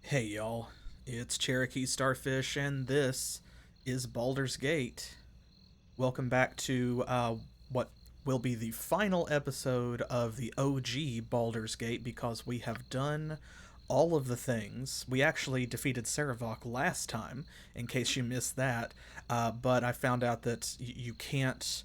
Hey y'all, it's CherokeeStarfish, and this is Baldur's Gate. Welcome back to what will be the final episode of the OG Baldur's Gate, because we have done all of the things. We actually defeated Saravok last time, in case you missed that, but I found out that you can't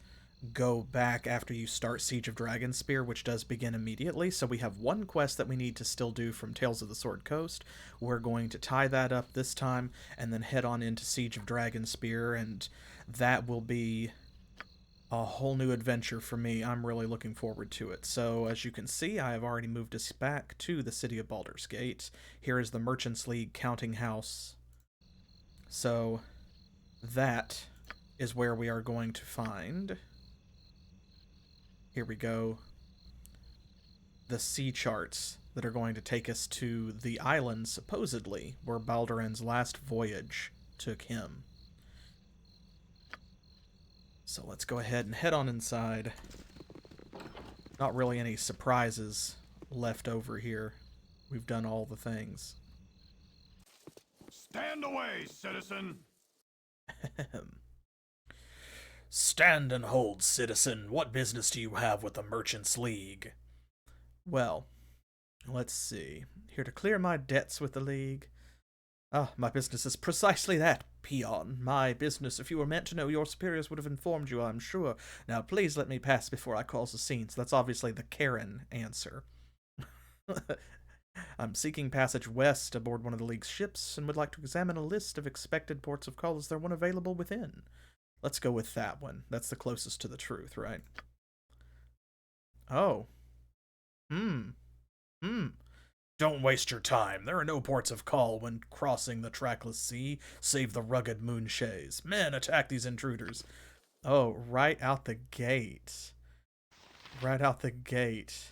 go back after you start Siege of Dragonspear, which does begin immediately. So we have one quest that we need to still do from Tales of the Sword Coast. We're going to tie that up this time and then head on into Siege of Dragonspear, and that will be a whole new adventure for me. I'm really looking forward to it. So, as you can see, I have already moved us back to the city of Baldur's Gate. Here is the Merchants League counting house. So, that is where we are going to find. Here we go. The sea charts that are going to take us to the island, supposedly, where Balduran's last voyage took him. So let's go ahead and head on inside. Not really any surprises left over here. We've done all the things. Stand away, citizen! Stand and hold, citizen. What business do you have with the Merchants League? Well, let's see. Here to clear my debts with the League. Ah, my business is precisely that, peon. My business. If you were meant to know, your superiors would have informed you, I'm sure. Now, please let me pass before I cause a scene. So that's obviously the Karen answer. I'm seeking passage west aboard one of the League's ships and would like to examine a list of expected ports of call. Is there one available within? Let's go with that one. That's the closest to the truth, right? Oh. Hmm. Hmm. Don't waste your time. There are no ports of call when crossing the Trackless Sea, save the rugged moonshays. Men, attack these intruders. Oh, right out the gate. Right out the gate.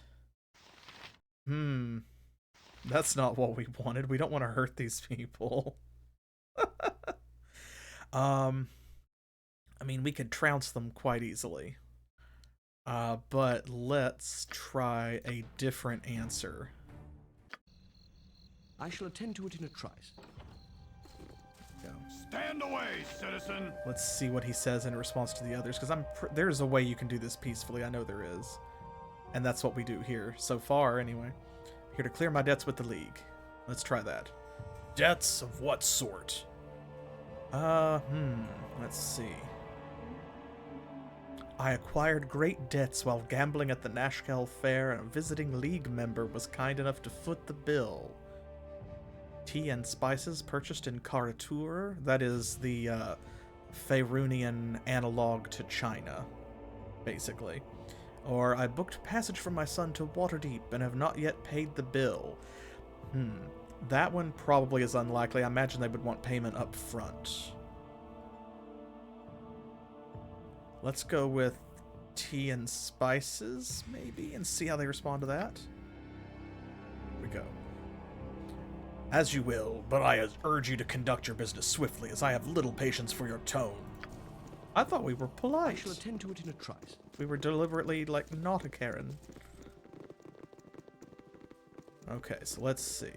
Hmm. That's not what we wanted. We don't want to hurt these people. um, I mean, we could trounce them quite easily. But let's try a different answer. I shall attend to it in a trice. Go. Stand away, citizen! Let's see what he says in response to the others, because there's a way you can do this peacefully. I know there is, and that's what we do here so far, anyway. Here to clear my debts with the League. Let's try that. Debts of what sort? Let's see. I acquired great debts while gambling at the Nashkel Fair, and a visiting League member was kind enough to foot the bill. Tea and spices purchased in Karatur. That is the Faerunian analog to China, basically. Or I booked passage for my son to Waterdeep and have not yet paid the bill. That one probably is unlikely. I imagine they would want payment up front. Let's go with tea and spices, maybe, and see how they respond to that. Here we go. As you will, but I urge you to conduct your business swiftly, as I have little patience for your tone. I thought we were polite. I shall attend to it in a trice. We were deliberately, like, not a Karen. Okay, so let's see.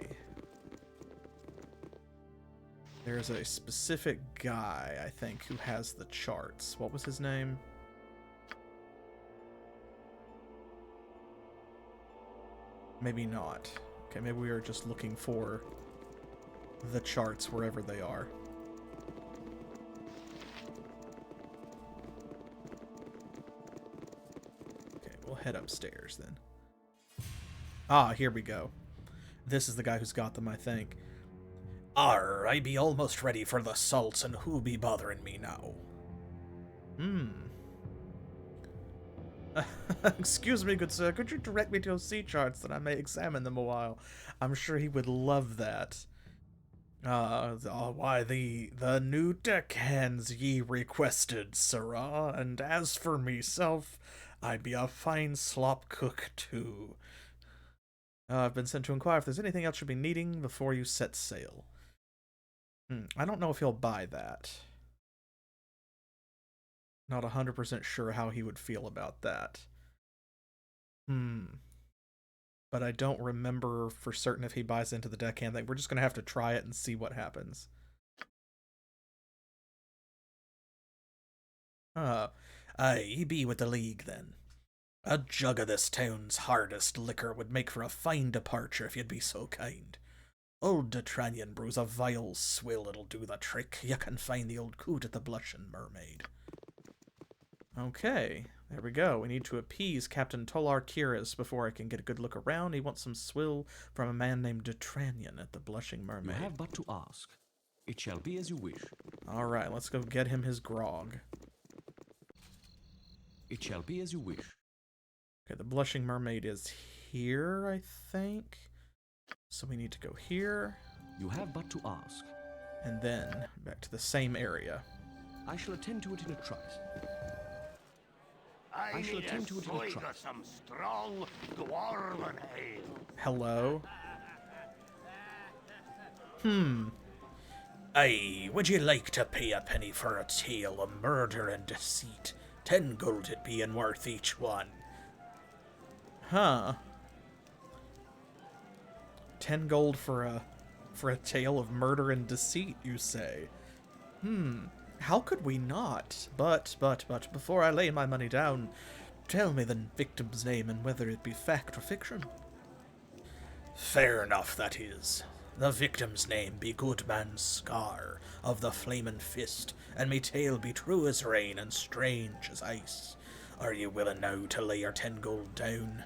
There's a specific guy, I think, who has the charts. What was his name? Maybe not. Okay, maybe we are just looking for the charts wherever they are. Okay, we'll head upstairs then. Ah, here we go. This is the guy who's got them, I think. Arr, I be almost ready for the salts, and who be bothering me now? Excuse me, good sir, could you direct me to your sea charts that I may examine them a while? I'm sure he would love that. Why, the new deckhands ye requested, sirrah, and as for meself, I be a fine slop cook, too. I've been sent to inquire if there's anything else you'll be needing before you set sail. I don't know if he'll buy that. Not 100% sure how he would feel about that. but I don't remember for certain if he buys into the deckhand thing. We're just going to have to try it and see what happens. Aye, ye be with the League, then. A jug of this town's hardest liquor would make for a fine departure if you'd be so kind. Old Tyranny brews a vile swill that'll do the trick. You can find the old coot at the Blushing Mermaid. Okay, there we go. We need to appease Captain Tolar Kiris before I can get a good look around. He wants some swill from a man named Detranian at the Blushing Mermaid. You have but to ask. It shall be as you wish. Alright, let's go get him his grog. It shall be as you wish. Okay, the Blushing Mermaid is here, I think. So we need to go here. You have but to ask. And then back to the same area. I shall attend to it in a trice. I shall need attend to it in a swig trice. of some strong dwarven ale. Hello? Aye, would you like to pay a penny for a tale of murder and deceit? 10 gold it being worth each one. Huh. 10 gold for a tale of murder and deceit, you say? How could we not? But, before I lay my money down, tell me the victim's name and whether it be fact or fiction. Fair enough, that is. The victim's name be Goodman Scar, of the Flamin' Fist, and me tale be true as rain and strange as ice. Are you willing now to lay your 10 gold down?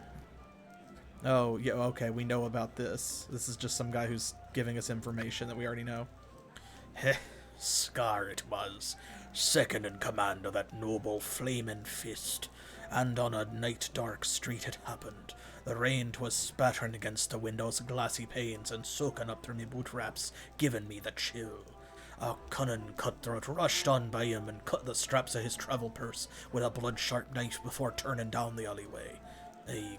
Oh, yeah, okay, we know about this. This is just some guy who's giving us information that we already know. Heh, Scar it was, second in command of that noble Flamin' Fist, and on a night dark street it happened. The rain 'twas spattering against the window's glassy panes and soaking up through me boot wraps, giving me the chill. A cunning cutthroat rushed on by him and cut the straps of his travel purse with a blood-sharp knife before turning down the alleyway.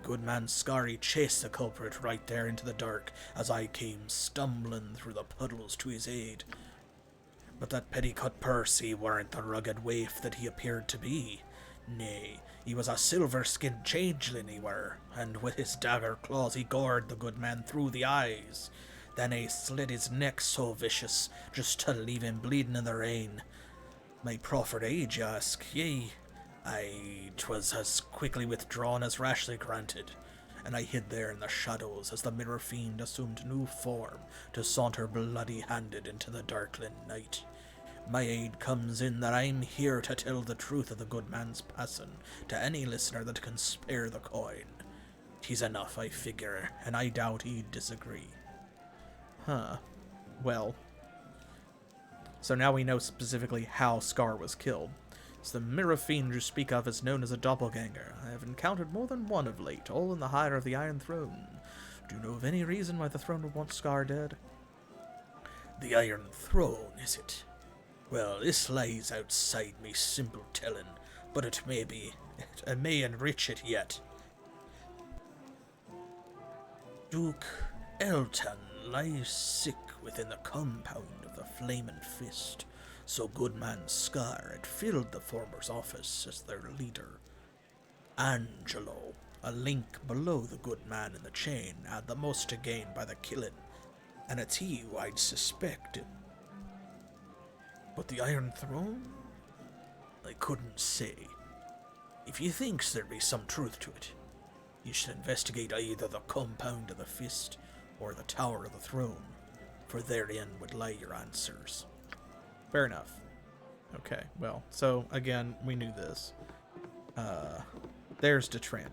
Goodman Scarry chased the culprit right there into the dark as I came stumbling through the puddles to his aid. But that petticut purse, he weren't the rugged waif that he appeared to be. Nay, he was a silver-skinned changeling he were, and with his dagger claws he gored the good man through the eyes. Then he slit his neck so vicious, just to leave him bleeding in the rain. My proffered age, you ask? Yea, 'twas as quickly withdrawn as rashly granted, and I hid there in the shadows as the mirror fiend assumed new form to saunter bloody-handed into the darkling night. My aid comes in that I'm here to tell the truth of the good man's passing to any listener that can spare the coin. 'Tis enough, I figure, and I doubt he'd disagree. Huh. Well. So now we know specifically how Scar was killed. So the mirror fiend you speak of is known as a doppelganger. I have encountered more than one of late, all in the hire of the Iron Throne. Do you know of any reason why the throne would want Scar dead? The Iron Throne, is it? Well, this lies outside me simple telling, but it may enrich it yet. Duke Elton lies sick within the compound of the Flamin' Fist, so Goodman Scar had filled the former's office as their leader. Angelo, a link below the good man in the chain, had the most to gain by the killing, and it's he who I'd suspected. But the Iron Throne? I couldn't say. If you thinks there be some truth to it, you should investigate either the compound of the Fist or the Tower of the Throne, for therein would lie your answers. Fair enough. Okay, well, so, again, we knew this. There's Detranian.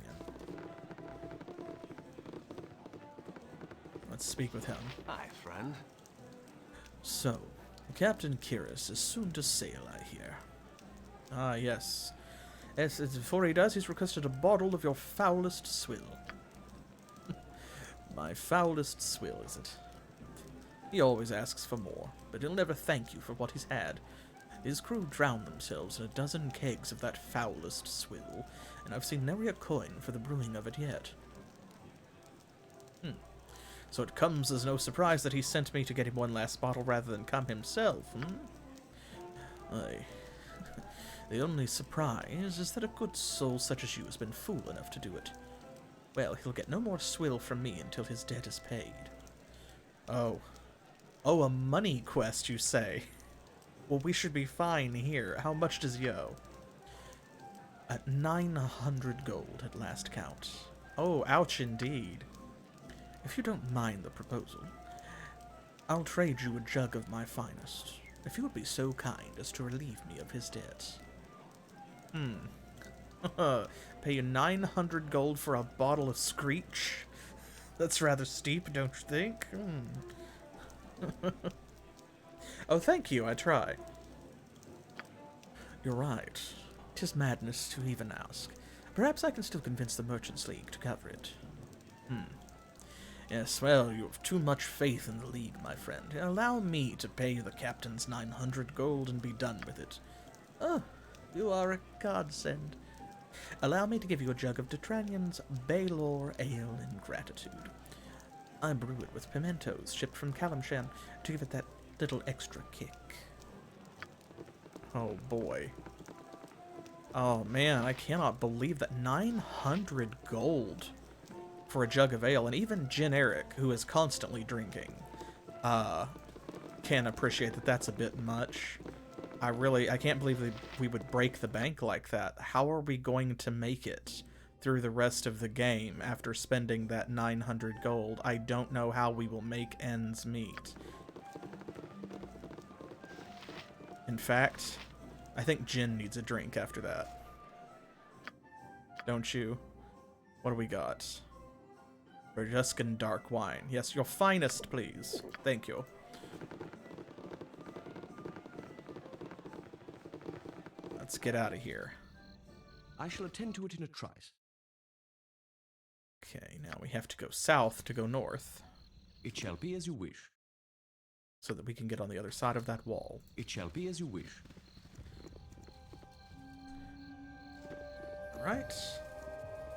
Let's speak with him. Aye, friend. So, Captain Kiris is soon to sail, I hear. Ah, yes. Yes, before he does, he's requested a bottle of your foulest swill. My foulest swill, is it? He always asks for more, but he'll never thank you for what he's had. His crew drowned themselves in a dozen kegs of that foulest swill, and I've seen nary a coin for the brewing of it yet. So it comes as no surprise that he sent me to get him one last bottle rather than come himself, Aye. The only surprise is that a good soul such as you has been fool enough to do it. Well, he'll get no more swill from me until his debt is paid. Oh. Oh, a money quest, you say? Well, we should be fine here. How much does he owe? At 900 gold at last count. Oh, ouch indeed. If you don't mind the proposal, I'll trade you a jug of my finest, if you would be so kind as to relieve me of his debt. Pay you 900 gold for a bottle of Screech? That's rather steep, don't you think? Oh, thank you, I try. You're right. 'Tis madness to even ask. Perhaps I can still convince the Merchants League to cover it. Yes, well, you have too much faith in the League, my friend. Allow me to pay the captain's 900 gold and be done with it. Oh, you are a godsend. Allow me to give you a jug of Detranian's Baldur Ale in gratitude. I brew it with pimentos shipped from Kalimshan to give it that little extra kick. Oh boy. Oh man, I cannot believe that 900 gold for a jug of ale, and even Eryk, who is constantly drinking, can appreciate that that's a bit much. I can't believe we would break the bank like that. How are we going to make it through the rest of the game after spending that 900 gold? I don't know how we will make ends meet. In fact, I think Jin needs a drink after that. Don't you? What do we got? Berjuscan dark wine. Yes, your finest, please. Thank you. Let's get out of here. I shall attend to it in a trice. Okay, now we have to go south to go north, It shall be as you wish. so that we can get on the other side of that wall. It shall be as you wish. Alright.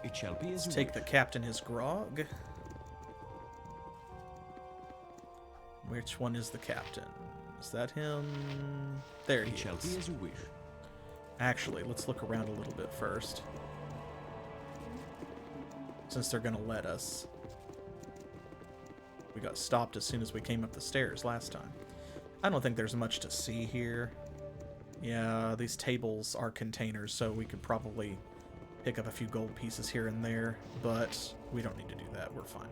It shall be as Let's you take the wish. captain his grog. Which one is the captain? Is that him? There he It shall be is. as you wish. Actually, let's look around a little bit first, since they're gonna let us. We got stopped as soon as we came up the stairs last time. I don't think there's much to see here. Yeah, these tables are containers, so we could probably pick up a few gold pieces here and there, but we don't need to do that. We're fine.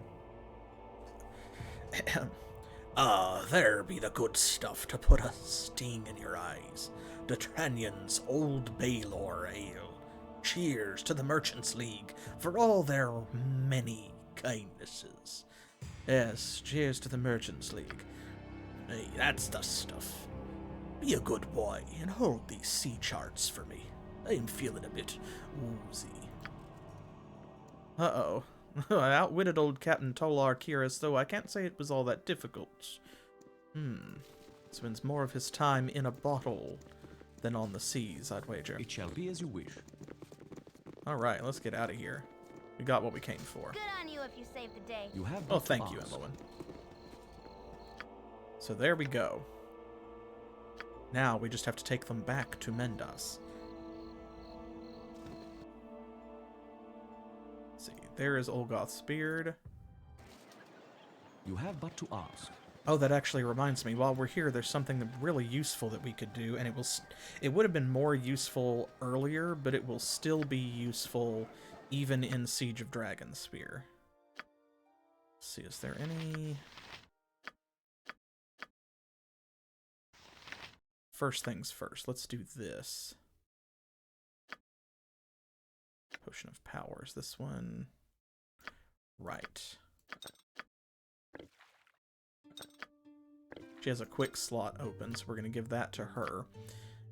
There be the good stuff to put a sting in your eyes. Detranian's Old Baldur Ale. Cheers to the Merchants League for all their many kindnesses. Yes, cheers to the Merchants League. Hey, that's the stuff. Be a good boy and hold these sea charts for me. I am feeling a bit woozy. Uh-oh. I outwitted old Captain Tolar Kiris, though I can't say it was all that difficult. Spends more of his time in a bottle than on the seas, I'd wager. It shall be as you wish. Alright, let's get out of here. We got what we came for. Good on you if you saved the day. You have Oh, but to thank you, ask. Emmeline. So there we go. Now we just have to take them back to Mendas. Let's see, there is Olgoth's beard. You have but to ask. Oh, that actually reminds me, while we're here, there's something really useful that we could do, and it would have been more useful earlier, but it will still be useful even in Siege of Dragonspear. Let's see, is there any... First things first, let's do this. Potion of Powers, this one. Right. She has a quick slot open, so we're going to give that to her.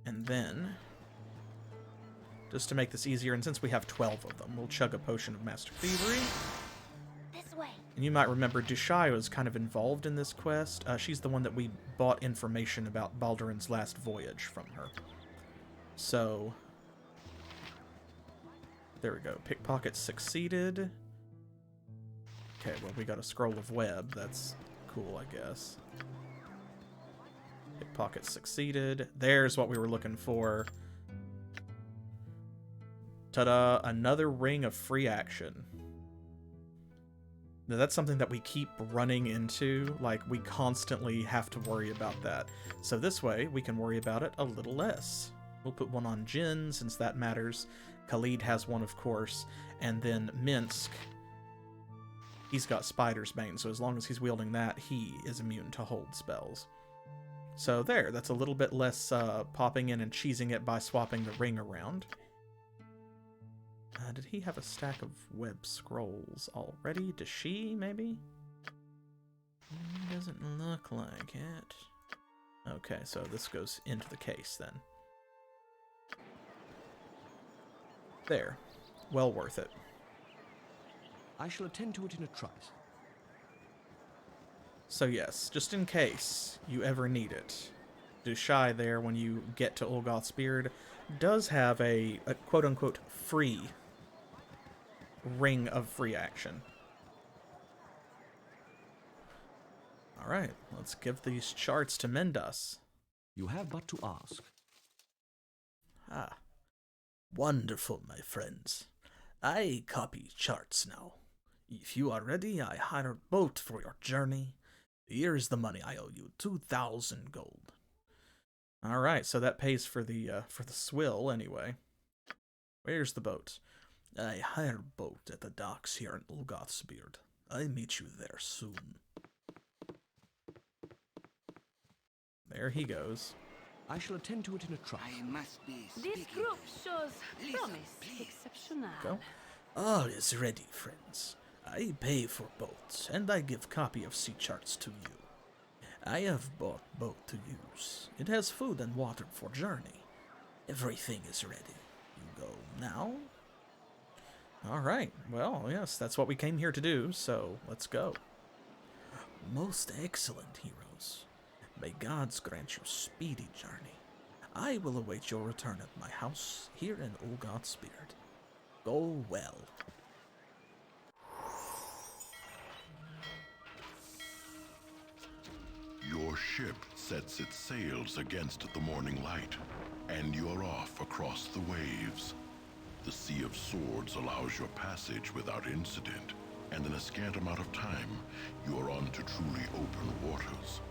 And then, just to make this easier, and since we have 12 of them, we'll chug a Potion of Master Thievery. This way. And you might remember Dushayo is kind of involved in this quest. She's the one that we bought information about Balduran's last voyage from her. So, there we go. Pickpocket succeeded. Okay, well, we got a Scroll of Web. That's cool, I guess. Pickpocket succeeded. There's what we were looking for. Ta-da! Another ring of free action. Now, that's something that we keep running into. Like, we constantly have to worry about that. So this way, we can worry about it a little less. We'll put one on Jin, since that matters. Khalid has one, of course. And then Minsk, he's got Spider's Bane, so as long as he's wielding that, he is immune to hold spells. So there, that's a little bit less popping in and cheesing it by swapping the ring around. Did he have a stack of web scrolls already? Does she, maybe? Doesn't look like it. Okay, so this goes into the case then. There. Well worth it. I shall attend to it in a trice. So yes, just in case you ever need it, Dushai there, when you get to Olgoth's Beard, does have a quote-unquote free ring of free action. Alright, let's give these charts to Mendas. You have but to ask. Ah, wonderful, my friends. I copy charts now. If you are ready, I hire a boat for your journey. Here is the money I owe you, 2,000 gold. Alright, so that pays for the swill anyway. Where's the boat? I hire a boat at the docks here in Olgoth's Beard. I meet you there soon. There he goes. I shall attend to it in a trice. I must be This group shows promise exceptional. Go. All is ready, friends. I pay for boats, and I give copy of sea charts to you. I have bought boat to use. It has food and water for journey. Everything is ready. You go now? Alright, well, yes, that's what we came here to do, so let's go. Most excellent, heroes. May gods grant you speedy journey. I will await your return at my house here in Olgoth's Beard. Go well. Your ship sets its sails against the morning light, and you're off across the waves. The Sea of Swords allows your passage without incident, and in a scant amount of time, you are on to truly open waters.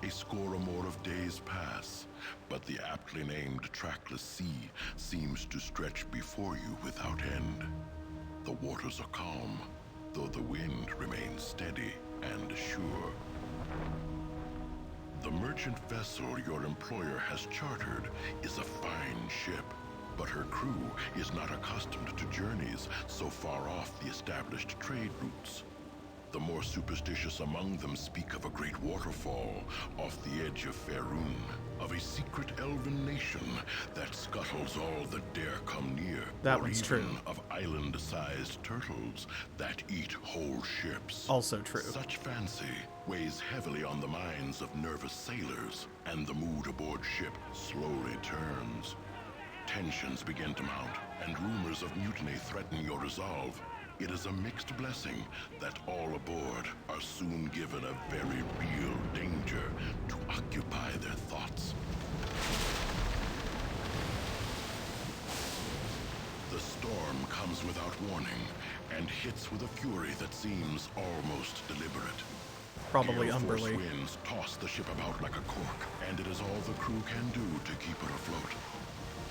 A score or more of days pass, but the aptly named Trackless Sea seems to stretch before you without end. The waters are calm, though the wind remains steady and sure. The merchant vessel your employer has chartered is a fine ship, but her crew is not accustomed to journeys so far off the established trade routes. The more superstitious among them speak of a great waterfall off the edge of Faerun, of a secret elven nation that scuttles all that dare come near. That or one's even true. of island-sized turtles that eat whole ships. Also true. Such fancy weighs heavily on the minds of nervous sailors, and the mood aboard ship slowly turns. Tensions begin to mount, and rumors of mutiny threaten your resolve. It is a mixed blessing that all aboard are soon given a very real danger to occupy their thoughts. The storm comes without warning and hits with a fury that seems almost deliberate. Probably Gale force Umberly. winds toss the ship about like a cork, and it is all the crew can do to keep her afloat.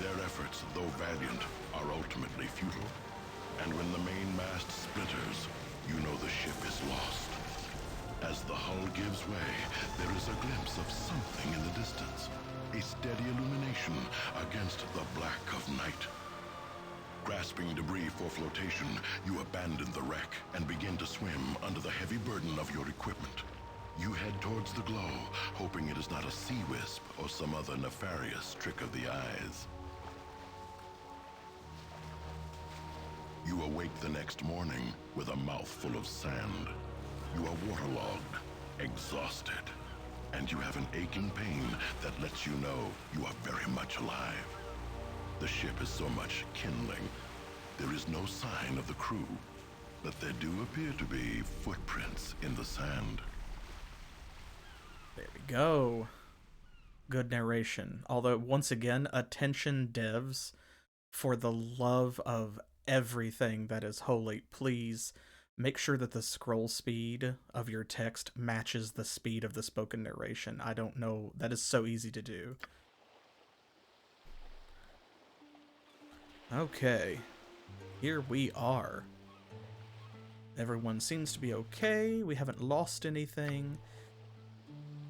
Their efforts, though valiant, are ultimately futile. And when the main mast splinters, you know the ship is lost. As the hull gives way, there is a glimpse of something in the distance, a steady illumination against the black of night. Grasping debris for flotation, you abandon the wreck and begin to swim under the heavy burden of your equipment. You head towards the glow, hoping it is not a sea wisp or some other nefarious trick of the eyes. You awake the next morning with a mouthful of sand. You are waterlogged, exhausted, and you have an aching pain that lets you know you are very much alive. The ship is so much kindling. There is no sign of the crew, but there do appear to be footprints in the sand. There we go. Good narration. Although, once again, attention devs, for the love of everything that is holy, please make sure that the scroll speed of your text matches the speed of the spoken narration. I don't know. That is so easy to do. Okay. Here we are. Everyone seems to be okay. We haven't lost anything.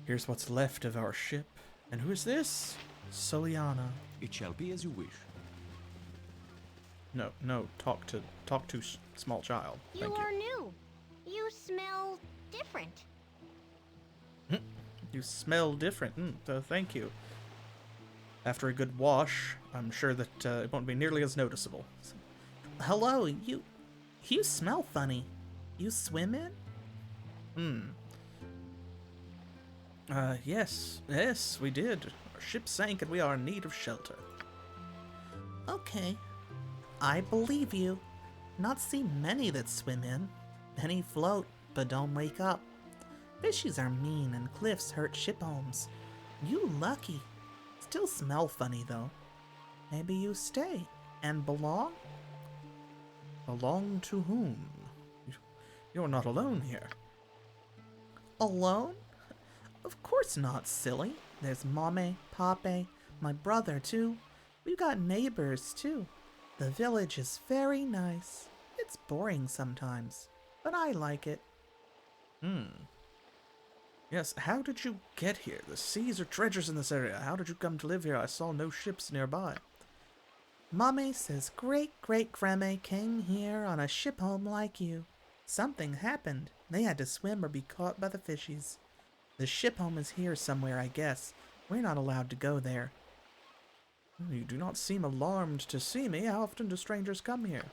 Here's what's left of our ship. And who is this? Soliana. It shall be as you wish. No, talk to small child. You Thank are you. new. You smell different. You smell different. Thank you. After a good wash, I'm sure that it won't be nearly as noticeable. Hello, you smell funny. You swim in? Yes, we did. Our ship sank and we are in need of shelter. Okay. I believe you. Not seen many that swim in. Many float, but don't wake up. Fishies are mean and cliffs hurt ship homes. You lucky. Still smell funny though. Maybe you stay and belong? Belong to whom? You're not alone here. Alone? Of course not, silly. There's Mame, Pape, my brother too. We've got neighbors too. The village is very nice. It's boring sometimes, but I like it. Yes, how did you get here? The seas are treasures in this area. How did you come to live here? I saw no ships nearby. Mame says great-great-grandma came here on a ship home like you. Something happened. They had to swim or be caught by the fishies. The ship home is here somewhere, I guess. We're not allowed to go there. You do not seem alarmed to see me. How often do strangers come here?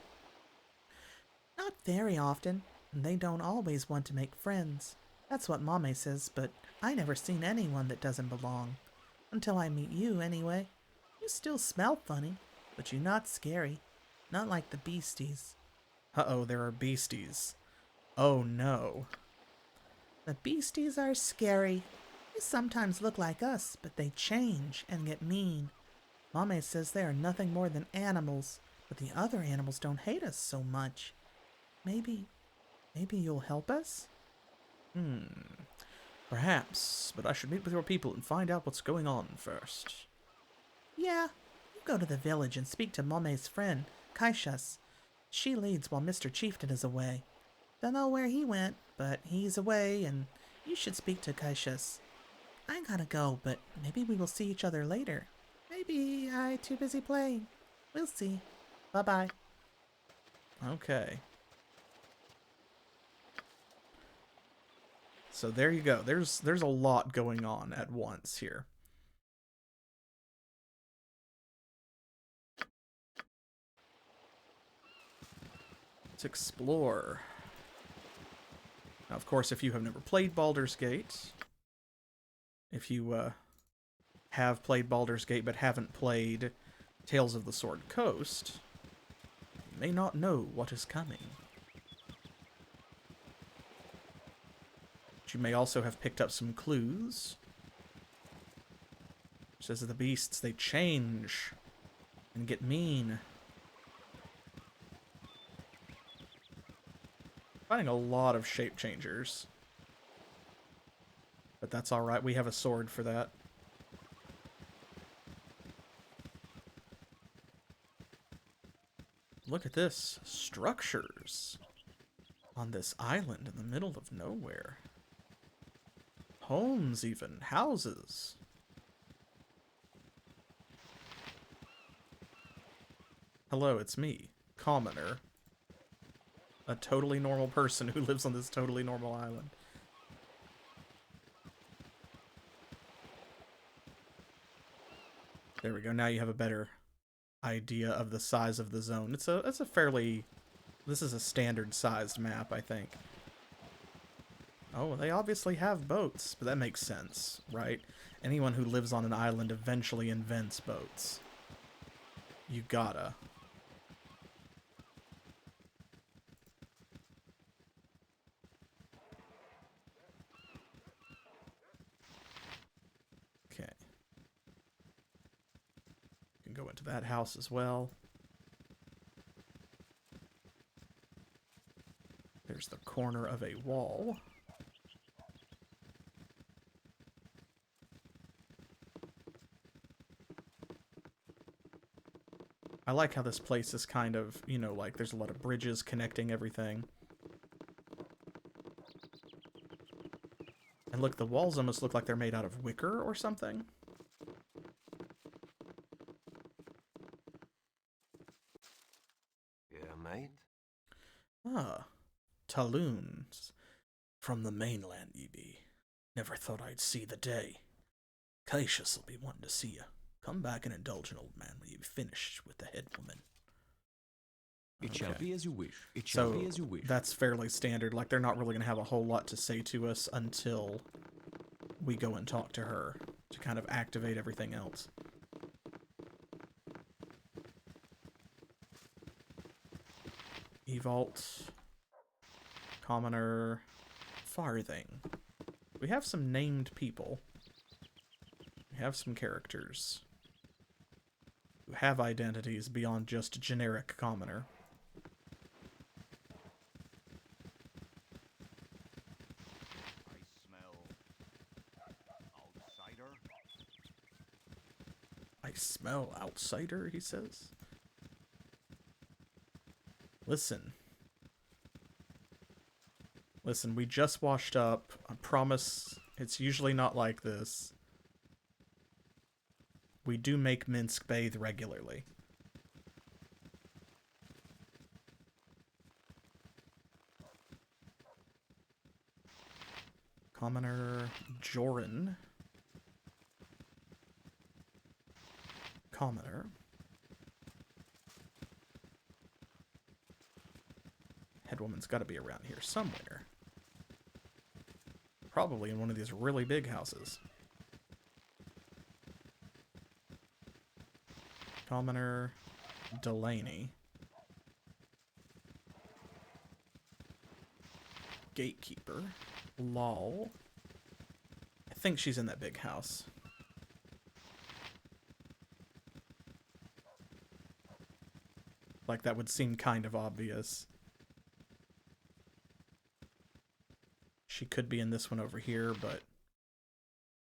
Not very often. They don't always want to make friends. That's what Mame says, but I never seen anyone that doesn't belong. Until I meet you, anyway. You still smell funny, but you're not scary. Not like the beasties. Uh-oh, there are beasties. Oh no. The beasties are scary. They sometimes look like us, but they change and get mean. Mame says they are nothing more than animals, but the other animals don't hate us so much. Maybe you'll help us? Perhaps, but I should meet with your people and find out what's going on first. Yeah, you go to the village and speak to Mame's friend, Kaishas. She leads while Mr. Chieftain is away. Don't know where he went, but he's away, and you should speak to Kaishas. I gotta go, but maybe we will see each other later. Maybe I too busy playing. We'll see. Bye-bye. Okay. So there you go. There's a lot going on at once here. Let's explore. Now, of course, if you have never played Baldur's Gate, if you have played Baldur's Gate but haven't played Tales of the Sword Coast, you may not know what is coming. But you may also have picked up some clues. It says that the beasts, they change and get mean. Finding a lot of shape changers. But that's alright, we have a sword for that. Look at this. Structures. On this island in the middle of nowhere. Homes even. Houses. Hello, it's me. Commoner. A totally normal person who lives on this totally normal island. There we go. Now you have a better idea of the size of the zone. It's a fairly... This is a standard sized map, I think. Oh, they obviously have boats, but that makes sense, right? Anyone who lives on an island eventually invents boats. You gotta. Okay. You can go into that house as well. There's There's the corner of a wall. I like how this place is kind of, you know, like there's a lot of bridges connecting everything. And look, the walls almost look like they're made out of wicker or something. Yeah, mate? Ah, Talons. From the mainland, ye be. Never thought I'd see the day. Cassius'll be wanting to see you. Come back and indulge an old man when you've finished with the head woman. It shall be as you wish. It shall be as you wish. That's fairly standard. Like, they're not really going to have a whole lot to say to us until we go and talk to her to kind of activate everything else. Evault. Commoner. Farthing. We have some named people. We have some characters who have identities beyond just generic commoner. I smell outsider, he says. Listen. Listen, we just washed up. I promise it's usually not like this. We do make Minsk bathe regularly. Commoner Joran. Commoner. Headwoman's got to be around here somewhere. Probably in one of these really big houses. Commoner Delaney. Gatekeeper. Lol. I think she's in that big house. Like, that would seem kind of obvious. She could be in this one over here, but...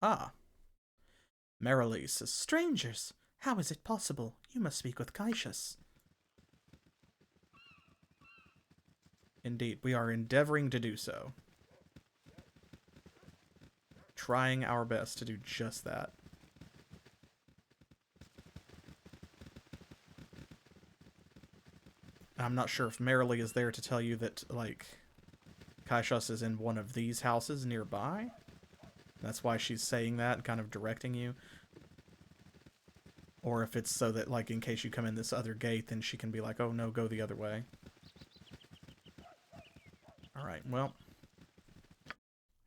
Ah. Merrily says, strangers! How is it possible? You must speak with Cassius. Indeed, we are endeavoring to do so. Trying our best to do just that. I'm not sure if Merrily is there to tell you that, like, Cassius is in one of these houses nearby. That's why she's saying that and kind of directing you. Or if it's so that, like, in case you come in this other gate, then she can be like, oh no, go the other way. Alright, well.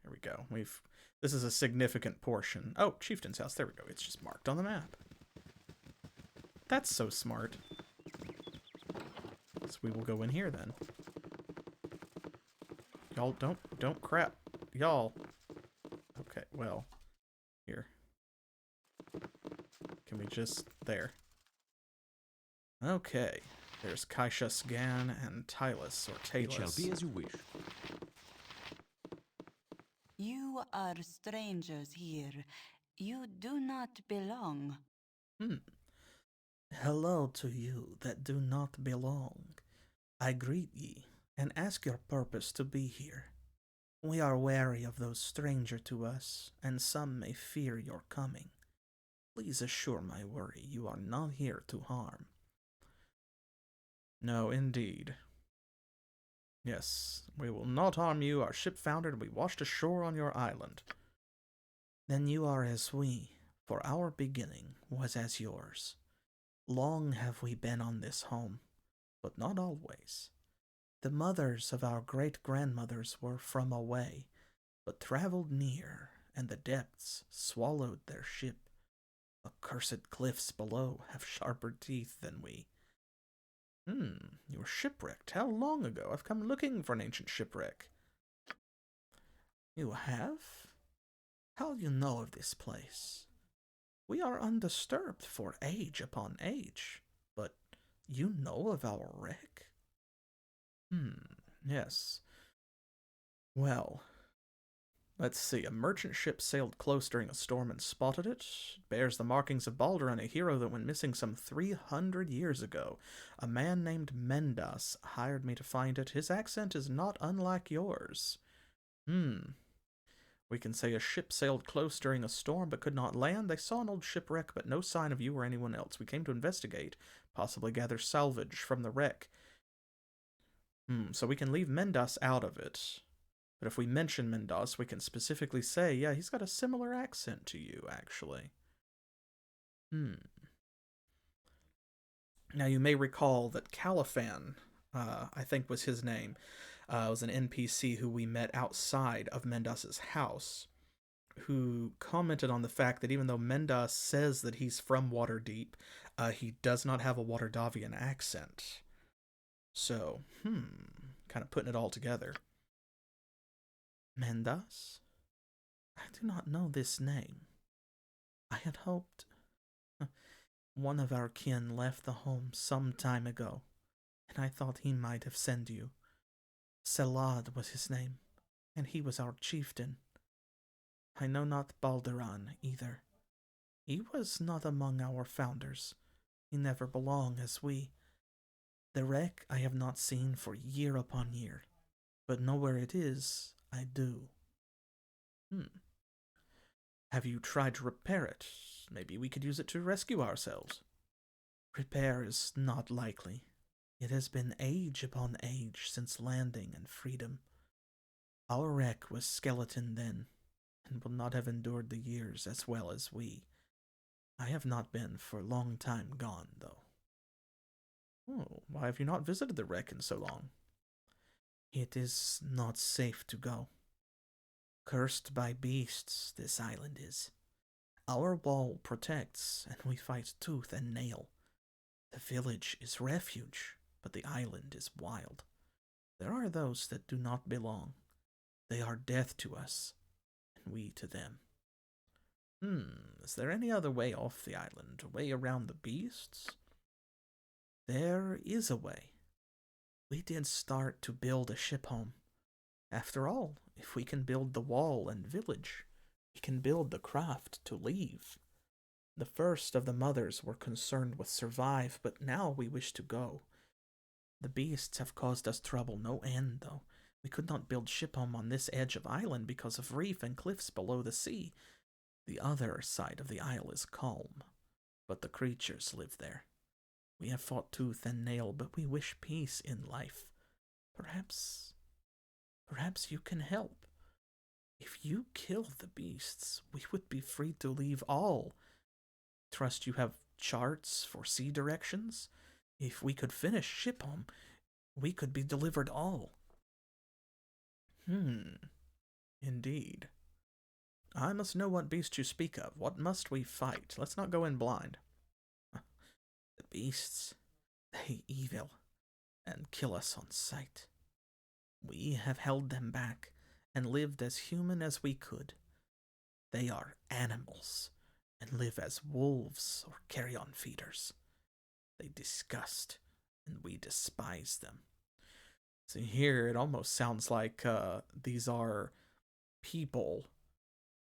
Here we go. This is a significant portion. Oh, Chieftain's house. There we go. It's just marked on the map. That's so smart. So we will go in here then. Y'all don't crap. Y'all. Okay, well. Here. Can we just... There. Okay. There's Cassius Gan and Tylus, or Talus. It shall be as you wish. You are strangers here. You do not belong. Hello to you that do not belong. I greet ye, and ask your purpose to be here. We are wary of those stranger to us, and some may fear your coming. Please assure my worry you are not here to harm. No, indeed. Yes, we will not harm you. Our ship foundered and we washed ashore on your island. Then you are as we, for our beginning was as yours. Long have we been on this home, but not always. The mothers of our great-grandmothers were from away, but traveled near, and the depths swallowed their ship. Accursed cliffs below have sharper teeth than we. You were shipwrecked. How long ago? I've come looking for an ancient shipwreck. You have? How do you know of this place? We are undisturbed for age upon age, but you know of our wreck? Yes. Well, let's see. A merchant ship sailed close during a storm and spotted it. It bears the markings of Balduran, a hero that went missing some 300 years ago. A man named Mendas hired me to find it. His accent is not unlike yours. We can say a ship sailed close during a storm but could not land. They saw an old shipwreck, but no sign of you or anyone else. We came to investigate, possibly gather salvage from the wreck. So we can leave Mendas out of it. But if we mention Mendas, we can specifically say, yeah, he's got a similar accent to you, actually. Now, you may recall that Caliphan, I think was his name, was an NPC who we met outside of Mendas's house, who commented on the fact that even though Mendas says that he's from Waterdeep, he does not have a Waterdavian accent. So, kind of putting it all together. Mendas? I do not know this name. I had hoped... One of our kin left the home some time ago, and I thought he might have sent you. Selad was his name, and he was our chieftain. I know not Balduran either. He was not among our founders. He never belonged as we. The wreck I have not seen for year upon year, but know where it is, I do. Have you tried to repair it? Maybe we could use it to rescue ourselves. Repair is not likely. It has been age upon age since landing and freedom. Our wreck was skeleton then, and will not have endured the years as well as we. I have not been for a long time gone, though. Oh, why have you not visited the wreck in so long? It is not safe to go. Cursed by beasts, this island is. Our wall protects, and we fight tooth and nail. The village is refuge, but the island is wild. There are those that do not belong. They are death to us, and we to them. Is there any other way off the island, a way around the beasts? There is a way. We did start to build a ship home. After all, if we can build the wall and village, we can build the craft to leave. The first of the mothers were concerned with survive, but now we wish to go. The beasts have caused us trouble no end, though. We could not build ship home on this edge of island because of reef and cliffs below the sea. The other side of the isle is calm, but the creatures live there. We have fought tooth and nail, but we wish peace in life. Perhaps you can help. If you kill the beasts, we would be free to leave all. Trust you have charts for sea directions? If we could finish ship home, we could be delivered all. Indeed. I must know what beast you speak of. What must we fight? Let's not go in blind. The beasts, they evil, and kill us on sight. We have held them back, and lived as human as we could. They are animals, and live as wolves or carrion feeders. They disgust, and we despise them. See, here it almost sounds like these are people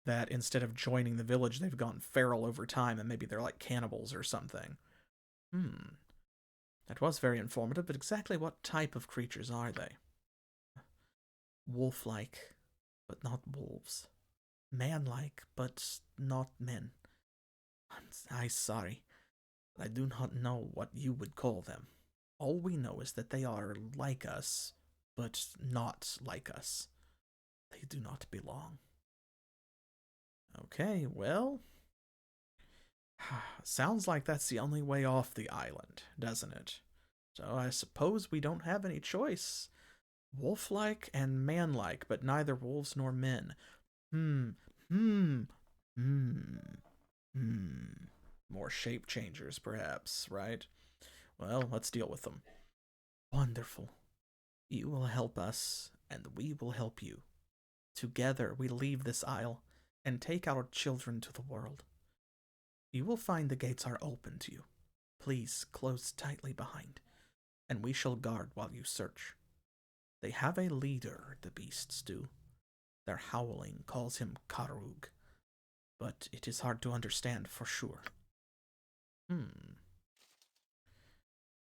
that instead of joining the village, they've gone feral over time, and maybe they're like cannibals or something. That was very informative, but exactly what type of creatures are they? Wolf-like, but not wolves. Man-like, but not men. I'm sorry. I do not know what you would call them. All we know is that they are like us, but not like us. They do not belong. Okay, well... sounds like that's the only way off the island, doesn't it? So I suppose we don't have any choice. Wolf-like and man-like, but neither wolves nor men. More shape changers, perhaps, right? Well, let's deal with them. Wonderful. You will help us, and we will help you. Together we leave this isle, and take our children to the world. You will find the gates are open to you. Please close tightly behind, and we shall guard while you search. They have a leader, the beasts do. Their howling calls him Karug, but it is hard to understand for sure.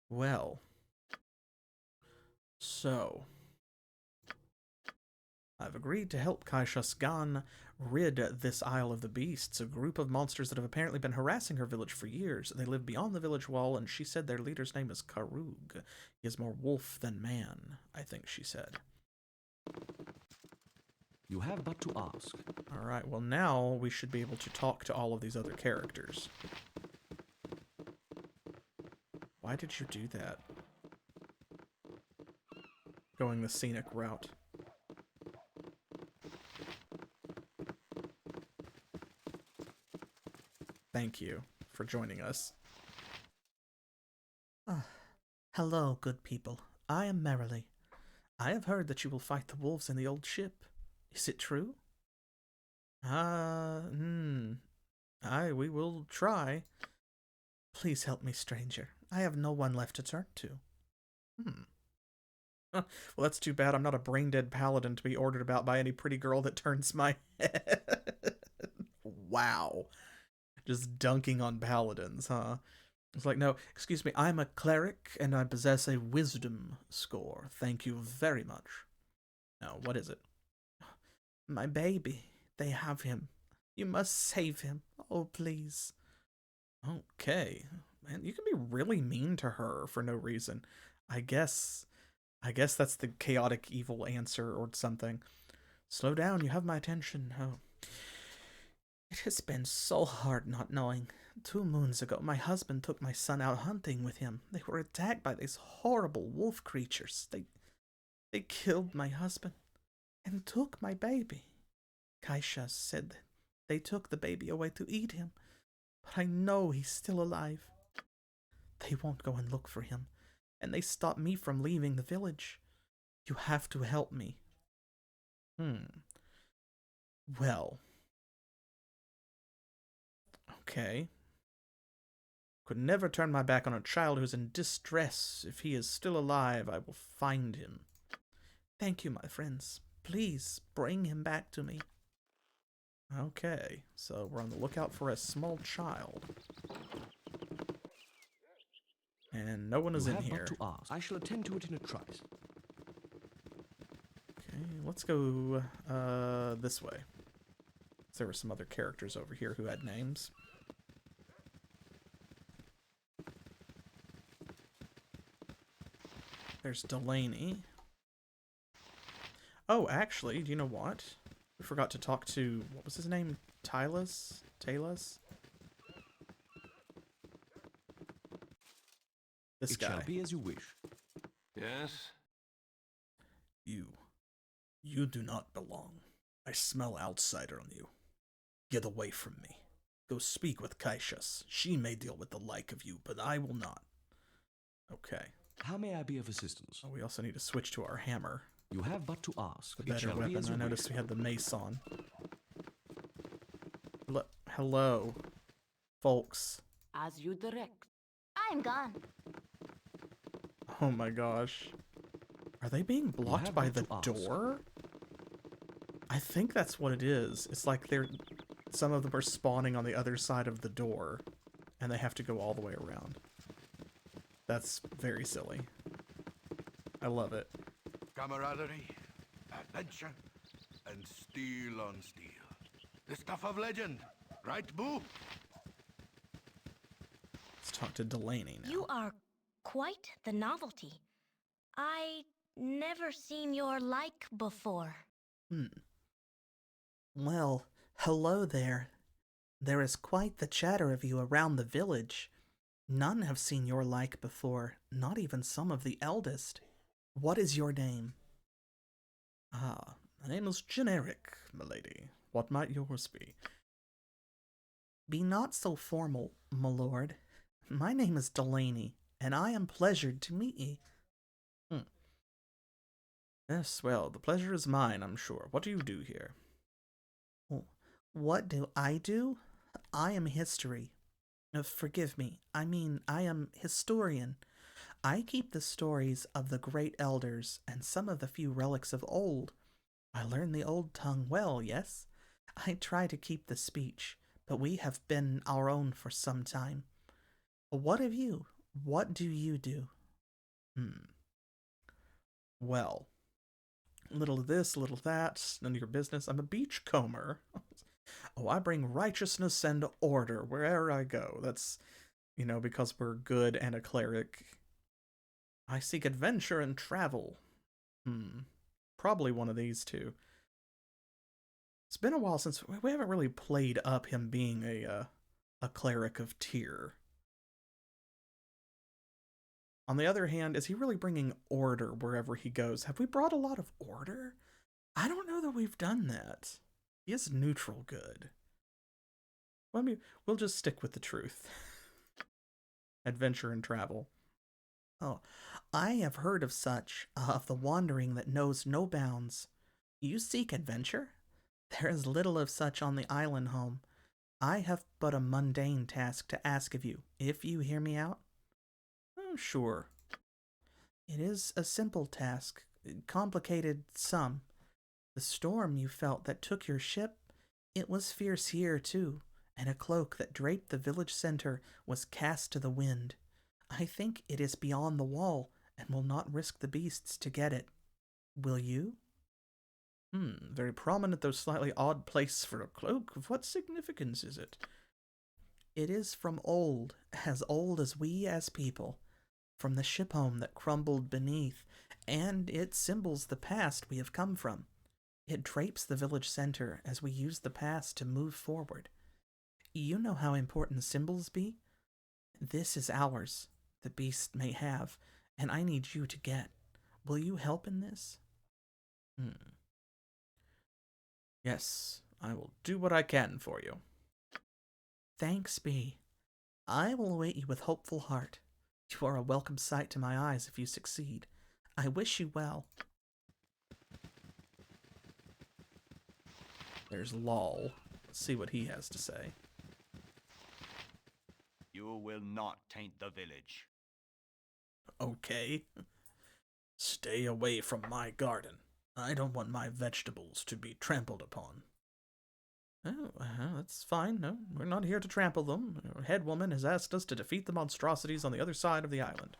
Well, so I've agreed to help Kaishas Gan rid this Isle of the Beasts, a group of monsters that have apparently been harassing her village for years. They live beyond the village wall, and she said their leader's name is Karug. He is more wolf than man, I think she said. You have but to ask. Alright, well now we should be able to talk to all of these other characters. Why did you do that? Going the scenic route. Thank you for joining us. Hello, good people. I am Merrily. I have heard that you will fight the wolves in the old ship. Is it true? We will try. Please help me, stranger. I have no one left to turn to. Well, that's too bad. I'm not a brain-dead paladin to be ordered about by any pretty girl that turns my head. Wow. Just dunking on paladins, huh? It's like, no, excuse me, I'm a cleric, and I possess a wisdom score. Thank you very much. Now, what is it? My baby. They have him. You must save him. Oh, please. Okay. Man, you can be really mean to her for no reason. I guess that's the chaotic evil answer or something. Slow down, you have my attention. Oh. It has been so hard not knowing. 2 moons ago, my husband took my son out hunting with him. They were attacked by these horrible wolf creatures. They killed my husband and took my baby. Kaisha said that they took the baby away to eat him, but I know he's still alive. They won't go and look for him, and they stopped me from leaving the village. You have to help me. Well. Okay. Could never turn my back on a child who's in distress. If he is still alive, I will find him. Thank you, my friends. Please bring him back to me. Okay, so we're on the lookout for a small child. And no one is in here. But to ask. I shall attend to it in a trice. Okay, let's go this way. There were some other characters over here who had names. There's Delaney. Oh, actually, do you know what? We forgot to talk to, what was his name? Talus? This guy. It shall be as you wish. Yes? You do not belong. I smell outsider on you. Get away from me. Go speak with Kaishas. She may deal with the like of you, but I will not. Okay. How may I be of assistance? Oh, we also need to switch to our hammer. You have but to ask. The better weapon. I noticed we had the mace on. Hello, folks. As you direct. I'm gone. Oh my gosh. Are they being blocked by the door? I think that's what it is. It's like some of them are spawning on the other side of the door, and they have to go all the way around. That's very silly. I love it. Camaraderie, adventure, and steel on steel. The stuff of legend, right, Boo? Let's talk to Delaney now. You are quite the novelty. I never seen your like before. Well, hello there. There is quite the chatter of you around the village. None have seen your like before, not even some of the eldest. What is your name? Ah, my name is Generic, milady. What might yours be? Be not so formal, my lord. My name is Delaney, and I am pleasured to meet ye. Yes, well, the pleasure is mine, I'm sure. What do you do here? What do I do? I am history. Forgive me, I mean, I am historian. I keep the stories of the great elders and some of the few relics of old. I learn the old tongue well, yes. I try to keep the speech, but we have been our own for some time. What of you? What do you do? Well, little of this, little of that, none of your business. I'm a beachcomber. Oh, I bring righteousness and order wherever I go. That's, because we're good and a cleric. I seek adventure and travel. Probably one of these two. It's been a while since we haven't really played up him being a cleric of tier. On the other hand, is he really bringing order wherever he goes? Have we brought a lot of order? I don't know that we've done that. He is neutral good. Well, we'll just stick with the truth. Adventure and travel. Oh, I have heard of such, of the wandering that knows no bounds. You seek adventure? There is little of such on the island home. I have but a mundane task to ask of you, if you hear me out. Oh, sure. It is a simple task, complicated some. The storm you felt that took your ship, it was fierce here too, and a cloak that draped the village center was cast to the wind. I think it is beyond the wall, and will not risk the beasts to get it. Will you? Very prominent, though slightly odd place for a cloak. Of what significance is it? It is from old as we as people, from the ship home that crumbled beneath, and it symbols the past we have come from. It drapes the village center as we use the past to move forward. You know how important symbols be? This is ours, the beast may have, and I need you to get. Will you help in this? Yes, I will do what I can for you. Thanks be. I will await you with hopeful heart. You are a welcome sight to my eyes if you succeed. I wish you well. There's Lol. Let's see what he has to say. You will not taint the village. Okay. Stay away from my garden. I don't want my vegetables to be trampled upon. Oh, that's fine. No, we're not here to trample them. Our head woman has asked us to defeat the monstrosities on the other side of the island.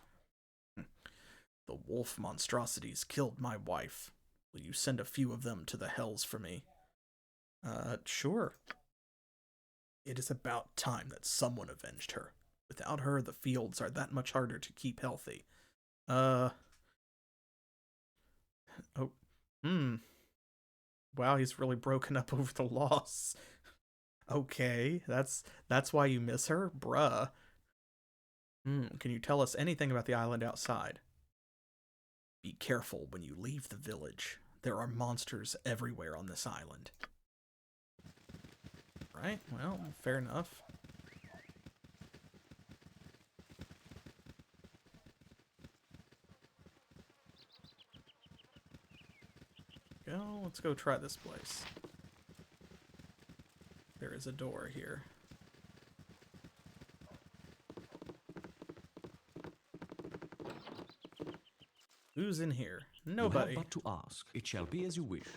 The wolf monstrosities killed my wife. Will you send a few of them to the hells for me? Sure. It is about time that someone avenged her. Without her, the fields are that much harder to keep healthy. Wow, he's really broken up over the loss. Okay, that's why you miss her? Bruh. Can you tell us anything about the island outside? Be careful when you leave the village. There are monsters everywhere on this island. Right, well, fair enough. Let's go try this place. There is a door here. Who's in here? Nobody. You have but to ask. It shall be as you wish.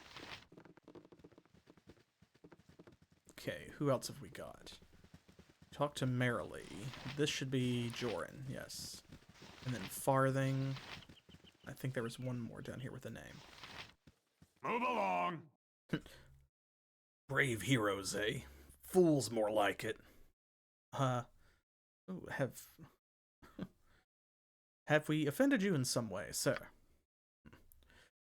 Okay, who else have we got? Talk to Merrily. This should be Joran, yes. And then Farthing. I think there was one more down here with a name. Move along. Brave heroes, eh? Fools more like it. Have we offended you in some way, sir?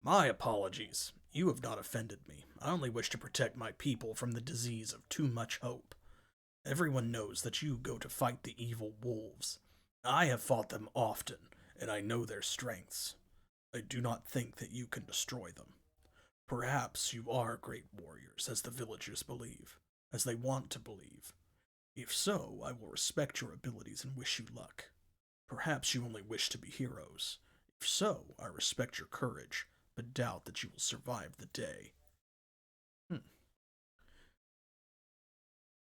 My apologies. You have not offended me. I only wish to protect my people from the disease of too much hope. Everyone knows that you go to fight the evil wolves. I have fought them often, and I know their strengths. I do not think that you can destroy them. Perhaps you are great warriors, as the villagers believe, as they want to believe. If so, I will respect your abilities and wish you luck. Perhaps you only wish to be heroes. If so, I respect your courage, but doubt that you will survive the day.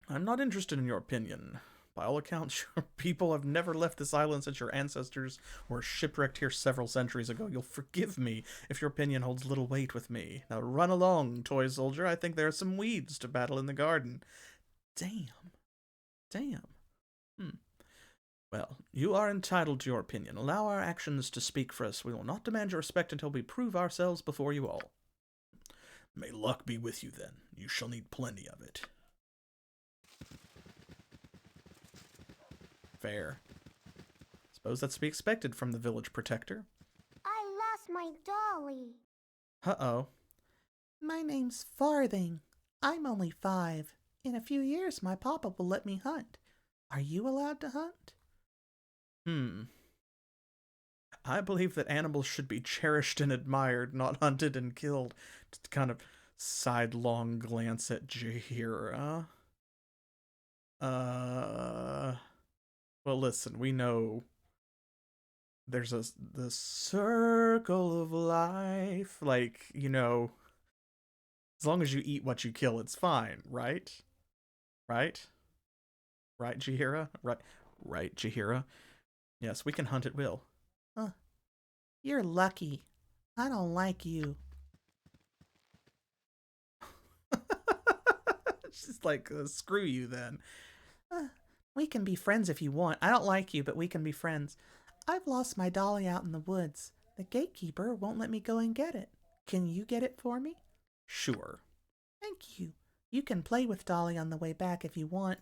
I'm not interested in your opinion. By all accounts, your people have never left this island since your ancestors were shipwrecked here several centuries ago. You'll forgive me if your opinion holds little weight with me. Now run along, toy soldier. I think there are some weeds to battle in the garden. Damn. Damn. Well, you are entitled to your opinion. Allow our actions to speak for us. We will not demand your respect until we prove ourselves before you all. May luck be with you then. You shall need plenty of it. Fair. Suppose that's to be expected from the village protector. I lost my dolly. Uh-oh. My name's Farthing. I'm only 5. In a few years, my papa will let me hunt. Are you allowed to hunt? I believe that animals should be cherished and admired, not hunted and killed. Just kind of sidelong glance at Jaheira. Well, listen, we know there's the circle of life. Like, you know, as long as you eat what you kill, it's fine, right? Right? Right, Jaheira? Right, Jaheira? Yes, we can hunt at will. You're lucky. I don't like you. She's like, screw you then. We can be friends if you want. I don't like you, but we can be friends. I've lost my dolly out in the woods. The gatekeeper won't let me go and get it. Can you get it for me? Sure. Thank you. You can play with Dolly on the way back if you want.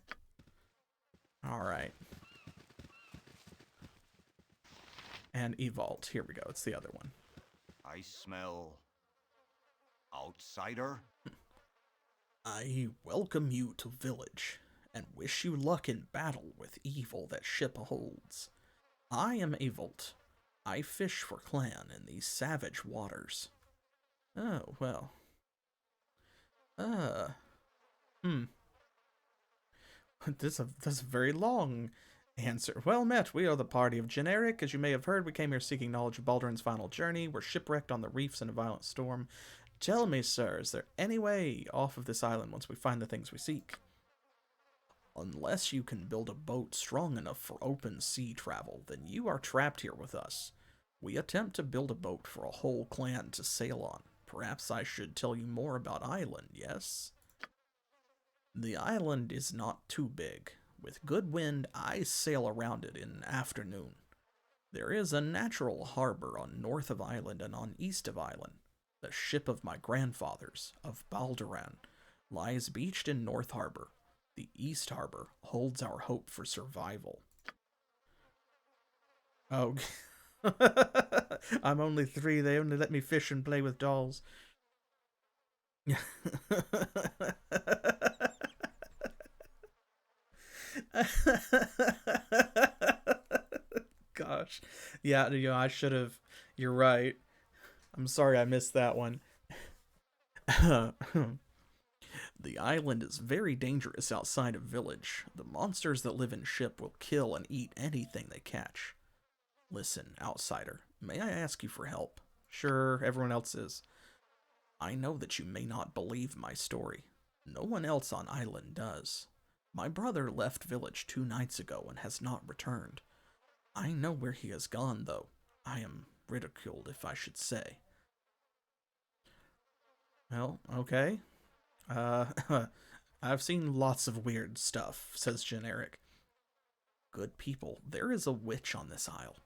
All right. And Evault. Here we go. It's the other one. I smell... outsider? I welcome you to village, and wish you luck in battle with evil that ship holds. I am Evault. I fish for clan in these savage waters. Oh, well. This is a very long answer. Well met. We are the party of Eryk. As you may have heard, we came here seeking knowledge of Balduran's final journey. We're shipwrecked on the reefs in a violent storm. Tell me, sir, is there any way off of this island once we find the things we seek? Unless you can build a boat strong enough for open sea travel, then you are trapped here with us. We attempt to build a boat for a whole clan to sail on. Perhaps I should tell you more about island, yes? The island is not too big. With good wind, I sail around it in an afternoon. There is a natural harbor on north of island and on east of island. The ship of my grandfathers, of Balduran, lies beached in North Harbor. The East Harbor holds our hope for survival. Oh, I'm only 3. They only let me fish and play with dolls. Gosh. Yeah, you know, I should have. You're right. I'm sorry I missed that one. The island is very dangerous outside of village. The monsters that live in ship will kill and eat anything they catch. Listen, outsider, may I ask you for help? Sure, everyone else is. I know that you may not believe my story. No one else on island does. My brother left village 2 nights ago and has not returned. I know where he has gone, though. I am ridiculed, if I should say. Well, okay. I've seen lots of weird stuff, says Eryk. Good people, there is a witch on this isle.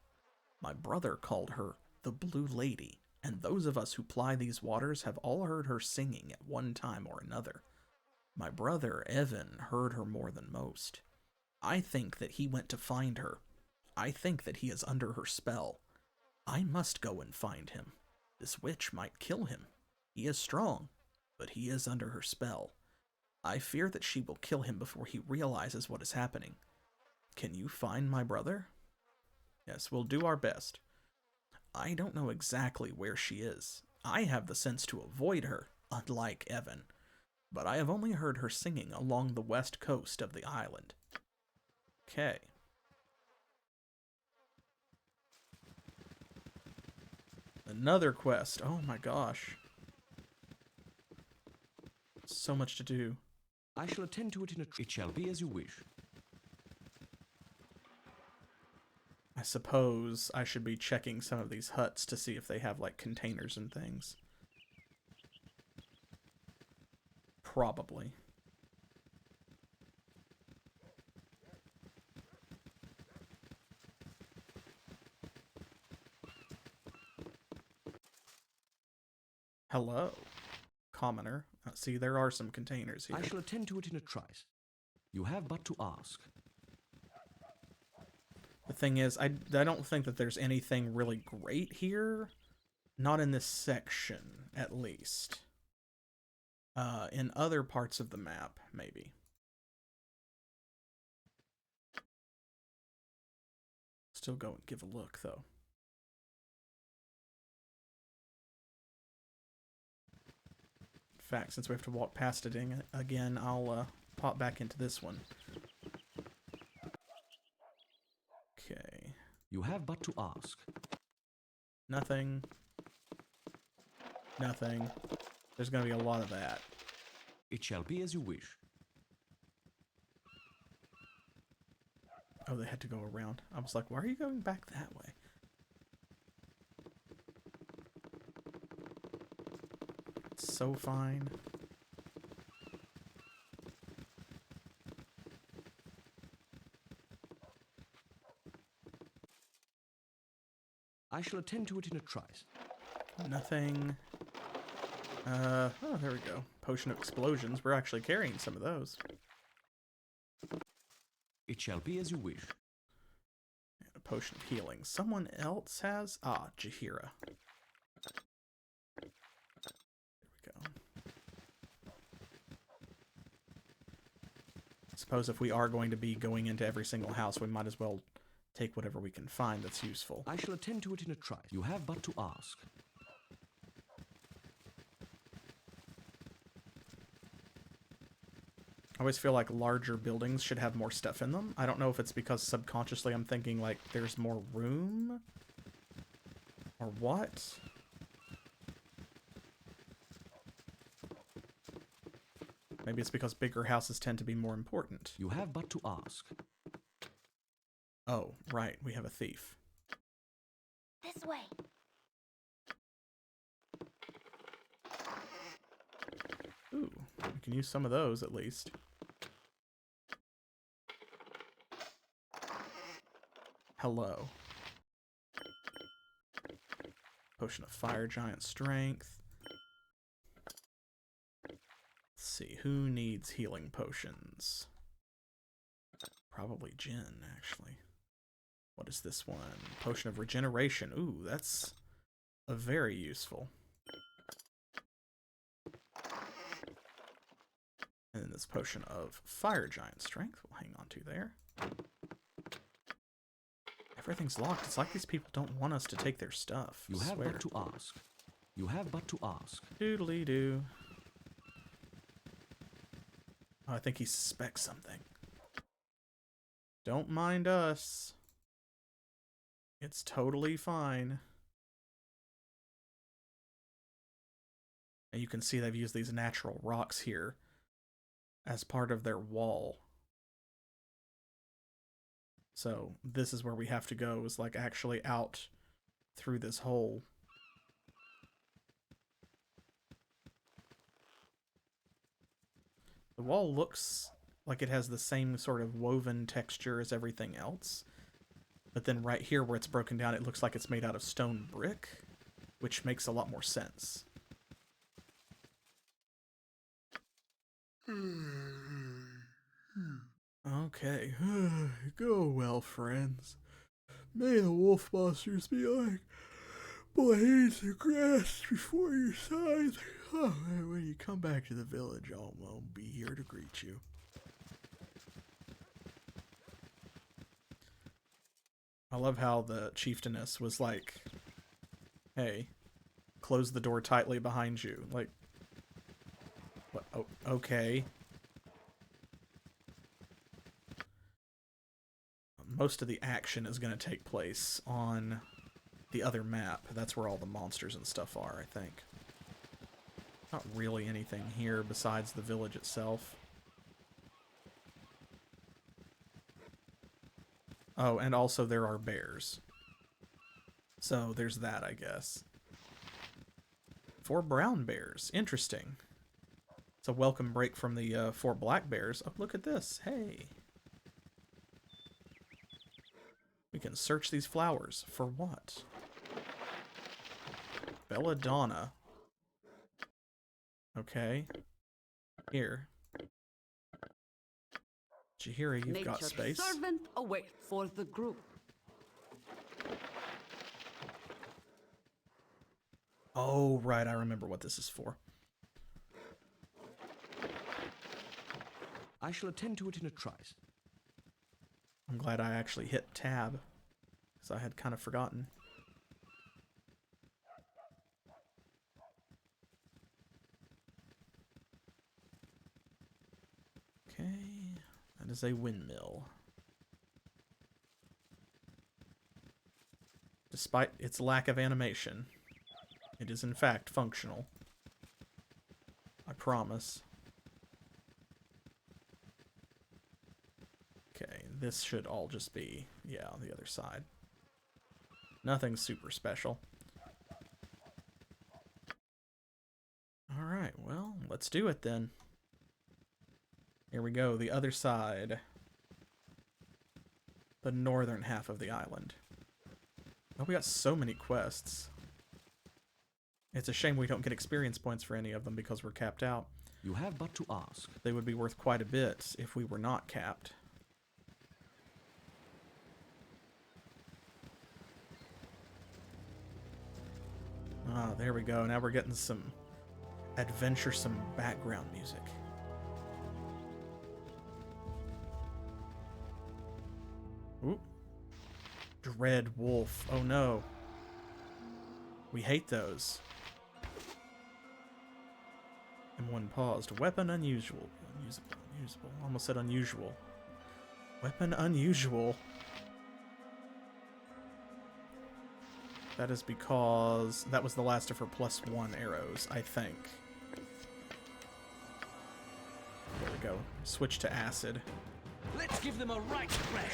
My brother called her the Blue Lady, and those of us who ply these waters have all heard her singing at one time or another. My brother, Evan, heard her more than most. I think that he went to find her. I think that he is under her spell. I must go and find him. This witch might kill him. He is strong, but he is under her spell. I fear that she will kill him before he realizes what is happening. Can you find my brother? Yes, we'll do our best. I don't know exactly where she is. I have the sense to avoid her, unlike Evan. But I have only heard her singing along the west coast of the island. Okay. Another quest. Oh my gosh. So much to do. I shall attend to it in a... It shall be as you wish. I suppose I should be checking some of these huts to see if they have, like, containers and things. Probably. Hello, commoner. See, there are some containers here. I shall attend to it in a trice. You have but to ask. The thing is, I don't think that there's anything really great here. Not in this section, at least. In other parts of the map, maybe. Still go and give a look, though. In fact, since we have to walk past it again, I'll pop back into this one. Okay. You have but to ask. Nothing. Nothing. There's going to be a lot of that. It shall be as you wish. Oh, they had to go around. I was like, why are you going back that way? It's so fine. I shall attend to it in a trice. Nothing. Oh, there we go. Potion of explosions. We're actually carrying some of those. It shall be as you wish. And a potion of healing. Someone else has? Ah, Jaheira. There we go. I suppose if we are going to be going into every single house, we might as well take whatever we can find that's useful. I shall attend to it in a trice. You have but to ask. I always feel like larger buildings should have more stuff in them. I don't know if it's because subconsciously I'm thinking like there's more room or what. Maybe it's because bigger houses tend to be more important. You have but to ask. Oh, right, we have a thief. This way. Ooh, we can use some of those at least. Hello. Potion of Fire Giant Strength. Let's see, who needs healing potions? Probably Jin, actually. What is this one? Potion of Regeneration. Ooh, that's a very useful. And then this potion of Fire Giant Strength we'll hang on to there. Everything's locked. It's like these people don't want us to take their stuff. You have but to ask. You have but to ask. Doodly-doo. Oh, I think he suspects something. Don't mind us. It's totally fine. And you can see they've used these natural rocks here as part of their wall. So this is where we have to go, is like actually out through this hole. The wall looks like it has the same sort of woven texture as everything else. But then right here where it's broken down, it looks like it's made out of stone brick, which makes a lot more sense. Okay, go well, friends. May the wolf monsters be like blades of grass before your scythe. Oh, when you come back to the village, I'll be here to greet you. I love how the chieftainess was like, hey, close the door tightly behind you. Like, what? Oh, okay. Most of the action is going to take place on the other map. That's where all the monsters and stuff are, I think. Not really anything here besides the village itself. Oh, and also there are bears. So there's that, I guess. 4 brown bears. Interesting. It's a welcome break from the 4 black bears. Oh, look at this. Hey. We can search these flowers. For what? Belladonna. Okay. Here. Chihira, you've got space. Nature's servant await for the group. Oh, right. I remember what this is for. I shall attend to it in a trice. I'm glad I actually hit tab, because I had kind of forgotten. Okay, that is a windmill. Despite its lack of animation, it is in fact functional. I promise. Okay, this should all just be, yeah, on the other side. Nothing super special. Alright, well, let's do it then. Here we go, the other side. The northern half of the island. Oh, we got so many quests. It's a shame we don't get experience points for any of them because we're capped out. You have but to ask. They would be worth quite a bit if we were not capped. Ah, there we go. Now we're getting some adventuresome background music. Ooh. Dread wolf. Oh no. We hate those. M1 paused. Weapon unusual. Unusable. Almost said unusual. Weapon unusual. That is because that was the last of her +1 arrows, I think. There we go. Switch to acid. Let's give them a right thresh.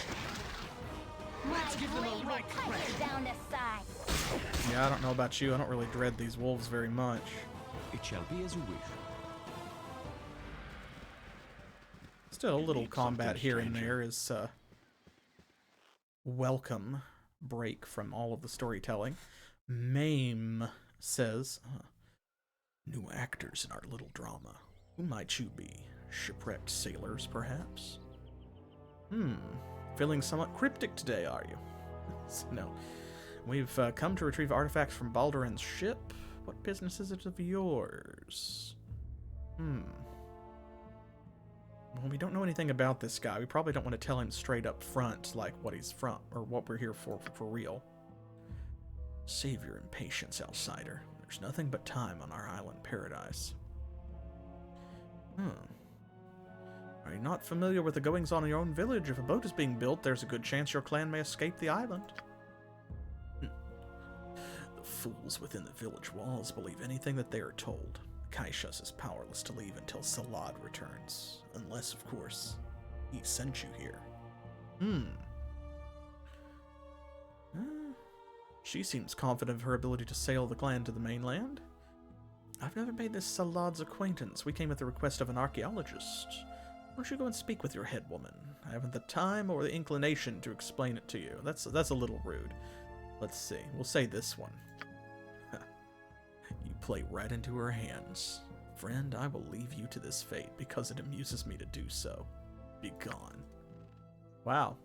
Let's give them a right thresh. Down the side. Yeah, I don't know about you. I don't really dread these wolves very much. It shall be as you wish. Still, a little combat here and there is welcome break from all of the storytelling. Mame says, new actors in our little drama. Who might you be? Shipwrecked sailors, perhaps? Feeling somewhat cryptic today, are you? No. We've come to retrieve artifacts from Balduran's ship. What business is it of yours? Well, we don't know anything about this guy. We probably don't want to tell him straight up front, like, what he's from, or what we're here for real. Save your impatience, outsider. There's nothing but time on our island paradise. Are you not familiar with the goings-on in your own village? If a boat is being built, there's a good chance your clan may escape the island. The fools within the village walls believe anything that they are told. Kaishas is powerless to leave until Salad returns. Unless, of course, he sent you here. She seems confident of her ability to sail the clan to the mainland. I've never made this Salad's acquaintance. We came at the request of an archaeologist. Why don't you go and speak with your head woman? I haven't the time or the inclination to explain it to you. That's a little rude. Let's see. We'll say this one. You play right into her hands. Friend, I will leave you to this fate because it amuses me to do so. Be gone. Wow.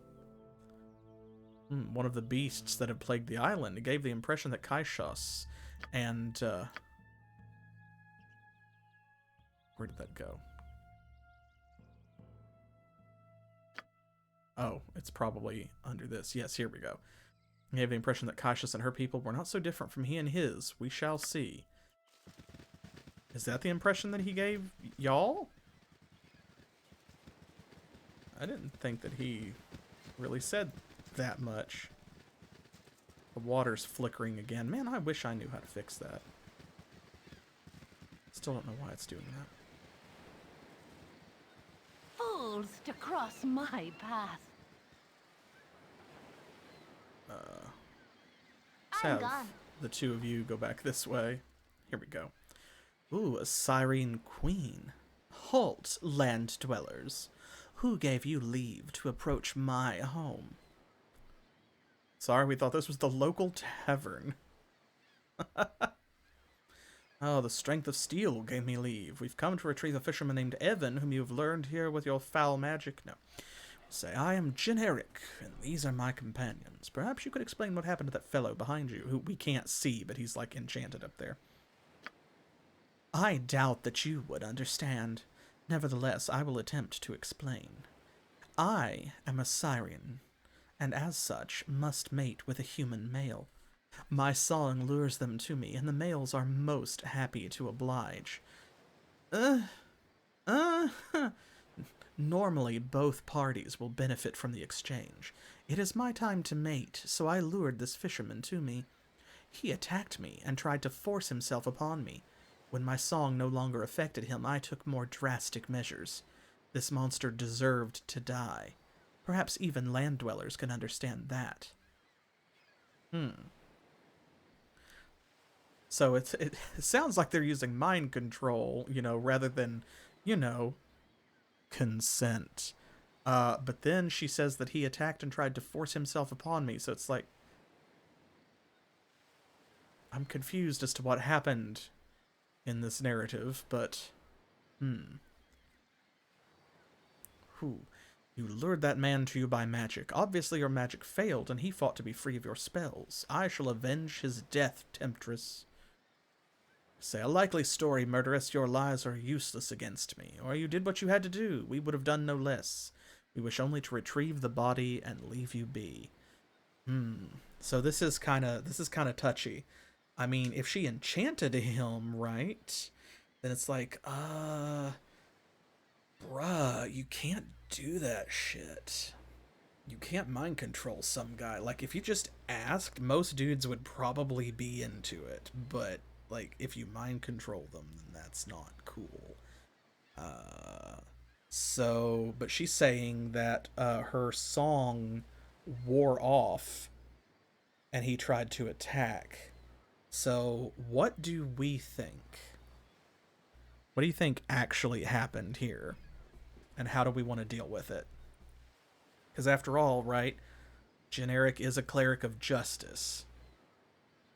One of the beasts that have plagued the island. It gave the impression that Kaishas and, where did that go? Oh, it's probably under this. Yes, here we go. He gave the impression that Kaishas and her people were not so different from he and his. We shall see. Is that the impression that he gave y'all? I didn't think that he really said that much. The water's flickering again. Man, I wish I knew how to fix that. Still don't know why it's doing that. Fools to cross my path. have gone. the two of you go back this way. Here we go. Ooh, a Siren Queen. Halt, land dwellers. Who gave you leave to approach my home? Sorry, we thought this was the local tavern. Oh, the strength of steel gave me leave. We've come to retrieve a fisherman named Evan, whom you have learned here with your foul magic. No. Say, I am Eryk, and these are my companions. Perhaps you could explain what happened to that fellow behind you, who we can't see, but he's, like, enchanted up there. I doubt that you would understand. Nevertheless, I will attempt to explain. I am a Siren, and as such, must mate with a human male. My song lures them to me, and the males are most happy to oblige. Normally, both parties will benefit from the exchange. It is my time to mate, so I lured this fisherman to me. He attacked me and tried to force himself upon me. When my song no longer affected him, I took more drastic measures. This monster deserved to die. Perhaps even land dwellers can understand that. So it sounds like they're using mind control, you know, rather than, you know, consent. But then she says that he attacked and tried to force himself upon me, so it's like, I'm confused as to what happened in this narrative, but You lured that man to you by magic. Obviously your magic failed, and he fought to be free of your spells. I shall avenge his death, temptress. Say, a likely story, murderess. Your lies are useless against me. Or you did what you had to do. We would have done no less. We wish only to retrieve the body and leave you be. So this is kind of touchy. I mean, if she enchanted him, right? Then it's like, bruh, you can't do that shit. You can't mind control some guy. Like, if you just asked, most dudes would probably be into it. But, like, if you mind control them, then that's not cool. But she's saying that her song wore off and he tried to attack. So, what do we think? What do you think actually happened here? And how do we want to deal with it? Because after all, right, Eryk is a cleric of justice.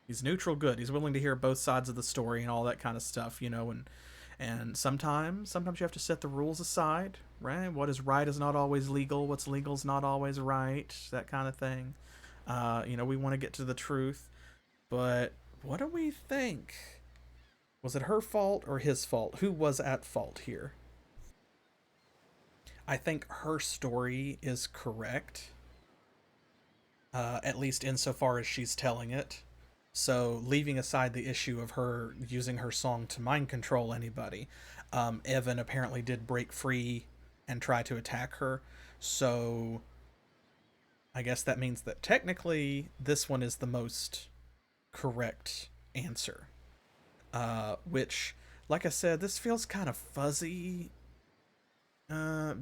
He's neutral good. He's willing to hear both sides of the story and all that kind of stuff, you know, and sometimes you have to set the rules aside, right? What is right is not always legal. What's legal is not always right, that kind of thing. You know, we want to get to the truth. But what do we think? Was it her fault or his fault? Who was at fault here? I think her story is correct, at least insofar as she's telling it. So, leaving aside the issue of her using her song to mind control anybody, Evan apparently did break free and try to attack her. So, I guess that means that technically this one is the most correct answer. Which, like I said, this feels kind of fuzzy.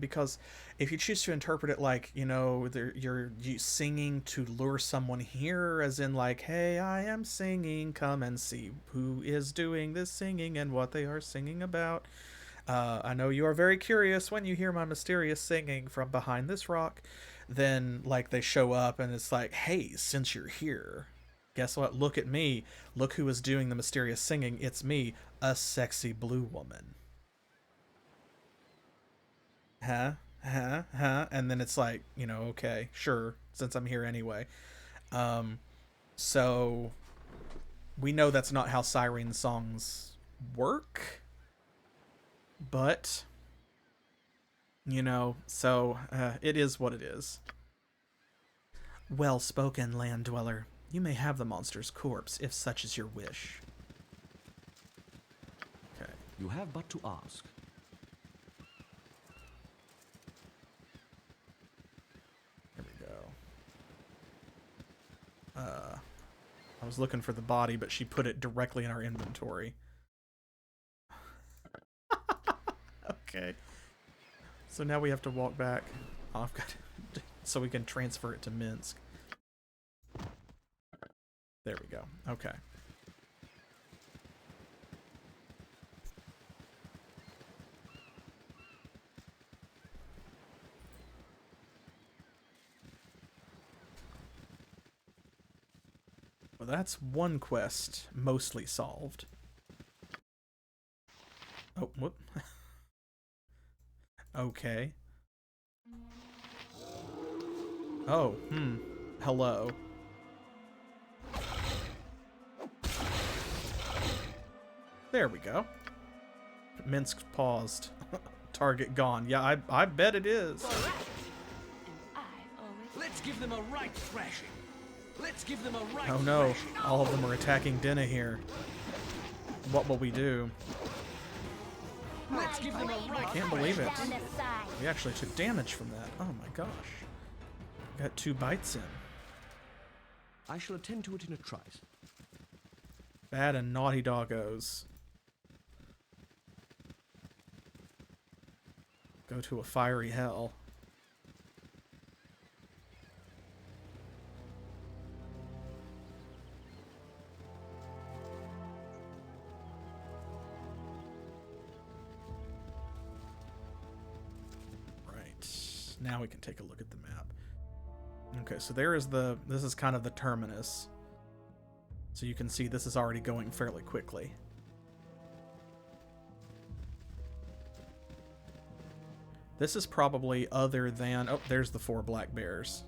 Because if you choose to interpret it like, you know, you're singing to lure someone here, as in like, hey, I am singing, come and see who is doing this singing and what they are singing about. I know you are very curious when you hear my mysterious singing from behind this rock. Then, like, they show up and it's like, hey, since you're here, guess what? Look at me. Look who is doing the mysterious singing. It's me, a sexy blue woman. And then it's like, you know, okay, sure, since I'm here anyway. So we know that's not how siren songs work, but you know, so it is what it is. Well spoken, land dweller. You may have the monster's corpse if such is your wish. Okay. You have but to ask. I was looking for the body, but she put it directly in our inventory. Okay. So now we have to walk back. Oh, I've got so we can transfer it to Minsk. There we go. Okay. Well, that's one quest mostly solved. Oh, whoop. Okay. Oh, hello. There we go. Minsk paused. Target gone. Yeah, I bet it is. Let's give them a right thrashing. Let's give them a right Oh no, thrashing. all of them are attacking Dinah here. What will we do? Let's give them a right I can't believe it. Down the side. We actually took damage from that. Oh my gosh. Got 2 bites in. I shall attend to it in a trice. Bad and naughty doggos. Go to a fiery hell. Right. Now we can take a look at the map. Okay, so this is kind of the terminus. So you can see this is already going fairly quickly. This is probably other than... Oh, there's the 4 black bears.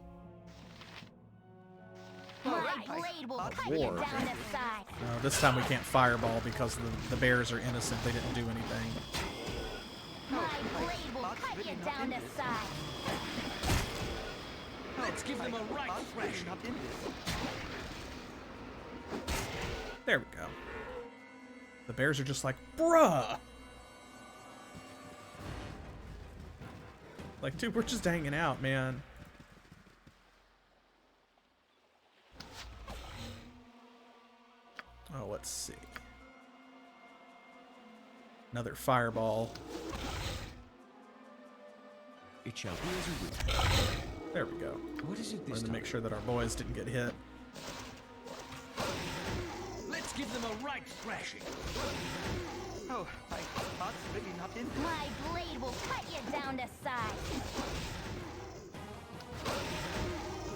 My blade will cut you War. down the side. No, this time we can't fireball because the bears are innocent. They didn't do anything. My blade will cut you down the side. Let's give them a right thrashing. There we go. The bears are just like, bruh! Like, dude, we're just hanging out, man. Oh, let's see. Another fireball. It shall be as you wish. There we go. What is it this Wanted to time? make sure that our boys didn't get hit. Let's give them a right thrashing. Oh, my heart's really not in this. My blade will cut you down the side.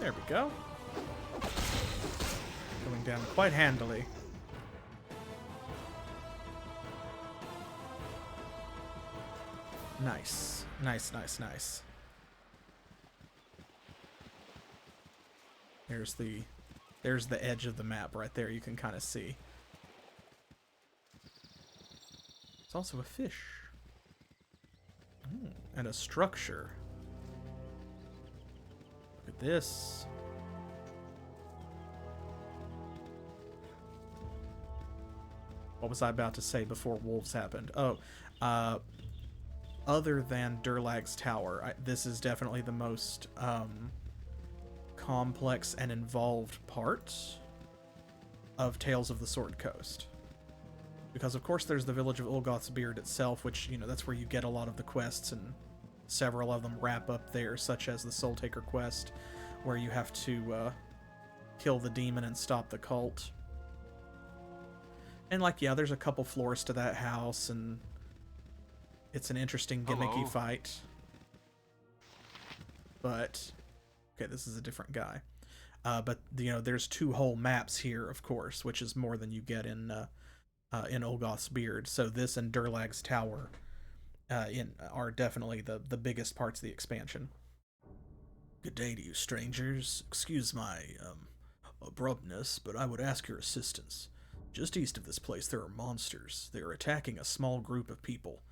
There we go. Going down quite handily. Nice. Nice, nice, nice. There's the edge of the map right there. You can kind of see. It's also a fish. Ooh, and a structure. Look at this. What was I about to say before wolves happened? Oh, other than Durlag's Tower, this is definitely the most complex and involved part of Tales of the Sword Coast. Because of course there's the village of Olgoth's Beard itself, which, you know, that's where you get a lot of the quests, and several of them wrap up there, such as the Soul Taker quest, where you have to kill the demon and stop the cult. And, like, yeah, there's a couple floors to that house, and it's an interesting gimmicky fight. But, okay, this is a different guy. But, you know, there's 2 whole maps here, of course, which is more than you get in Olgoth's Beard. So this and Durlag's Tower are definitely the biggest parts of the expansion. Good day to you, strangers. Excuse my abruptness, but I would ask your assistance. Just east of this place, there are monsters. They are attacking a small group of people.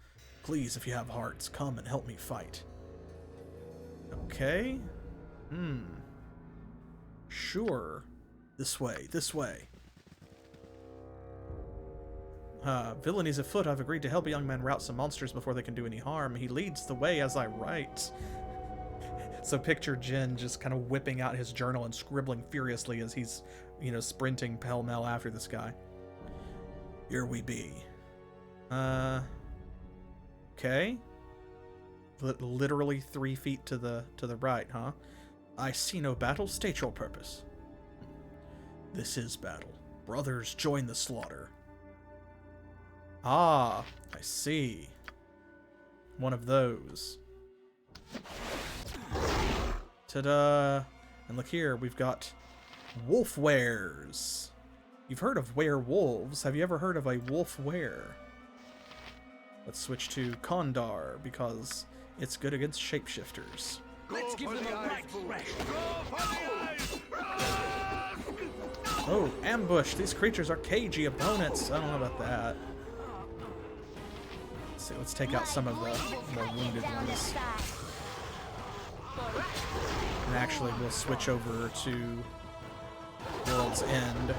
Please, if you have hearts, come and help me fight. Okay. Sure. This way, this way. Villainies afoot. I've agreed to help a young man rout some monsters before they can do any harm. He leads the way as I write. So picture Jin just kind of whipping out his journal and scribbling furiously as he's, you know, sprinting pell-mell after this guy. Here we be. Okay. Literally 3 feet to the right, huh? I see no battle. State your purpose. This is battle. Brothers, join the slaughter. Ah, I see. One of those. Ta-da! And look here, we've got wolf wares. You've heard of werewolves. Have you ever heard of a wolf were? Let's switch to Kondar because it's good against shapeshifters. Let's give them a right thrash. Oh, ambush! These creatures are cagey opponents. I don't know about that. Let's see, let's take out some of the more wounded ones. And actually, we'll switch over to World's End.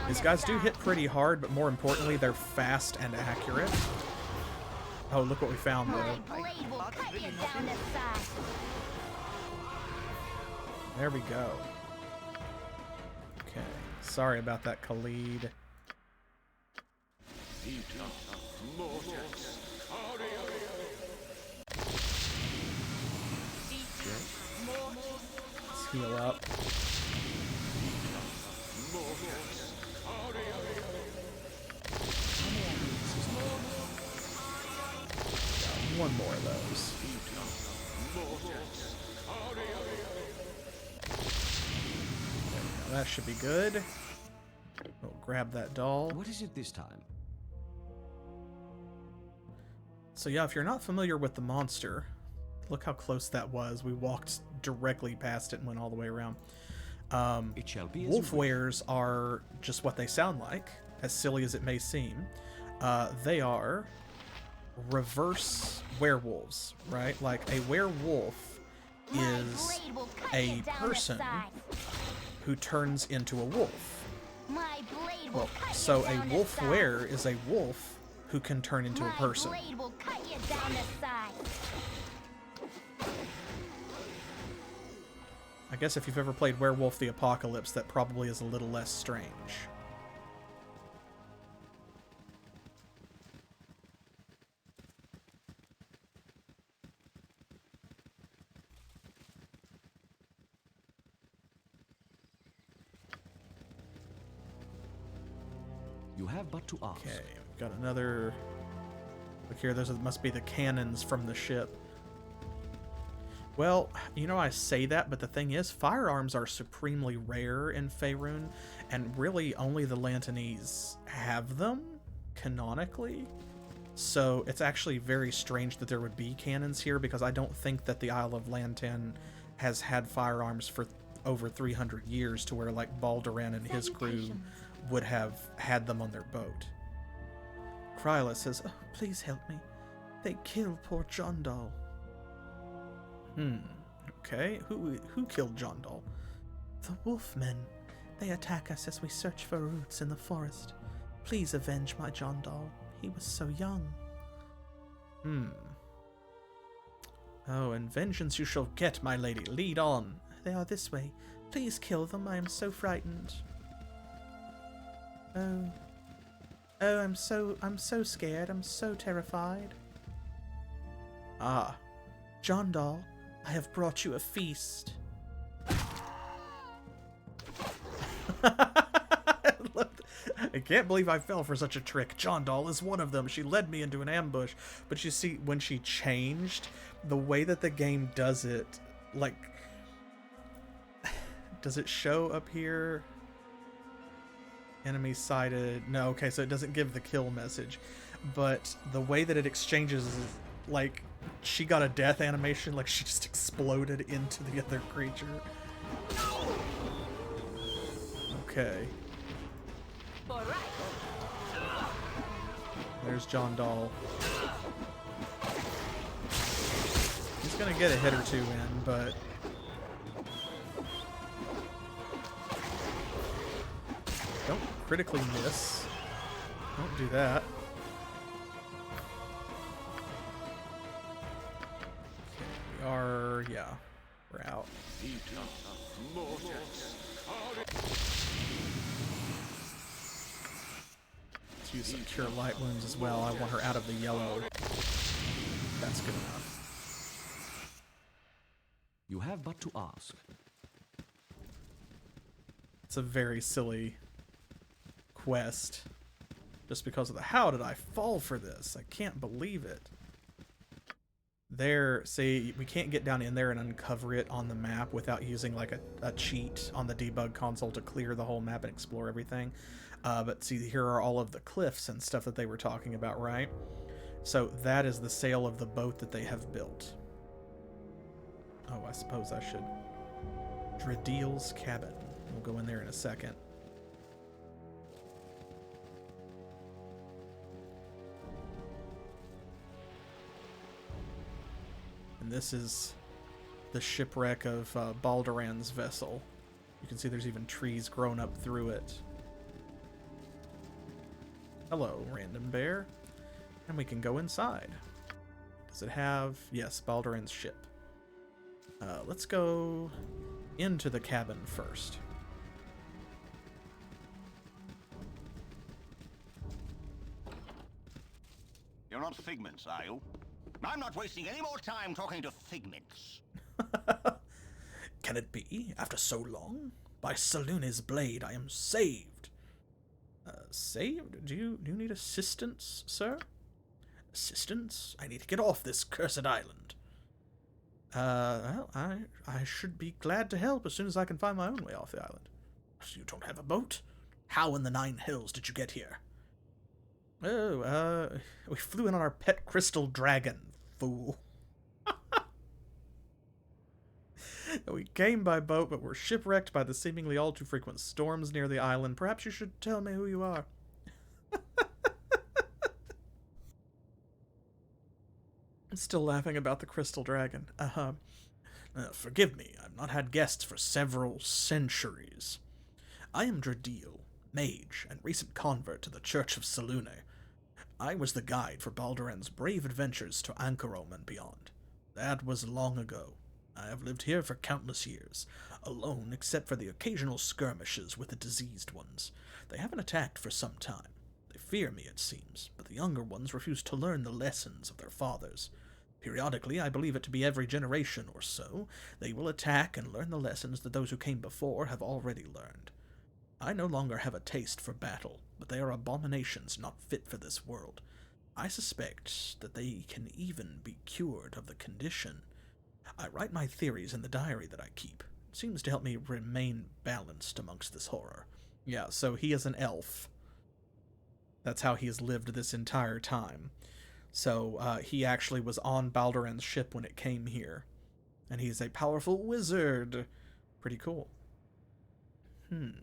These guys do hit pretty hard, but more importantly, they're fast and accurate. Oh, look what we found, though. There we go. Okay. Sorry about that, Khalid. Let's heal up. One more of those. That should be good. We'll grab that doll. What is it this time? So yeah, if you're not familiar with the monster, look how close that was. We walked directly past it and went all the way around. It shall be Wolf wares are just what they sound like, as silly as it may seem. They are reverse werewolves, right? Like a werewolf is a person who turns into a wolf. Well, so a wolf were is a wolf who can turn into a person. I guess if you've ever played Werewolf the Apocalypse, that probably is a little less strange. You have but to ask. Okay, we've got another... Look here, those must be the cannons from the ship. Well, you know, I say that, but the thing is, firearms are supremely rare in Faerun, and really only the Lantanese have them, canonically. So it's actually very strange that there would be cannons here, because I don't think that the Isle of Lantan has had firearms for over 300 years to where, like, Balduran and his crew would have had them on their boat. Kryla says, "Oh, please help me. They killed poor Jondal." Okay. Who killed Jondal? The Wolfmen. They attack us as we search for roots in the forest. Please avenge my Jondal. He was so young. Oh, and vengeance you shall get, my lady. Lead on. They are this way. Please kill them. I am so frightened. Oh, I'm so scared. I'm so terrified. Ah, Jondal, I have brought you a feast. I can't believe I fell for such a trick. Jondal is one of them. She led me into an ambush. But you see, when she changed, the way that the game does it, like... Does it show up here? Enemy sighted. No, okay, so it doesn't give the kill message. But the way that it exchanges is, like, she got a death animation, like she just exploded into the other creature. Okay. There's Jondal. He's gonna get a hit or two in, but... Don't critically miss. Don't do that. Okay, we are... yeah. We're out. Let's use some Cure Light Wounds as well. I want her out of the yellow. That's good enough. You have but to ask. It's a very silly quest. Just because of the how did I fall for this? I can't believe it. There, see, we can't get down in there and uncover it on the map without using like a cheat on the debug console to clear the whole map and explore everything. But see, here are all of the cliffs and stuff that they were talking about, right? So that is the sail of the boat that they have built. Oh, I suppose I should. Dradiel's cabin. We'll go in there in a second. And this is the shipwreck of Balduran's vessel. You can see there's even trees grown up through it. Hello, random bear. And we can go inside. Does it have... Yes, Balduran's ship. Let's go into the cabin first. You're not figments, are you? I'm not wasting any more time talking to figments. Can it be, after so long? By Selune's blade, I am saved. Saved? Do you need assistance, sir? Assistance? I need to get off this cursed island. Well, I should be glad to help as soon as I can find my own way off the island. So you don't have a boat? How in the Nine Hills did you get here? Oh, we flew in on our pet crystal dragon, fool. We came by boat, but were shipwrecked by the seemingly all too frequent storms near the island. Perhaps you should tell me who you are. I'm still laughing about the crystal dragon. Forgive me, I've not had guests for several centuries. I am Dradiel, mage and recent convert to the Church of Selune. I was the guide for Balduran's brave adventures to Ankarom and beyond. That was long ago. I have lived here for countless years, alone except for the occasional skirmishes with the diseased ones. They haven't attacked for some time. They fear me, it seems, but the younger ones refuse to learn the lessons of their fathers. Periodically, I believe it to be every generation or so, they will attack and learn the lessons that those who came before have already learned. I no longer have a taste for battle, but they are abominations not fit for this world. I suspect that they can even be cured of the condition. I write my theories in the diary that I keep. It seems to help me remain balanced amongst this horror. Yeah, so he is an elf. That's how he has lived this entire time. So he actually was on Balduran's ship when it came here. And he's a powerful wizard. Pretty cool. Do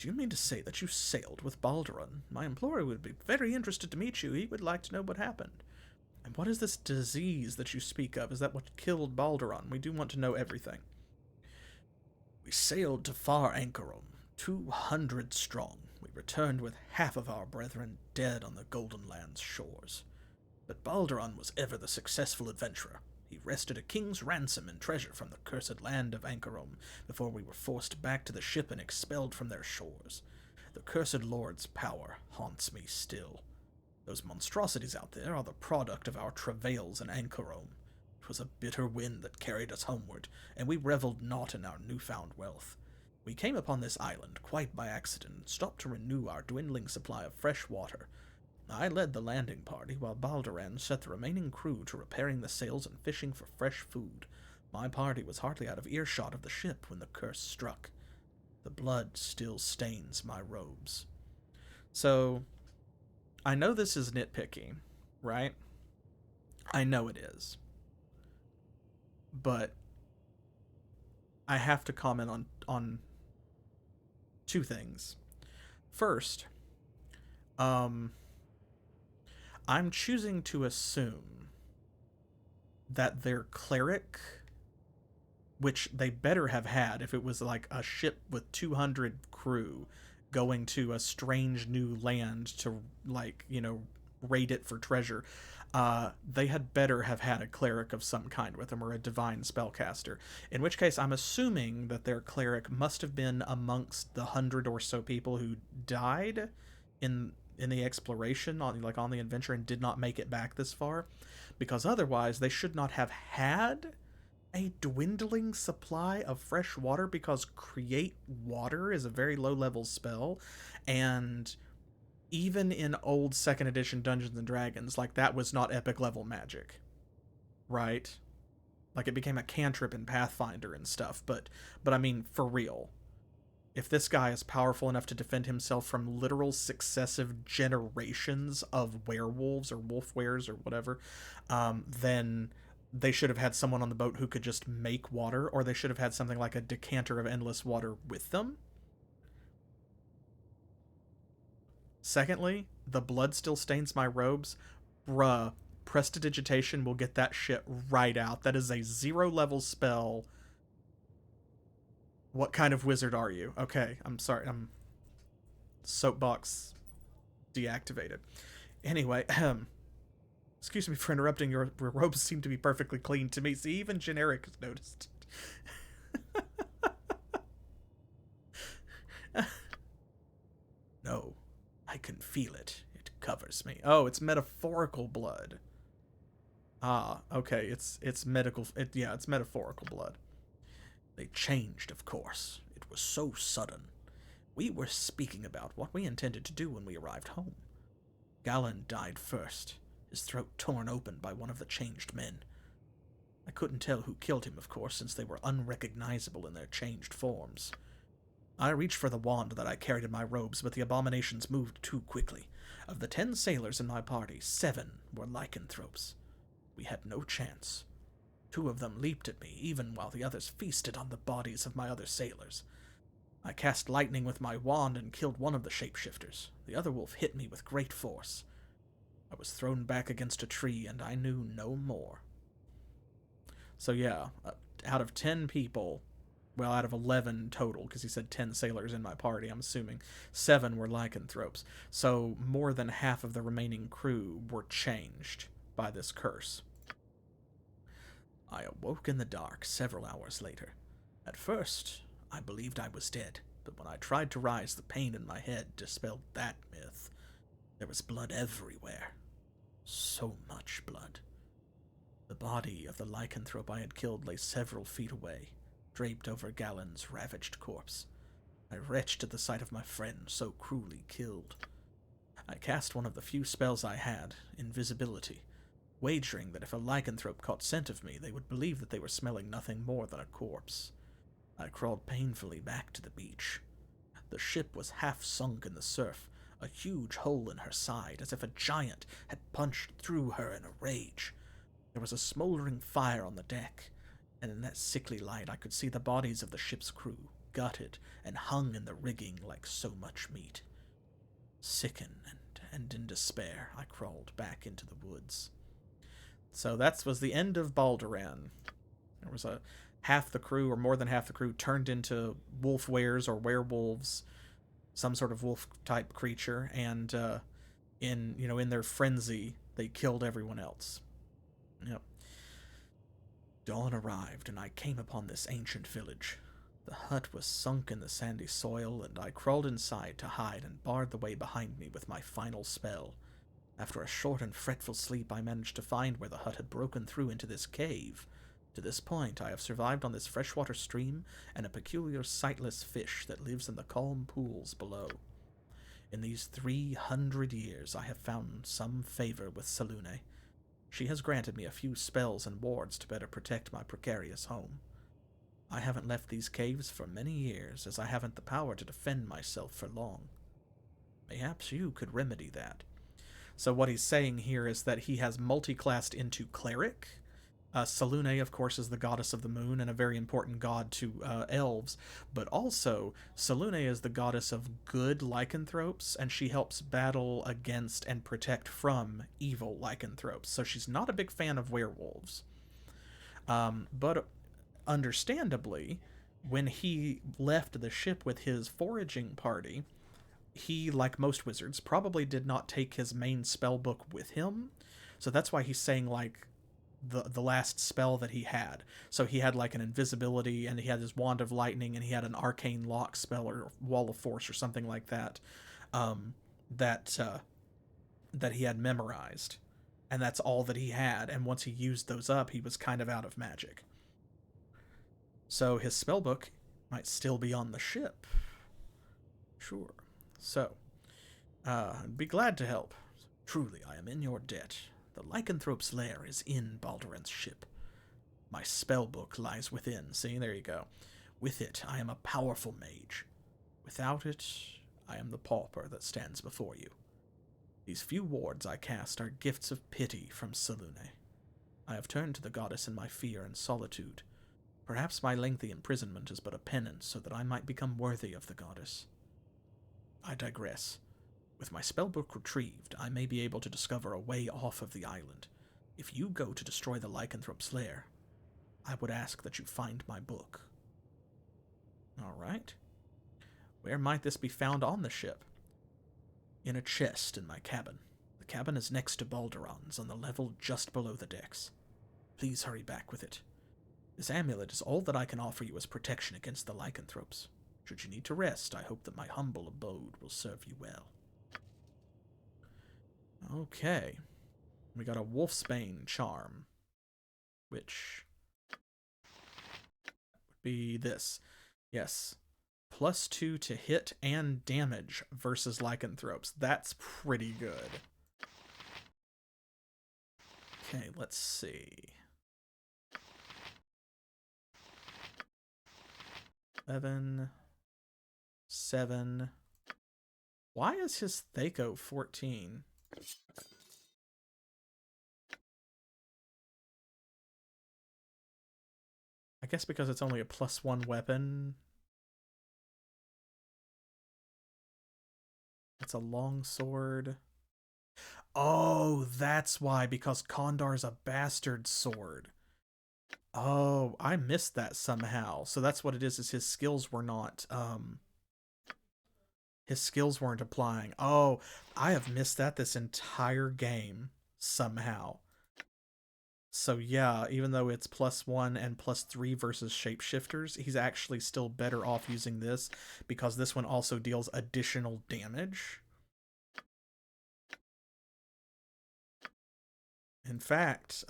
you mean to say that you sailed with Balduran? My employer would be very interested to meet you. He would like to know what happened. And what is this disease that you speak of? Is that what killed Balduran? We do want to know everything. We sailed to far Ankarom, 200 strong. We returned with half of our brethren dead on the Golden Land's shores. But Balduran was ever the successful adventurer. He wrested a king's ransom and treasure from the cursed land of Ankarom before we were forced back to the ship and expelled from their shores. The cursed lord's power haunts me still. Those monstrosities out there are the product of our travails in Ankarom. It was a bitter wind that carried us homeward, and we reveled not in our newfound wealth. We came upon this island quite by accident and stopped to renew our dwindling supply of fresh water. I led the landing party, while Balduran set the remaining crew to repairing the sails and fishing for fresh food. My party was hardly out of earshot of the ship when the curse struck. The blood still stains my robes. So, I know this is nitpicky, right? I know it is. But I have to comment on two things. First, I'm choosing to assume that their cleric, which they better have had if it was like a ship with 200 crew going to a strange new land to, like, you know, raid it for treasure, they had better have had a cleric of some kind with them, or a divine spellcaster. In which case, I'm assuming that their cleric must have been amongst the 100 or so people who died in the exploration, on the adventure, and did not make it back this far, because otherwise they should not have had a dwindling supply of fresh water because Create Water is a very low-level spell, and even in old 2nd edition Dungeons & Dragons, like, that was not epic-level magic, right? Like, it became a cantrip in Pathfinder and stuff, but I mean, for real. If this guy is powerful enough to defend himself from literal successive generations of werewolves or wolf wares or whatever, then they should have had someone on the boat who could just make water, or they should have had something like a decanter of endless water with them. Secondly, the blood still stains my robes. Bruh, Prestidigitation will get that shit right out. That is a 0-level spell. What kind of wizard are you? Okay, I'm sorry. I'm soapbox deactivated. Anyway, excuse me for interrupting. Your robes seem to be perfectly clean to me. See, even Generic has noticed. No, I can feel it. It covers me. Oh, it's metaphorical blood. Ah, okay. It's medical. It's metaphorical blood. They changed, of course. It was so sudden. We were speaking about what we intended to do when we arrived home. Galen died first, his throat torn open by one of the changed men. I couldn't tell who killed him, of course, since they were unrecognizable in their changed forms. I reached for the wand that I carried in my robes, but the abominations moved too quickly. Of the 10 sailors in my party, 7 were lycanthropes. We had no chance. 2 of them leaped at me, even while the others feasted on the bodies of my other sailors. I cast lightning with my wand and killed one of the shapeshifters. The other wolf hit me with great force. I was thrown back against a tree, and I knew no more. So yeah, out of 10 people, well, out of 11 total, because he said 10 sailors in my party, I'm assuming, 7 were lycanthropes. So more than half of the remaining crew were changed by this curse. I awoke in the dark several hours later. At first, I believed I was dead, but when I tried to rise, the pain in my head dispelled that myth. There was blood everywhere. So much blood. The body of the lycanthrope I had killed lay several feet away, draped over Galen's ravaged corpse. I retched at the sight of my friend so cruelly killed. I cast one of the few spells I had, invisibility, wagering that if a lycanthrope caught scent of me, they would believe that they were smelling nothing more than a corpse. I crawled painfully back to the beach. The ship was half sunk in the surf, a huge hole in her side, as if a giant had punched through her in a rage. There was a smoldering fire on the deck, and in that sickly light I could see the bodies of the ship's crew, gutted and hung in the rigging like so much meat. Sickened and in despair, I crawled back into the woods. So that was the end of Balduran. There was half the crew, or more than half the crew, turned into wolf wares or werewolves, some sort of wolf-type creature, and in their frenzy, they killed everyone else. Yep. Dawn arrived, and I came upon this ancient village. The hut was sunk in the sandy soil, and I crawled inside to hide and barred the way behind me with my final spell. After a short and fretful sleep, I managed to find where the hut had broken through into this cave. To this point, I have survived on this freshwater stream and a peculiar sightless fish that lives in the calm pools below. In these 300 years, I have found some favor with Selûne. She has granted me a few spells and wards to better protect my precarious home. I haven't left these caves for many years, as I haven't the power to defend myself for long. Mayhaps you could remedy that. So what he's saying here is that he has multi-classed into Cleric. Selûne, of course, is the goddess of the moon and a very important god to elves, but also Selûne is the goddess of good lycanthropes, and she helps battle against and protect from evil lycanthropes. So she's not a big fan of werewolves. But understandably, when he left the ship with his foraging party, he, like most wizards, probably did not take his main spell book with him. So that's why he's saying, like, the last spell that he had. So he had, like, an invisibility, and he had his Wand of Lightning, and he had an Arcane Lock spell, or Wall of Force, or something like that, that he had memorized. And that's all that he had, and once he used those up, he was kind of out of magic. So his spellbook might still be on the ship. Sure. So, I'd be glad to help. Truly, I am in your debt. The lycanthrope's lair is in Balduran's ship. My spellbook lies within. See, there you go. With it, I am a powerful mage. Without it, I am the pauper that stands before you. These few wards I cast are gifts of pity from Selûne. I have turned to the goddess in my fear and solitude. Perhaps my lengthy imprisonment is but a penance so that I might become worthy of the goddess. I digress. With my spellbook retrieved, I may be able to discover a way off of the island. If you go to destroy the lycanthrope's lair, I would ask that you find my book. All right. Where might this be found on the ship? In a chest in my cabin. The cabin is next to Balduran's on the level just below the decks. Please hurry back with it. This amulet is all that I can offer you as protection against the lycanthropes. Should you need to rest, I hope that my humble abode will serve you well. Okay. We got a Wolfsbane Charm, which would be this. Yes. +2 to hit and damage versus lycanthropes. That's pretty good. Okay, let's see. 11, 7. Why is his Thaco 14? I guess because it's only a +1 weapon. It's a long sword. Oh, that's why, because Kondar's a bastard sword. Oh, I missed that somehow. So that's what it is his skills were not, his skills weren't applying. Oh, I have missed that this entire game somehow. So yeah, even though it's +1 and +3 versus shapeshifters, he's actually still better off using this because this one also deals additional damage. In fact,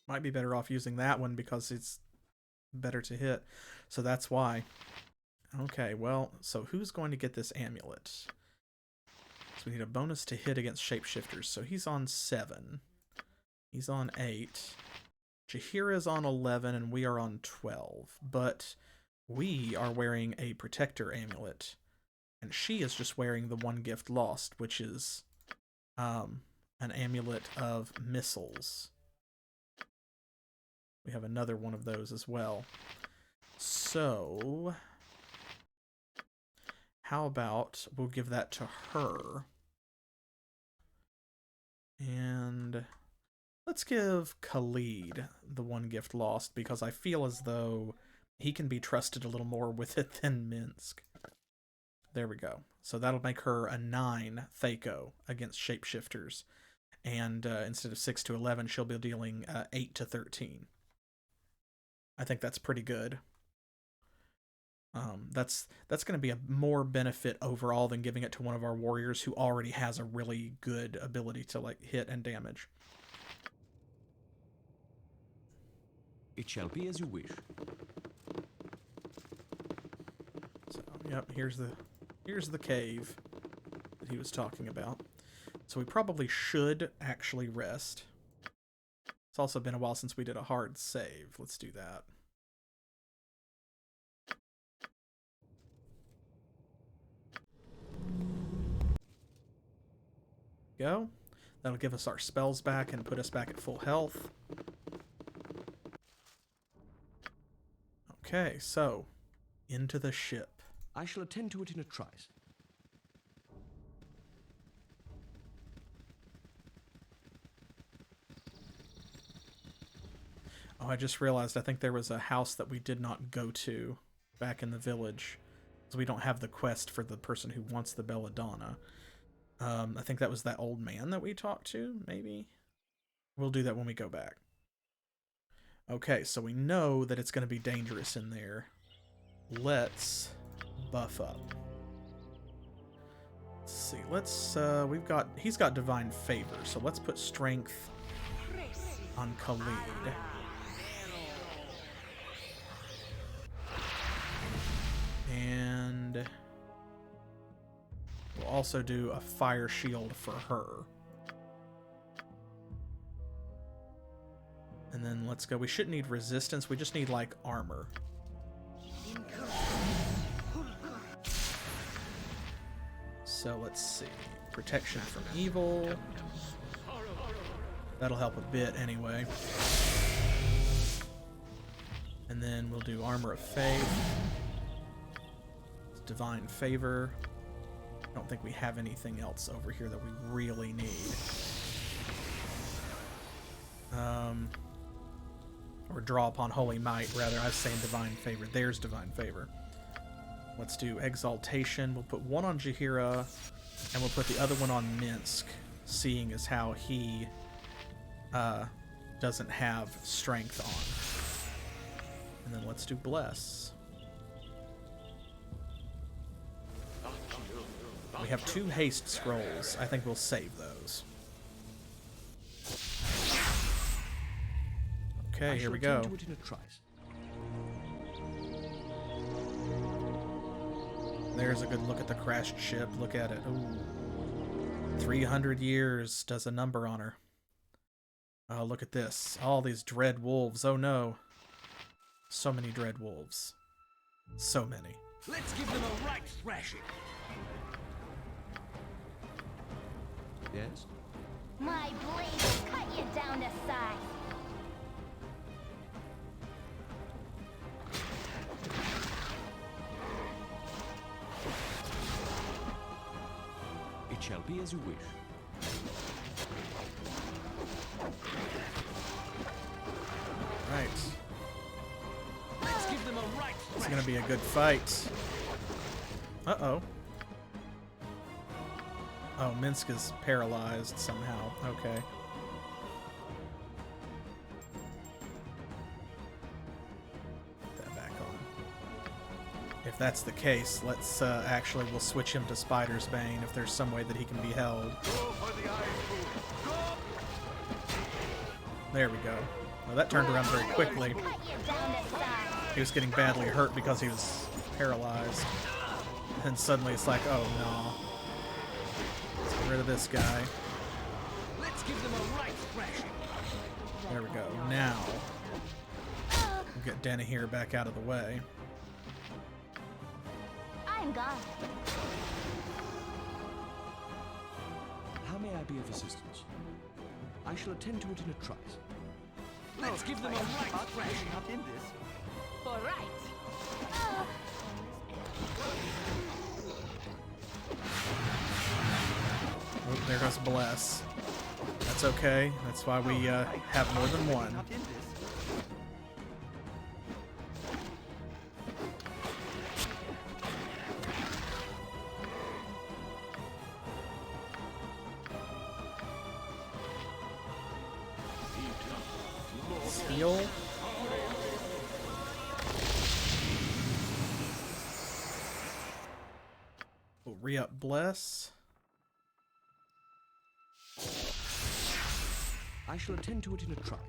might be better off using that one because it's better to hit. So that's why. Okay, well, so who's going to get this amulet? So we need a bonus to hit against shapeshifters. So he's on 7. He's on 8. Jaheira's on 11 and we are on 12. But we are wearing a protector amulet. And she is just wearing the one gift lost, which is an amulet of missiles. We have another one of those as well. So, how about we'll give that to her. And let's give Khalid the one gift lost because I feel as though he can be trusted a little more with it than Minsk. There we go. So that'll make her a 9 Thaco against shapeshifters. And instead of 6 to 11, she'll be dealing 8 to 13. I think that's pretty good. That's going to be a more benefit overall than giving it to one of our warriors who already has a really good ability to like hit and damage. It shall be as you wish. So, yep, here's the cave that he was talking about. So we probably should actually rest. It's also been a while since we did a hard save. Let's do that. Go. That'll give us our spells back and put us back at full health. Okay, so into the ship. I shall attend to it in a trice. Oh, I just realized I think there was a house that we did not go to back in the village. So we don't have the quest for the person who wants the Belladonna. I think that was that old man that we talked to, maybe? We'll do that when we go back. Okay, so we know that it's going to be dangerous in there. Let's buff up. Let's see, he's got divine favor, so let's put strength on Khalid. And we'll also do a fire shield for her. And then let's go. We shouldn't need resistance. We just need, like, armor. So let's see. Protection from evil. That'll help a bit anyway. And then we'll do Armor of Faith. Divine Favor. I don't think we have anything else over here that we really need. Or Draw Upon Holy Might, rather. I was saying Divine Favor. There's Divine Favor. Let's do Exaltation. We'll put one on Jaheira, and we'll put the other one on Minsk, seeing as how he doesn't have strength on. And then let's do Bless. We have 2 haste scrolls. I think we'll save those. Okay, here we go. There's a good look at the crashed ship. Look at it. Ooh. 300 years does a number on her. Oh, look at this. All these dread wolves. Oh no. So many dread wolves. So many. Let's give them a right thrashing. Yes? My blade will cut you down to size. It shall be as you wish. Right. Let's give them a right thrashing. It's gonna be a good fight. Uh-oh. Oh, Minsk is paralyzed somehow. Okay. Put that back on. If that's the case, let's we'll switch him to Spider's Bane if there's some way that he can be held. There we go. Well, that turned around very quickly. He was getting badly hurt because he was paralyzed. And suddenly it's like, oh no. Get rid of this guy. Let's give them a right thrashing. There we go. Now we'll get Denahir back out of the way. I'm gone. How may I be of assistance? I shall attend to it in a trice. Let's give them a right thrashing. Not in this. All right. Oh, there goes Bless. That's okay. That's why we have more than one. Not in this. Heal. We'll re-up Bless. I shall attend to it in a trice.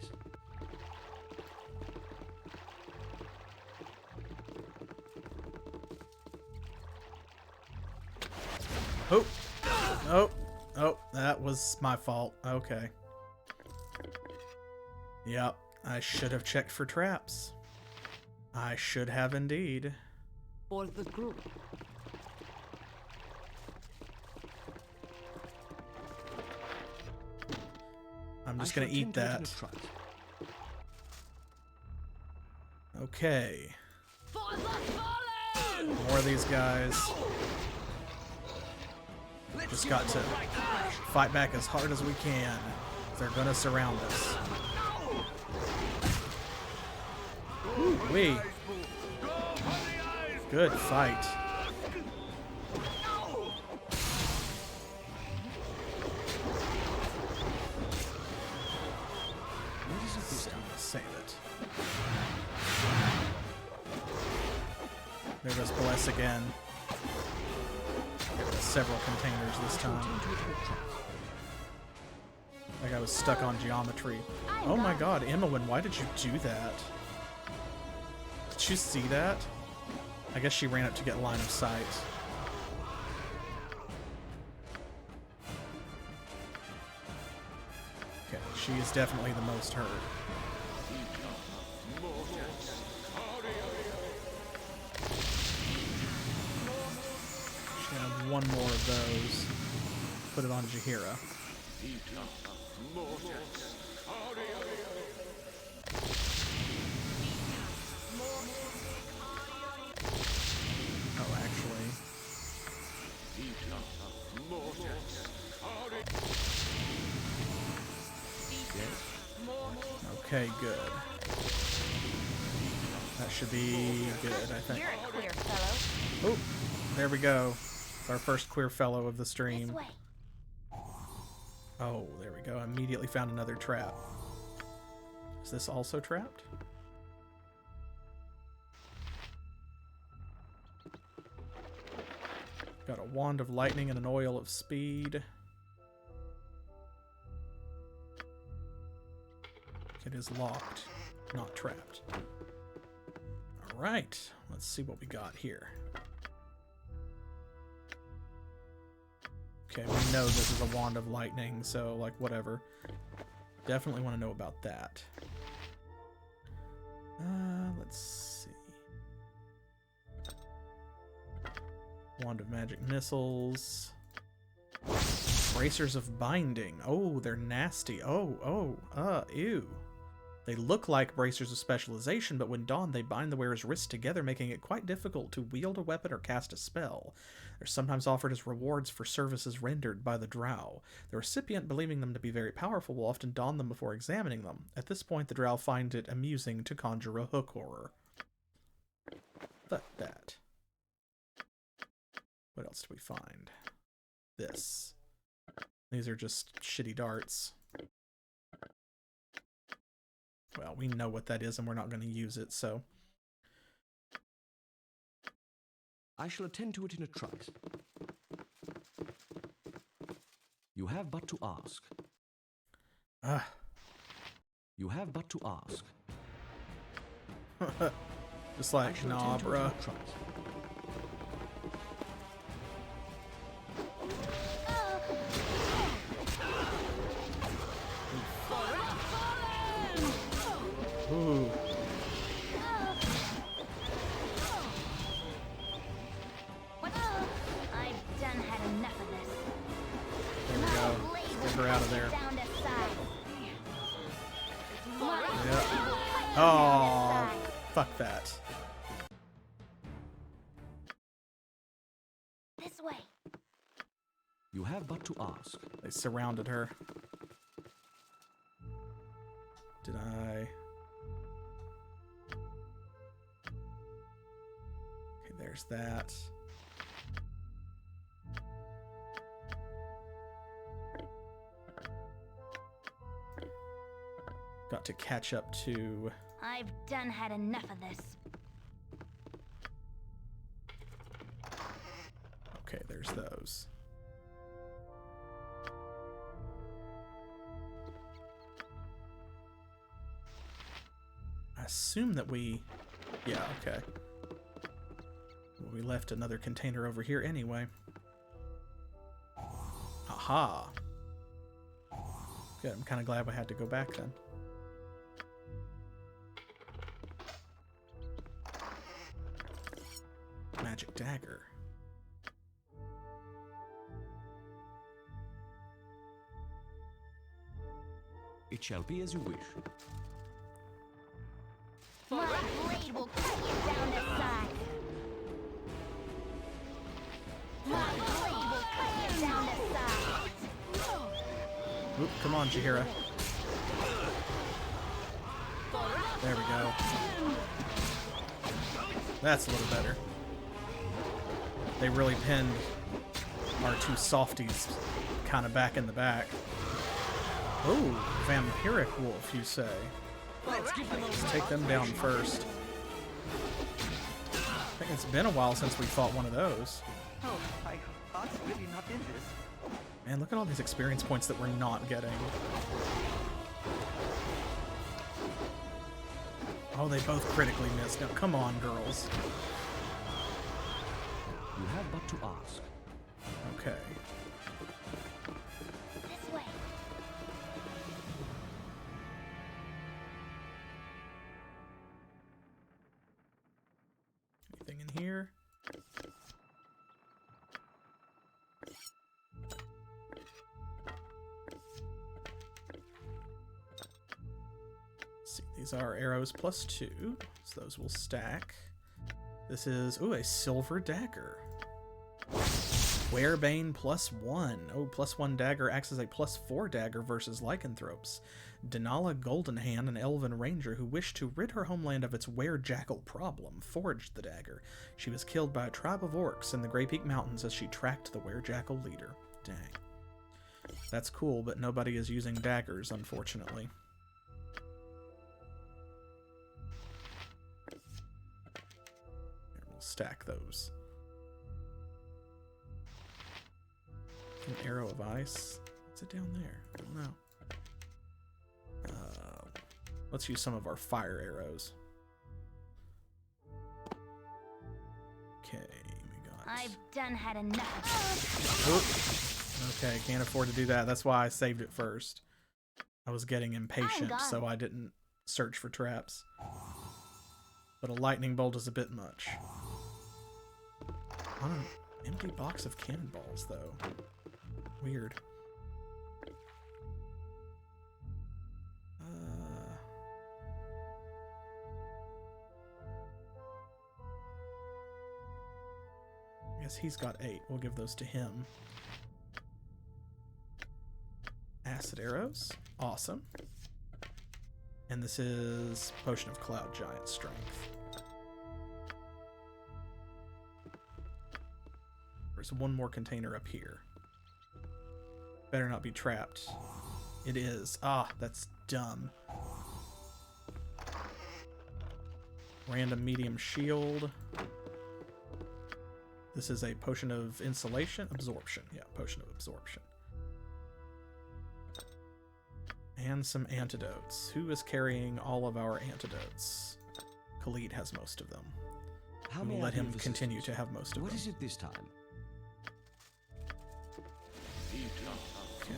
Oh. Oh. Oh, that was my fault. Okay. Yep, I should have checked for traps. I should have indeed. For the group. I'm just gonna eat that. Okay. More of these guys. Just got to fight back as hard as we can. They're gonna surround us. Wee. Good fight. Save it. There goes Bless again. Several containers this time. Like I was stuck on geometry. Oh my god, Emmeline, why did you do that? Did you see that? I guess she ran up to get line of sight. Okay, she is definitely the most hurt. Should have one more of those. Put it on Jaheira. Oh, actually. Okay, good. That should be good, I think. You're a queer fellow. Oh, there we go. It's our first queer fellow of the stream. This way. Oh, there we go. I immediately found another trap. Is this also trapped? Got a wand of lightning and an oil of speed. It is locked, not trapped. Alright, let's see what we got here. Okay, we know this is a wand of lightning, so, like, whatever. Definitely want to know about that. Let's see. Wand of magic missiles. Bracers of binding. Oh, they're nasty. Ew. They look like bracers of specialization, but when donned, they bind the wearer's wrists together, making it quite difficult to wield a weapon or cast a spell. They're sometimes offered as rewards for services rendered by the drow. The recipient, believing them to be very powerful, will often don them before examining them. At this point, the drow find it amusing to conjure a hook horror. Fuck that. What else do we find? This. These are just shitty darts. Well, we know what that is and we're not going to use it, so... I shall attend to it in a trice. You have but to ask. Ah. You have but to ask. Just like, nah, bruh. Ooh. I've done had enough of this. There we go. Get her out of there. Yep. Oh, fuck that. This way. You have but to ask. They surrounded her. Did I? Okay, there's that. Got to catch up to... I've done had enough of this. Okay, there's those. I assume that we... Yeah, okay. Well, we left another container over here anyway. Aha! Good, I'm kind of glad we had to go back then. Magic dagger. It shall be as you wish. My blade will cut you down to size. My blade will cut you down to size. Oop, come on, Jaheira. There we go. That's a little better. They really pinned our two softies kind of back in the back. Oh, vampiric wolf, you say? Let's take them down first. I think it's been a while since we fought one of those. Oh, my heart's really not in this. Man, look at all these experience points that we're not getting. Oh, they both critically missed. Now, come on, girls. You have but to ask. Okay. This way. Anything in here? See, these are arrows +2, so those will stack. This is, ooh, a silver dagger. Wolfsbane +1. Oh, +1 dagger acts as a +4 dagger versus lycanthropes. Denala Goldenhand, an elven ranger who wished to rid her homeland of its werejackal problem, forged the dagger. She was killed by a tribe of orcs in the Grey Peak Mountains as she tracked the werejackal leader. Dang. That's cool, but nobody is using daggers, unfortunately. Here, we'll stack those. An arrow of ice. What's it down there? I don't know. Let's use some of our fire arrows. Okay, we got... I've done had enough. Oop. Okay, can't afford to do that. That's why I saved it first. I was getting impatient, so I didn't search for traps. But a lightning bolt is a bit much. On an empty box of cannonballs, though. Weird. I guess he's got 8. We'll give those to him. Acid arrows. Awesome. And this is Potion of Cloud Giant Strength. There's one more container up here. Better not be trapped. It is. Ah, that's dumb. Random medium shield. This is a potion of insulation, absorption. Yeah, potion of absorption. And some antidotes. Who is carrying all of our antidotes? Khalid has most of them. We'll let him continue to have most of them. What is it this time? Okay.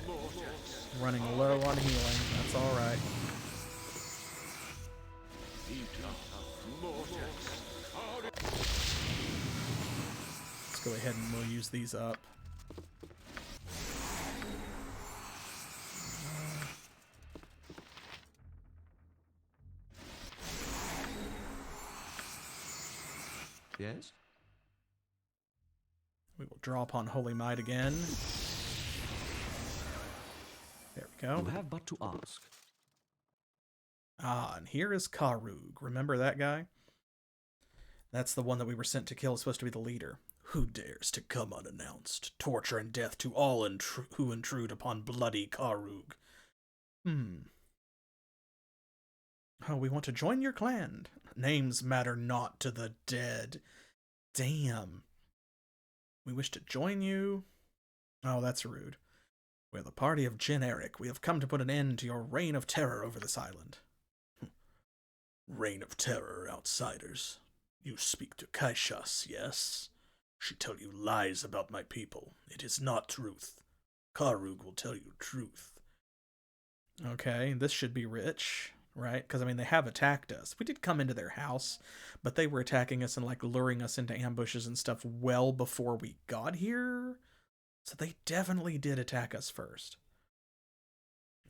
Running low on healing. That's all right. Let's go ahead and we'll use these up. Yes? We will draw upon Holy Might again. There we go. You have but to ask. Ah, and here is Karug. Remember that guy? That's the one that we were sent to kill. It's supposed to be the leader. Who dares to come unannounced? Torture and death to all who intrude upon bloody Karug. Oh, we want to join your clan. Names matter not to the dead. Damn. We wish to join you. Oh, that's rude. We're the party of Jin Eryk. We have come to put an end to your reign of terror over this island. Reign of terror, outsiders. You speak to Kaishas, yes? She tell you lies about my people. It is not truth. Karug will tell you truth. Okay, this should be rich, right? Because, I mean, they have attacked us. We did come into their house, but they were attacking us and, like, luring us into ambushes and stuff well before we got here. So they definitely did attack us first.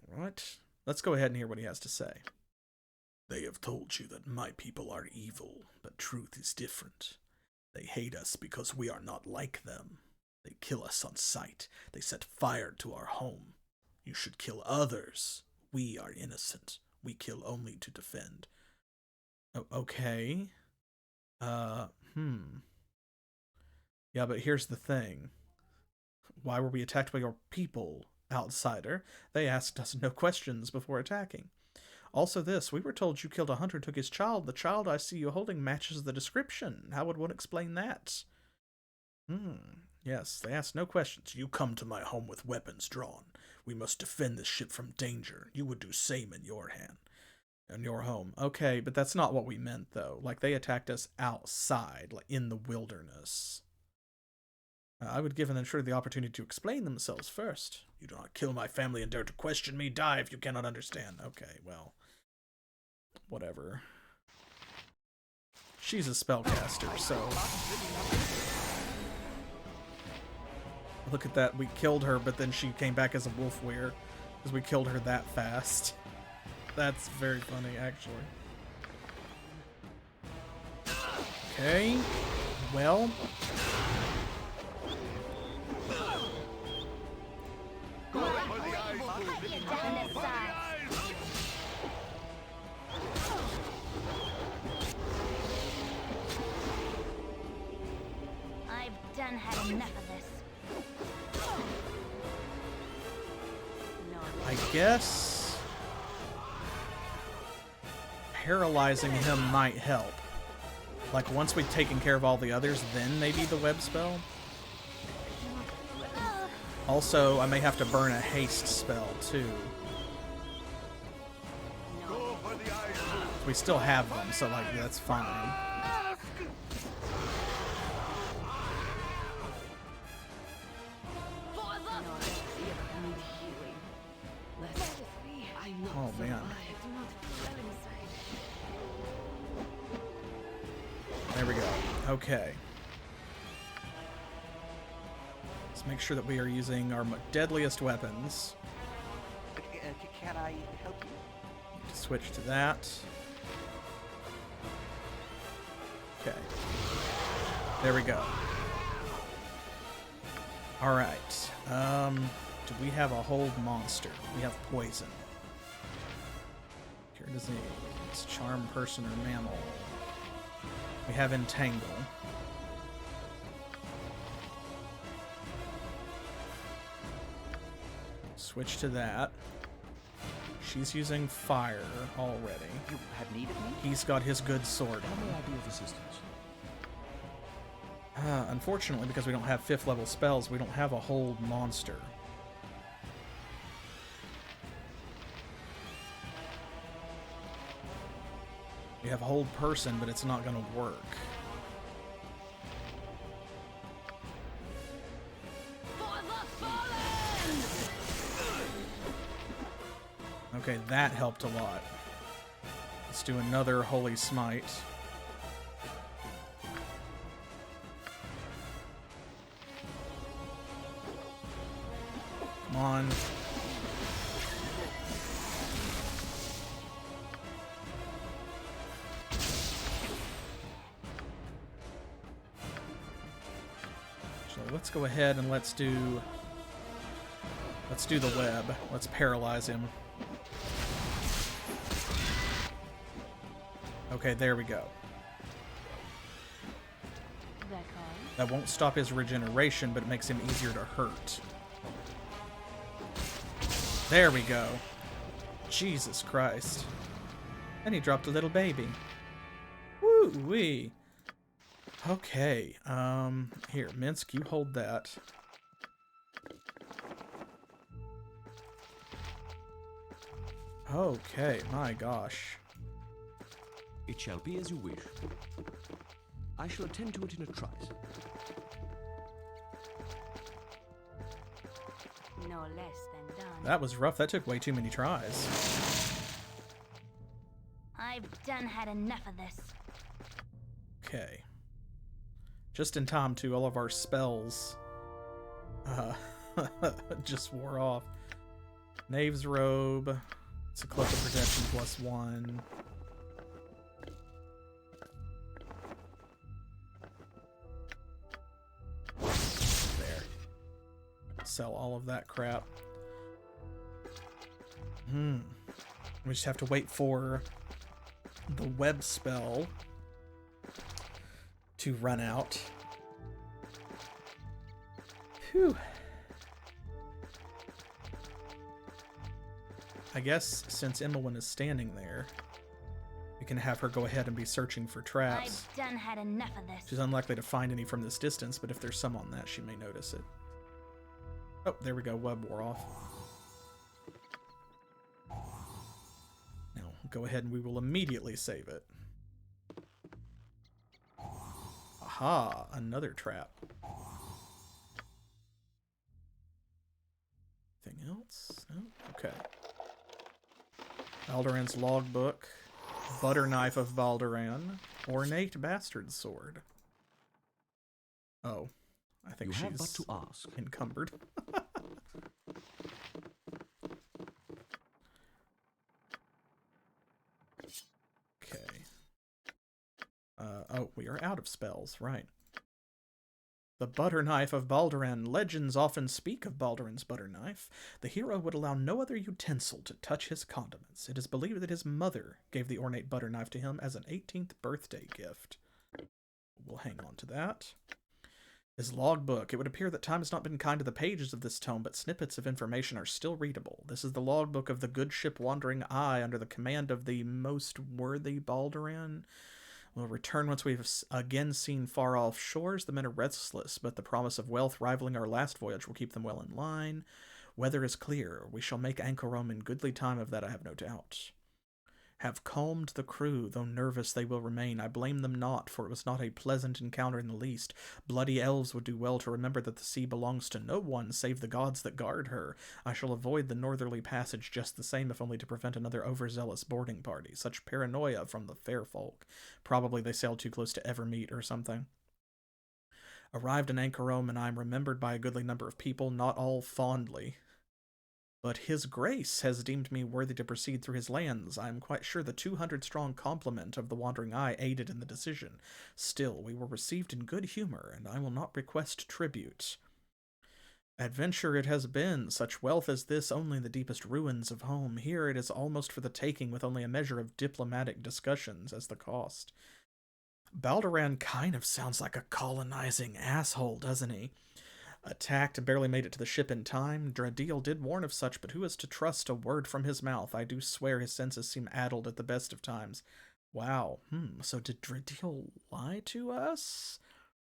All right, let's go ahead and hear what he has to say. They have told you that my people are evil, but truth is different. They hate us because we are not like them. They kill us on sight. They set fire to our home. You should kill others. We are innocent. We kill only to defend. Oh, okay. Yeah, but here's the thing. Why were we attacked by your people, outsider? They asked us no questions before attacking. Also this, we were told you killed a hunter and took his child. The child I see you holding matches the description. How would one explain that? Yes, they ask no questions. You come to my home with weapons drawn. We must defend this ship from danger. You would do same in your hand. In your home. Okay, but that's not what we meant, though. Like, they attacked us outside, like, in the wilderness. I would give an intruder the opportunity to explain themselves first. You do not kill my family and dare to question me. Die if you cannot understand. Okay, well. Whatever. She's a spellcaster, so... Look at that. We killed her, but then she came back as a wolf weir. Because we killed her that fast. That's very funny, actually. Okay. Well... I've done had enough of this. I guess paralyzing him might help. Like, once we've taken care of all the others, then maybe the web spell. Also, I may have to burn a haste spell, too. We still have them, so, like, that's fine. Oh, man. There we go. Okay. Let's make sure that we are using our deadliest weapons. Can I help you? Switch to that. Okay. There we go. Alright. Do we have a hold monster? We have poison. Cure disease. Charm person or mammal. We have entangle. Switch to that. She's using fire already. You have need of me? He's got his good sword. How may I be of assistance? Unfortunately, because we don't have 5th level spells, we don't have a hold monster. We have hold person, but it's not going to work. Okay, that helped a lot. Let's do another Holy Smite. Come on. So let's go ahead and let's do the web. Let's paralyze him. Okay, there we go. That won't stop his regeneration, but it makes him easier to hurt. There we go. Jesus Christ. And he dropped a little baby. Woo-wee. Okay, here, Minsk, you hold that. Okay, my gosh. It shall be as you wish. I shall attend to it in a trice. No less than done. That was rough. That took way too many tries. I've done had enough of this. Okay. Just in time, too. All of our spells just wore off. Knave's Robe. It's a Cloak of Protection +1. There. Sell all of that crap. We just have to wait for the web spell to run out. Phew. I guess since Emmelyn is standing there, we can have her go ahead and be searching for traps. I've done had enough of this. She's unlikely to find any from this distance, but if there's some on that, she may notice it. Oh, there we go. Web wore off. Now, go ahead and we will immediately save it. Aha, another trap. Anything else? No? Okay. Balduran's logbook. Butter knife of Balduran. Ornate bastard sword. Oh, I think you she's have but to ask. Encumbered. Okay. Oh, we are out of spells, right. The butter knife of Balduran. Legends often speak of Balduran's butter knife. The hero would allow no other utensil to touch his condiments. It is believed that his mother gave the ornate butter knife to him as an 18th birthday gift. We'll hang on to that. His logbook. It would appear that time has not been kind to the pages of this tome, but snippets of information are still readable. This is the logbook of the good ship Wandering Eye under the command of the most worthy Balduran. We'll return once we've again seen far-off shores. The men are restless, but the promise of wealth rivaling our last voyage will keep them well in line. Weather is clear. We shall make anchor home in goodly time, of that I have no doubt. Have calmed the crew, though nervous they will remain. I blame them not, for it was not a pleasant encounter in the least. Bloody elves would do well to remember that the sea belongs to no one save the gods that guard her. I shall avoid the northerly passage just the same, if only to prevent another overzealous boarding party. Such paranoia from the fair folk. Probably they sailed too close to Evermeet or something. Arrived in Anchor Home, and I am remembered by a goodly number of people, not all fondly. But his grace has deemed me worthy to proceed through his lands. I am quite sure the 200-strong complement of the Wandering Eye aided in the decision. Still, we were received in good humor, and I will not request tribute. Adventure it has been, such wealth as this only the deepest ruins of home. Here it is almost for the taking, with only a measure of diplomatic discussions as the cost. Balduran kind of sounds like a colonizing asshole, doesn't he? Attacked and barely made it to the ship in time. Dradiel did warn of such, but who is to trust a word from his mouth? I do swear his senses seem addled at the best of times. Wow. So did Dradiel lie to us?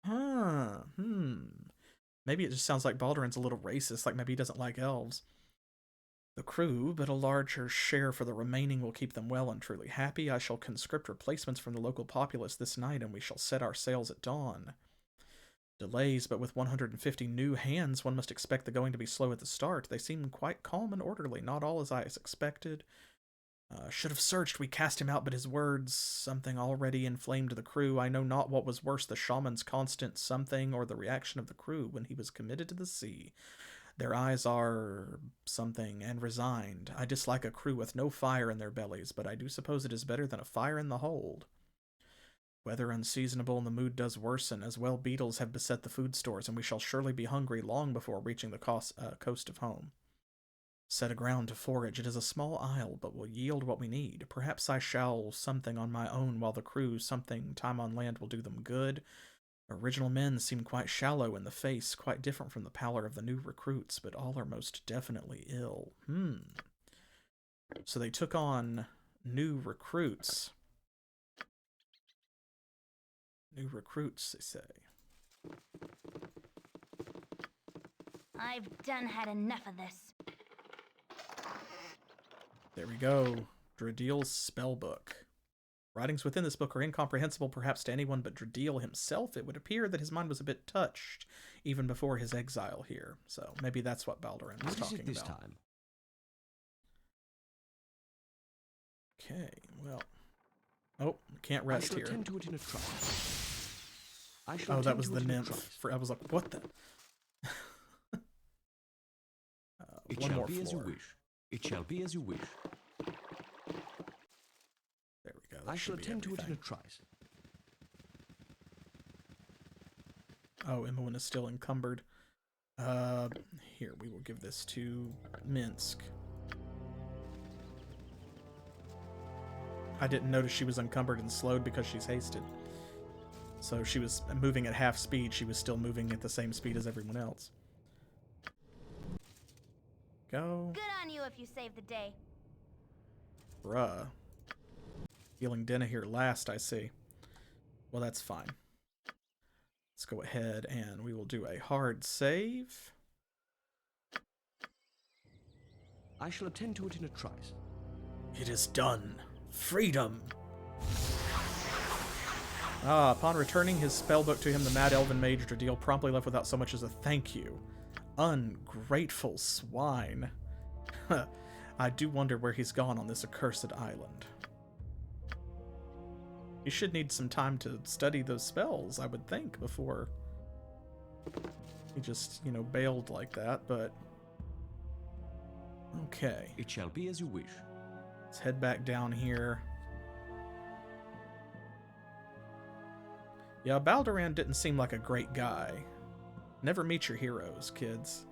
Maybe it just sounds like Balduran's a little racist, like maybe he doesn't like elves. The crew, but a larger share for the remaining will keep them well and truly happy. I shall conscript replacements from the local populace this night, and we shall set our sails at dawn. Delays, but with 150 new hands, one must expect the going to be slow at the start. They seem quite calm and orderly, not all as I expected. Should have searched, we cast him out, but his words, something already inflamed the crew. I know not what was worse, the shaman's constant something or the reaction of the crew when he was committed to the sea. Their eyes are something and resigned. I dislike a crew with no fire in their bellies, but I do suppose it is better than a fire in the hold. Weather unseasonable and the mood does worsen, as well beetles have beset the food stores, and we shall surely be hungry long before reaching the coast of home. Set aground to forage. It is a small isle, but will yield what we need. Perhaps I shall something on my own, while the crew something time on land will do them good. Original men seem quite shallow in the face, quite different from the pallor of the new recruits, but all are most definitely ill. So they took on new recruits. New recruits, they say. I've done had enough of this. There we go. Dradiel's spellbook. Writings within this book are incomprehensible perhaps to anyone but Dradiel himself. It would appear that his mind was a bit touched even before his exile here. So maybe that's what Balduran was talking about. Time? Okay, well. Oh, can't rest here. Attend to it in a trice. Oh, that was the nymph. I was like, what the? It one shall more be floor. as you wish. It shall be as you wish. There we go. I shall attend to it in a trice. Oh, Imoen is still encumbered. Here, we will give this to Minsk. I didn't notice she was encumbered and slowed because she's hasted. So she was moving at half speed. She was still moving at the same speed as everyone else. Go. Good on you if you saved the day. Bruh. Healing Denna here last, I see. Well, that's fine. Let's go ahead and we will do a hard save. I shall attend to it in a trice. It is done. Freedom! Upon returning his spellbook to him, the Mad Elven Mage Dradil promptly left without so much as a thank you. Ungrateful swine. I do wonder where he's gone on this accursed island. He should need some time to study those spells, I would think, before he just, you know, bailed like that, but... Okay. It shall be as you wish. Let's head back down here. Yeah, Balduran didn't seem like a great guy. Never meet your heroes, kids.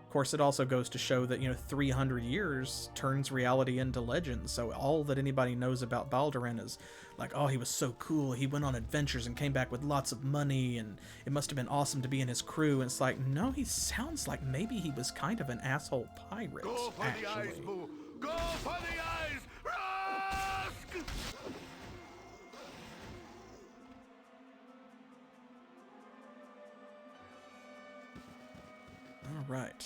Of course, it also goes to show that, you know, 300 years turns reality into legend. So all that anybody knows about Balduran is like, oh, he was so cool. He went on adventures and came back with lots of money, and it must have been awesome to be in his crew. And it's like, no, he sounds like maybe he was kind of an asshole pirate, Go for actually. the eyes, Boo! Go for the eyes! Rusk! All right.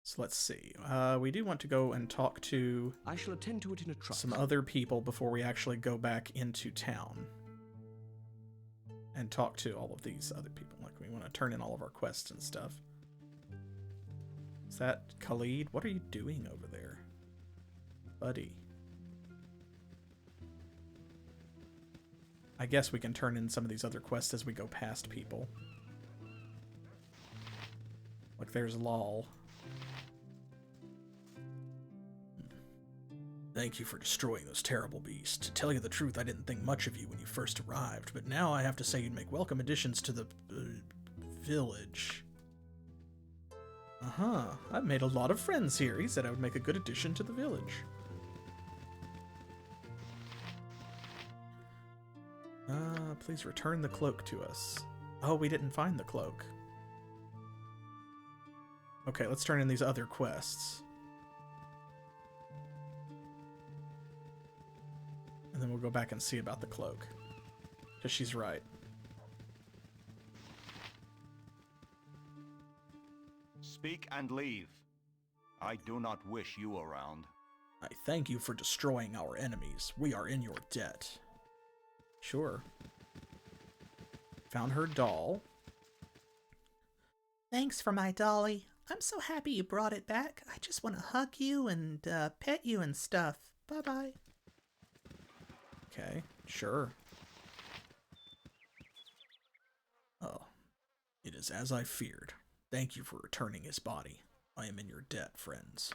So let's see. We do want to go and talk to I shall attend to it in a trice. some other people before we actually go back into town and talk to all of these other people. Like, we want to turn in all of our quests and stuff. Is that Khalid? What are you doing over there, buddy? I guess we can turn in some of these other quests as we go past people. Like, there's Lol. Thank you for destroying those terrible beasts. To tell you the truth, I didn't think much of you when you first arrived, but now I have to say you'd make welcome additions to the village. I've made a lot of friends here. He said I would make a good addition to the village. Please return the cloak to us. Oh, we didn't find the cloak. Okay, let's turn in these other quests. And then we'll go back and see about the cloak. Because she's right. Speak and leave. I do not wish you around. I thank you for destroying our enemies. We are in your debt. Sure. Found her doll. Thanks for my dolly. I'm so happy you brought it back. I just want to hug you and pet you and stuff. Bye-bye. Okay, sure. Oh, it is as I feared. Thank you for returning his body. I am in your debt, friends.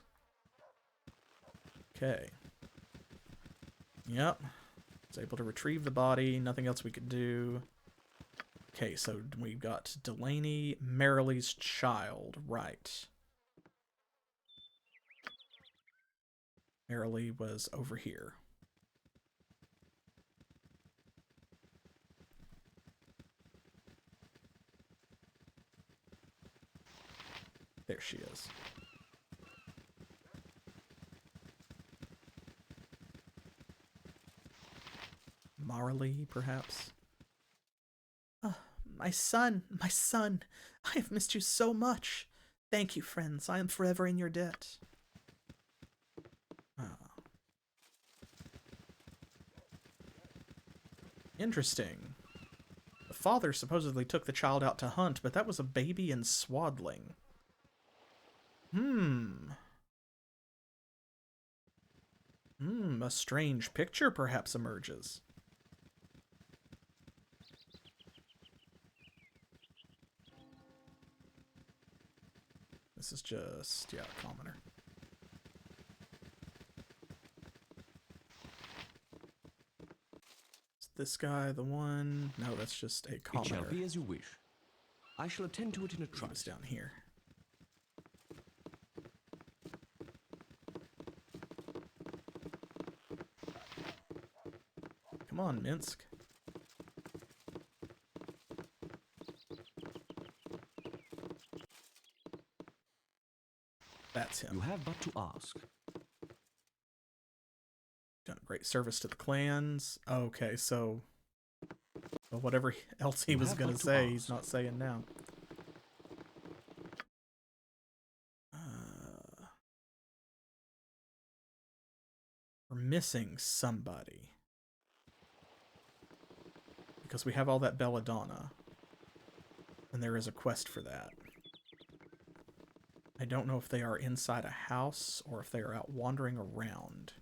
Okay. Yep. Was able to retrieve the body. Nothing else we could do. Okay, so we've got Delaney, Merrily's child. Right. Merrily was over here. There she is. Marley, perhaps? My son, my son. I have missed you so much. Thank you, friends. I am forever in your debt. Interesting. The father supposedly took the child out to hunt, but that was a baby in swaddling. A strange picture perhaps emerges. This is just, yeah, a commoner. Is this guy the one? No, that's just a commoner. It shall be as you wish. I shall attend to it in a trice. He was down here. Come on, Minsk. That's him. You have but to ask. Done great service to the clans. Okay, so well, whatever else he was going to say, he's not saying now. We're missing somebody. Because we have all that Belladonna. And there is a quest for that. I don't know if they are inside a house or if they are out wandering around.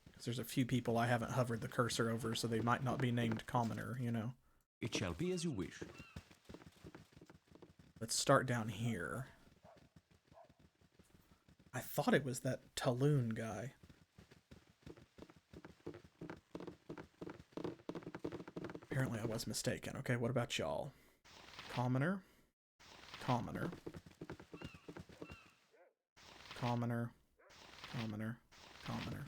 Because there's a few people I haven't hovered the cursor over, so they might not be named commoner, you know. It shall be as you wish. Let's start down here. I thought it was that Talon guy. Apparently I was mistaken. Okay, what about y'all? Commoner. Commoner. Commoner. Commoner. Commoner.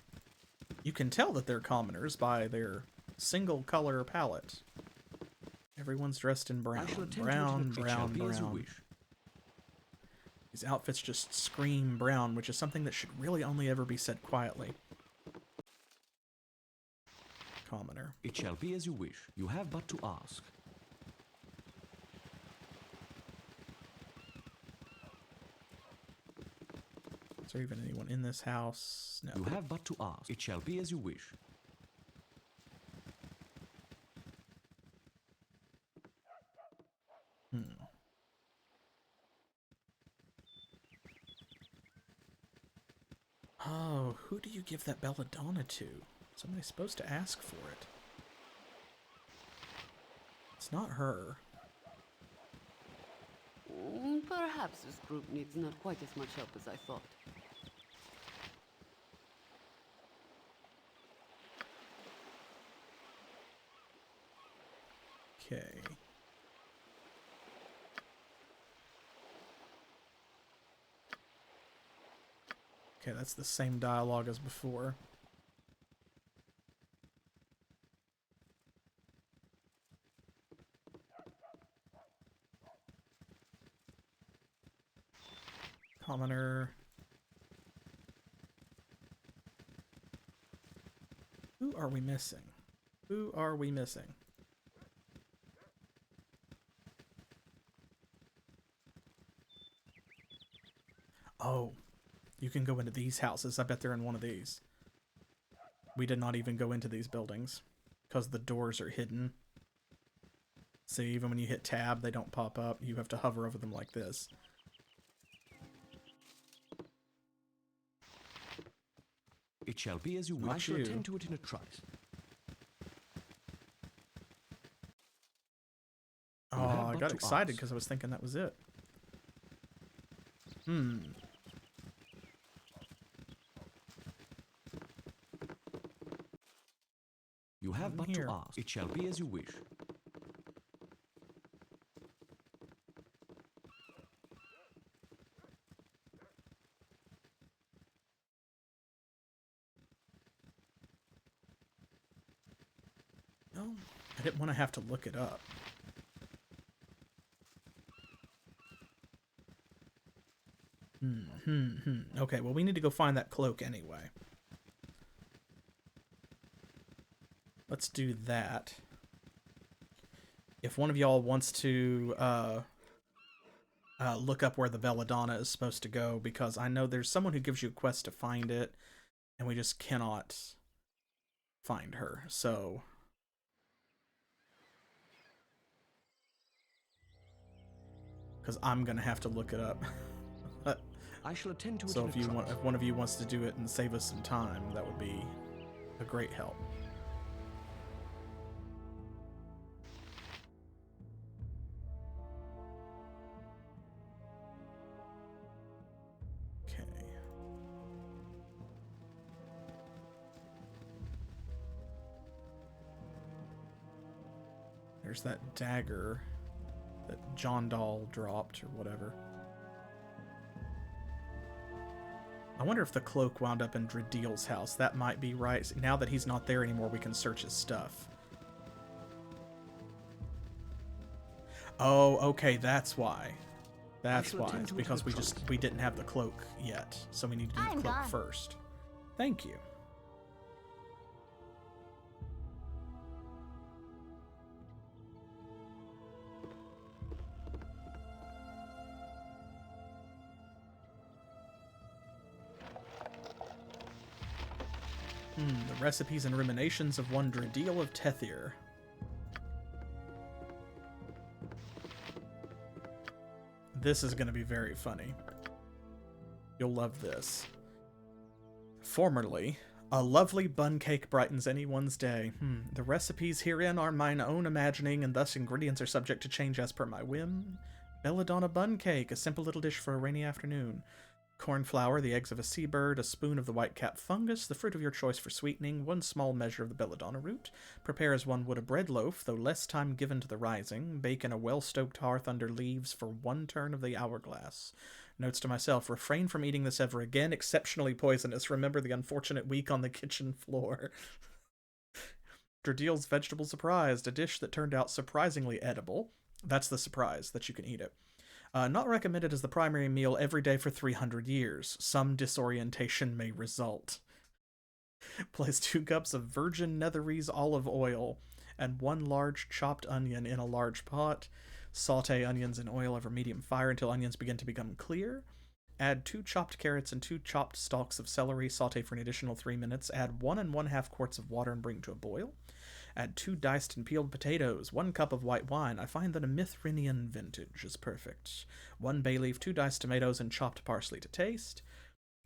You can tell that they're commoners by their single color palette. Everyone's dressed in brown. Brown, brown, brown. These outfits just scream brown, which is something that should really only ever be said quietly. Commoner. It shall be as you wish. You have but to ask. Is there even anyone in this house? No. You have but to ask. It shall be as you wish. Oh, who do you give that Belladonna to? Somebody's supposed to ask for it. It's not her. Perhaps this group needs not quite as much help as I thought. Okay. Okay, that's the same dialogue as before. Commoner. Who are we missing? Who are we missing? Oh, you can go into these houses. I bet they're in one of these. We did not even go into these buildings because the doors are hidden. See, even when you hit tab, they don't pop up. You have to hover over them like this. It shall be as you wish. I shall attend to it in a trice. Oh, I got excited because I was thinking that was it. You have but to ask. It shall be as you wish. No, I didn't want to have to look it up. Okay, well, we need to go find that cloak anyway. Let's do that. If one of y'all wants to look up where the Belladonna is supposed to go, because I know there's someone who gives you a quest to find it, and we just cannot find her, so... Because I'm going to have to look it up. I shall attend to it. So if one of you wants to do it and save us some time, that would be a great help. Okay. There's that dagger that John Dahl dropped or whatever. I wonder if the cloak wound up in Dredil's house. That might be right. Now that he's not there anymore, we can search his stuff. Oh, okay, that's why. That's why. It's because we didn't have the cloak yet, so we need to do the cloak first. Thank you. The recipes and ruminations of one Dradeel of Tethir. This is going to be very funny. You'll love this. Formerly, a lovely bun cake brightens anyone's day. The recipes herein are mine own imagining, and thus ingredients are subject to change as per my whim. Belladonna Bun Cake, a simple little dish for a rainy afternoon. Corn flour, the eggs of a seabird, a spoon of the white-cap fungus, the fruit of your choice for sweetening, 1 small measure of the belladonna root. Prepare as one would a bread loaf, though less time given to the rising. Bake in a well-stoked hearth under leaves for 1 turn of the hourglass. Notes to myself, refrain from eating this ever again. Exceptionally poisonous. Remember the unfortunate week on the kitchen floor. Dradeel's Vegetable Surprise, a dish that turned out surprisingly edible. That's the surprise, that you can eat it. Not recommended as the primary meal every day for 300 years. Some disorientation may result. Place 2 cups of virgin Netherese olive oil and 1 large chopped onion in a large pot. Saute onions in oil over medium fire until onions begin to become clear. Add 2 chopped carrots and 2 chopped stalks of celery. Saute for an additional 3 minutes. Add 1 1/2 quarts of water and bring to a boil. Add 2 diced and peeled potatoes, 1 cup of white wine. I find that a Mithrinian vintage is perfect. 1 bay leaf, 2 diced tomatoes, and chopped parsley to taste.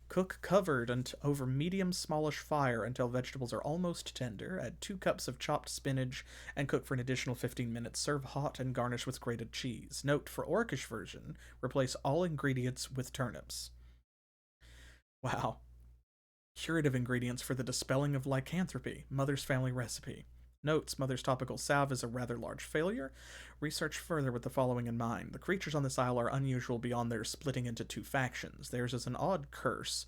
Cook covered over medium smallish fire until vegetables are almost tender. Add 2 cups of chopped spinach and cook for an additional 15 minutes. Serve hot and garnish with grated cheese. Note, for Orcish version, replace all ingredients with turnips. Wow. Curative ingredients for the dispelling of lycanthropy. Mother's family recipe. Notes, Mother's topical salve is a rather large failure. Research further with the following in mind. The creatures on this isle are unusual beyond their splitting into 2 factions. Theirs is an odd curse.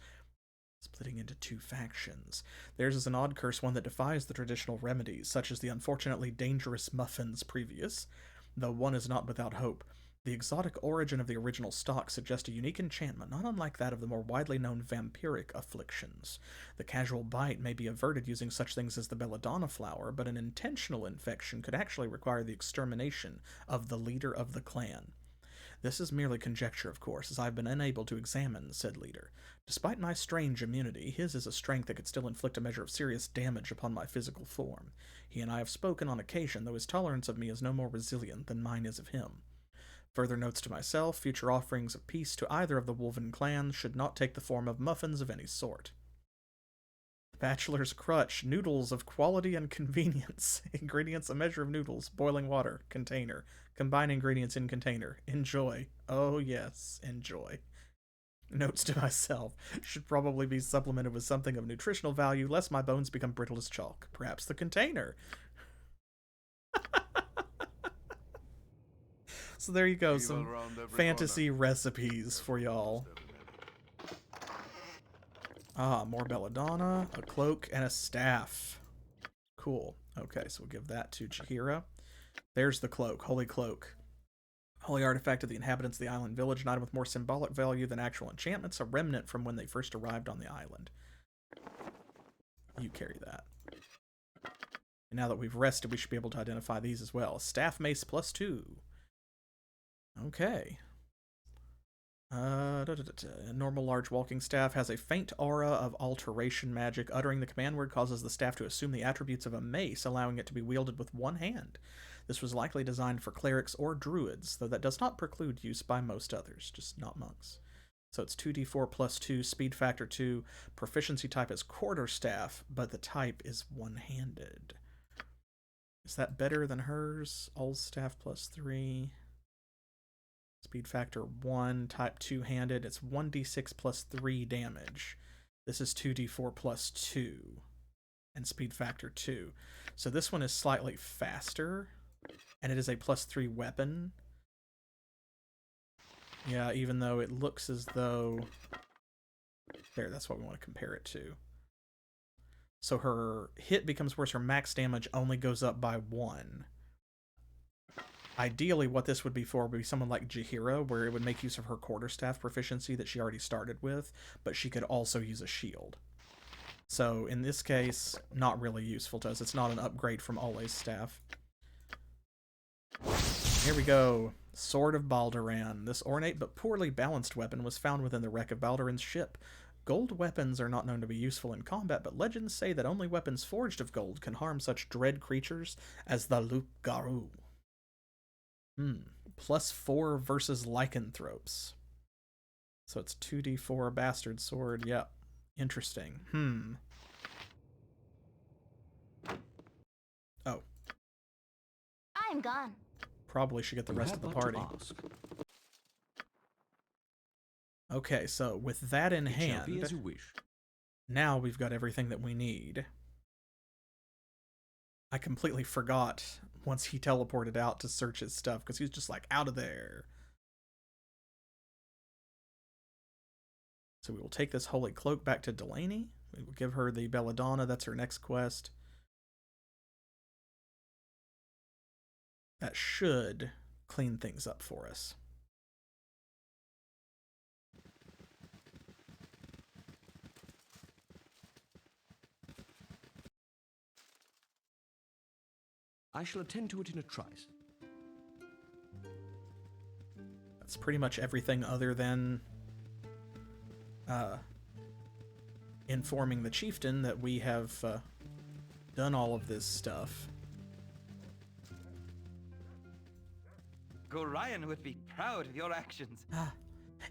Splitting into 2 factions. Theirs is an odd curse, one that defies the traditional remedies, such as the unfortunately dangerous muffins previous, though one is not without hope. The exotic origin of the original stock suggests a unique enchantment, not unlike that of the more widely known vampiric afflictions. The casual bite may be averted using such things as the belladonna flower, but an intentional infection could actually require the extermination of the leader of the clan. This is merely conjecture, of course, as I have been unable to examine said leader. Despite my strange immunity, his is a strength that could still inflict a measure of serious damage upon my physical form. He and I have spoken on occasion, though his tolerance of me is no more resilient than mine is of him. Further notes to myself, future offerings of peace to either of the Wolven clans should not take the form of muffins of any sort. Bachelor's Crutch, noodles of quality and convenience. Ingredients, a measure of noodles, boiling water, container. Combine ingredients in container. Enjoy. Oh yes, enjoy. Notes to myself, should probably be supplemented with something of nutritional value, lest my bones become brittle as chalk. Perhaps the container. So there you go, some fantasy recipes for y'all. Ah, more belladonna, a cloak, and a staff. Cool. Okay, so we'll give that to Jaheira. There's the cloak, holy cloak. Holy artifact of the inhabitants of the island village, an item with more symbolic value than actual enchantments, a remnant from when they first arrived on the island. You carry that. And now that we've rested, we should be able to identify these as well. Staff mace +2. Okay. A normal large walking staff has a faint aura of alteration magic. Uttering the command word causes the staff to assume the attributes of a mace, allowing it to be wielded with 1 hand. This was likely designed for clerics or druids, though that does not preclude use by most others, just not monks. So it's 2d4 +2, speed factor 2, proficiency type is quarterstaff, but the type is one-handed. Is that better than hers? All staff +3. Speed factor 1, type 2-handed. It's 1d6 +3 damage. This is 2d4 +2. And speed factor 2. So this one is slightly faster. And it is a +3 weapon. Yeah, even though it looks as though... There, that's what we want to compare it to. So her hit becomes worse. Her max damage only goes up by 1. Ideally, what this would be for would be someone like Jahira, where it would make use of her quarterstaff proficiency that she already started with, but she could also use a shield. So in this case, not really useful to us. It's not an upgrade from Ole's staff. Here we go. Sword of Balduran. This ornate but poorly balanced weapon was found within the wreck of Balduran's ship. Gold weapons are not known to be useful in combat, but legends say that only weapons forged of gold can harm such dread creatures as the Loup-Garou. +4 versus lycanthropes. So it's 2d4 bastard sword. Yep. Interesting. Oh. I'm gone. Probably should get the rest of the party. Okay, so with that in hand, as you wish. Now we've got everything that we need. I completely forgot once he teleported out to search his stuff, because he was just like, out of there. So we will take this holy cloak back to Delaney. We will give her the Belladonna. That's her next quest. That should clean things up for us. I shall attend to it in a trice. That's pretty much everything other than informing the Chieftain that we have done all of this stuff. Gorion would be proud of your actions.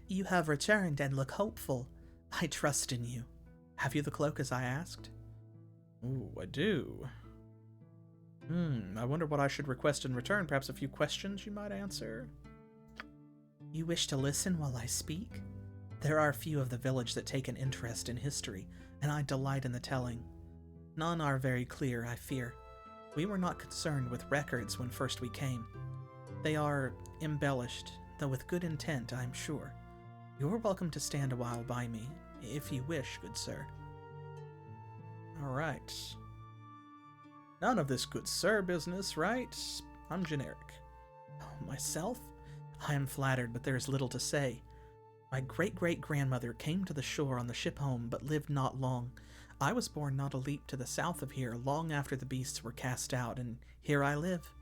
You have returned and look hopeful. I trust in you. Have you the cloak as I asked? Ooh, I do. I wonder what I should request in return. Perhaps a few questions you might answer? You wish to listen while I speak? There are few of the village that take an interest in history, and I delight in the telling. None are very clear, I fear. We were not concerned with records when first we came. They are embellished, though with good intent, I am sure. You're welcome to stand a while by me, if you wish, good sir. All right. None of this good sir business, right? I'm generic. Oh, myself? I am flattered, but there is little to say. My great-great-grandmother came to the shore on the ship home, but lived not long. I was born not a leap to the south of here, long after the beasts were cast out, and here I live.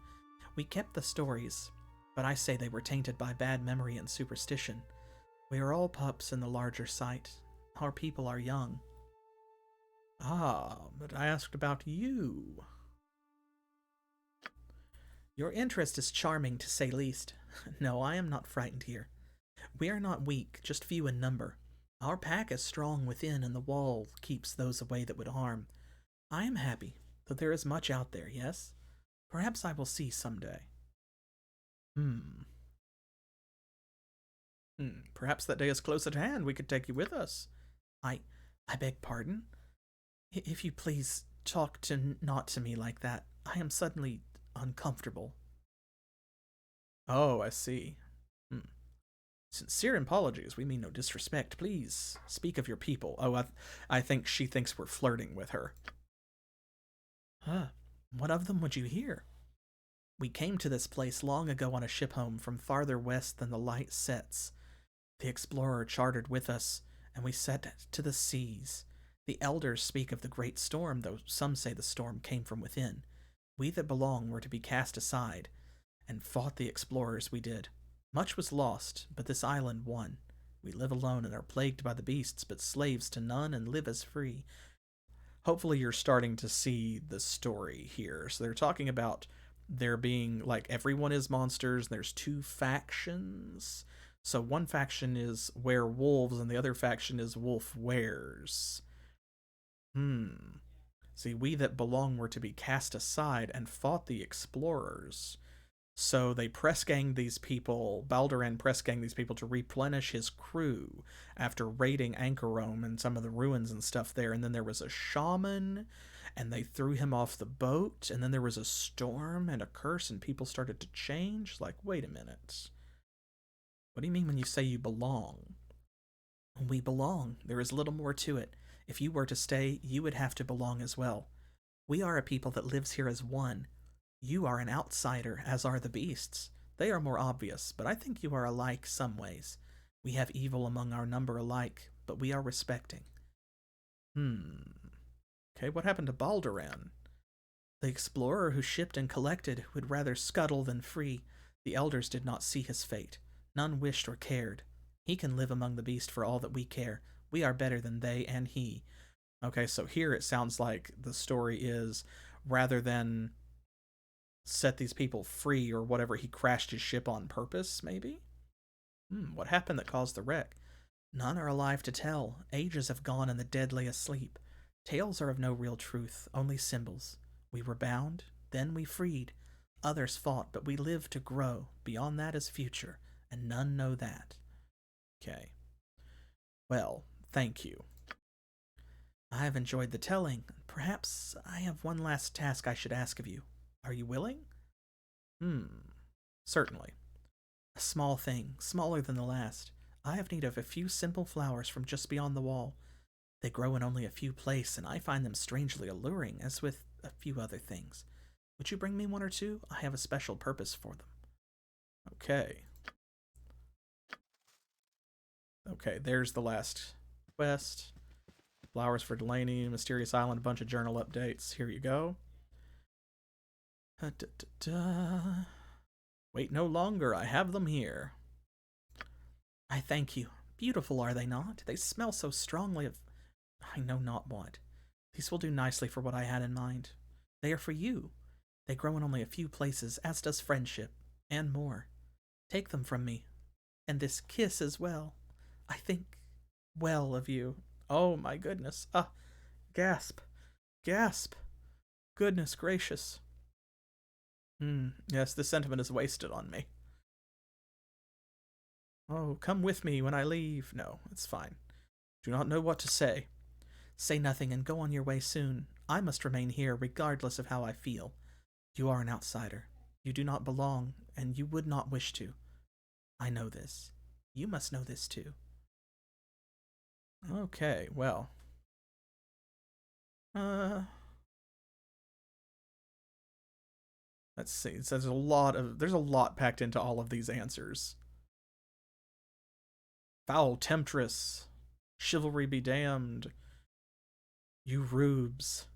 We kept the stories, but I say they were tainted by bad memory and superstition. We are all pups in the larger sight. Our people are young. Ah, but I asked about you. Your interest is charming, to say least. No, I am not frightened here. We are not weak, just few in number. Our pack is strong within, and the wall keeps those away that would harm. I am happy, though there is much out there, yes? Perhaps I will see someday. Perhaps that day is close at hand. We could take you with us. I beg pardon? If you please, talk not to me like that. I am suddenly uncomfortable. Oh, I see. Sincere apologies. We mean no disrespect. Please speak of your people. Oh, I think she thinks we're flirting with her. What of them would you hear? We came to this place long ago on a ship home from farther west than the light sets. The explorer chartered with us, and we set to the seas. The elders speak of the great storm, though some say the storm came from within. We that belong were to be cast aside, and fought the explorers we did. Much was lost, but this island won. We live alone and are plagued by the beasts, but slaves to none and live as free. Hopefully you're starting to see the story here. So they're talking about there being, like, everyone is monsters, and there's two factions. So one faction is werewolves, and the other faction is wolf wares. See, we that belong were to be cast aside and fought the explorers. So they press-ganged these people, Balduran press-ganged these people to replenish his crew after raiding Anchorome and some of the ruins and stuff there. And then there was a shaman, and they threw him off the boat. And then there was a storm and a curse, and people started to change. Like, wait a minute. What do you mean when you say you belong? We belong. There is little more to it. If you were to stay, you would have to belong as well. We are a people that lives here as one. You are an outsider, as are the beasts. They are more obvious, but I think you are alike some ways. We have evil among our number alike, but we are respecting. Okay, what happened to Balduran? The explorer who shipped and collected would rather scuttle than free. The elders did not see his fate. None wished or cared. He can live among the beast for all that we care. We are better than they and he. Okay, so here it sounds like the story is, rather than set these people free or whatever, he crashed his ship on purpose, maybe? What happened that caused the wreck? None are alive to tell. Ages have gone and the dead lay asleep. Tales are of no real truth, only symbols. We were bound, then we freed. Others fought, but we lived to grow. Beyond that is future, and none know that. Okay. Well, thank you. I have enjoyed the telling. Perhaps I have one last task I should ask of you. Are you willing? Certainly. A small thing, smaller than the last. I have need of a few simple flowers from just beyond the wall. They grow in only a few places, and I find them strangely alluring, as with a few other things. Would you bring me one or two? I have a special purpose for them. Okay. Okay, there's the last quest. Flowers for Delaney, Mysterious Island, a bunch of journal updates. Here you go. Wait no longer, I have them here. I thank you. Beautiful, are they not? They smell so strongly of I know not what. These will do nicely for what I had in mind. They are for you. They grow in only a few places, as does friendship, and more. Take them from me. And this kiss as well. I think well of you. Oh my goodness. Gasp. Gasp. Goodness gracious. Yes, this sentiment is wasted on me. Oh, come with me when I leave. No, it's fine. Do not know what to say. Say nothing and go on your way soon. I must remain here regardless of how I feel. You are an outsider. You do not belong, and you would not wish to. I know this. You must know this too. Okay, well. Let's see. It says there's a lot packed into all of these answers. Foul temptress. Chivalry be damned. You rubes.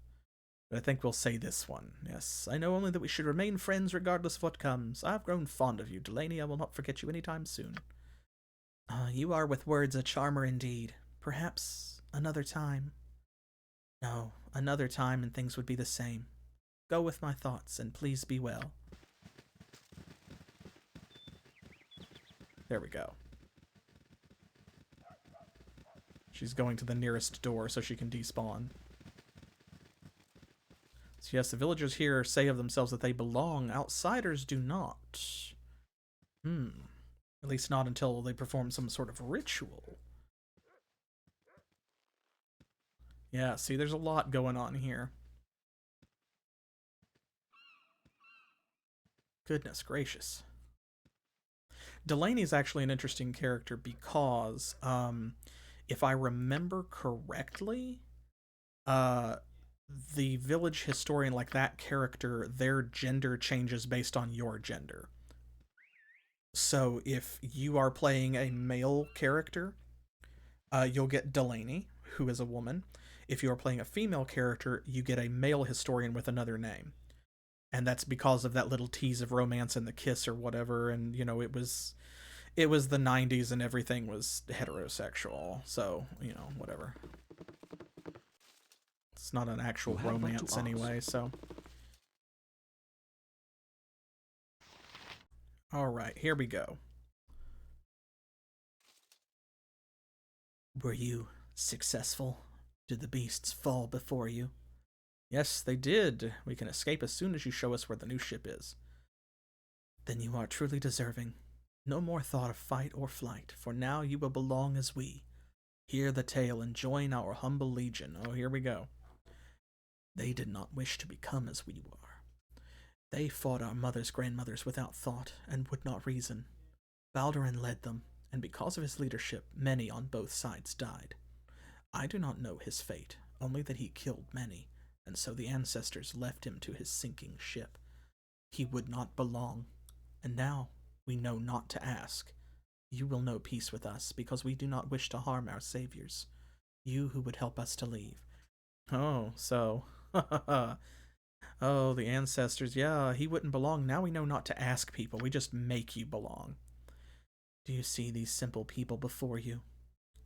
But I think we'll say this one. Yes, I know only that we should remain friends regardless of what comes. I have grown fond of you, Delaney. I will not forget you any time soon. You are with words a charmer indeed. Perhaps another time. No, another time and things would be the same. Go with my thoughts, and please be well. There we go. She's going to the nearest door so she can despawn. So yes, the villagers here say of themselves that they belong. Outsiders do not. At least not until they perform some sort of ritual. Yeah, see, there's a lot going on here. Goodness gracious. Delaney is actually an interesting character because, if I remember correctly, the village historian, like that character, their gender changes based on your gender. So if you are playing a male character, you'll get Delaney, who is a woman. If you are playing a female character, you get a male historian with another name. And that's because of that little tease of romance and the kiss or whatever. And, you know, it was the 90s and everything was heterosexual. So, you know, whatever. It's not an actual romance anyway, so. Alright, here we go. Were you successful? Did the beasts fall before you? Yes, they did. We can escape as soon as you show us where the new ship is. Then you are truly deserving. No more thought of fight or flight, for now you will belong as we. Hear the tale and join our humble legion. Oh, here we go. They did not wish to become as we were. They fought our mothers' grandmothers without thought and would not reason. Balduran led them, and because of his leadership, many on both sides died. I do not know his fate, only that he killed many, and so the ancestors left him to his sinking ship. He would not belong. And now we know not to ask. You will know peace with us, because we do not wish to harm our saviors. You who would help us to leave. Oh, so... Oh, the ancestors. Yeah, he wouldn't belong. Now we know not to ask people. We just make you belong. Do you see these simple people before you?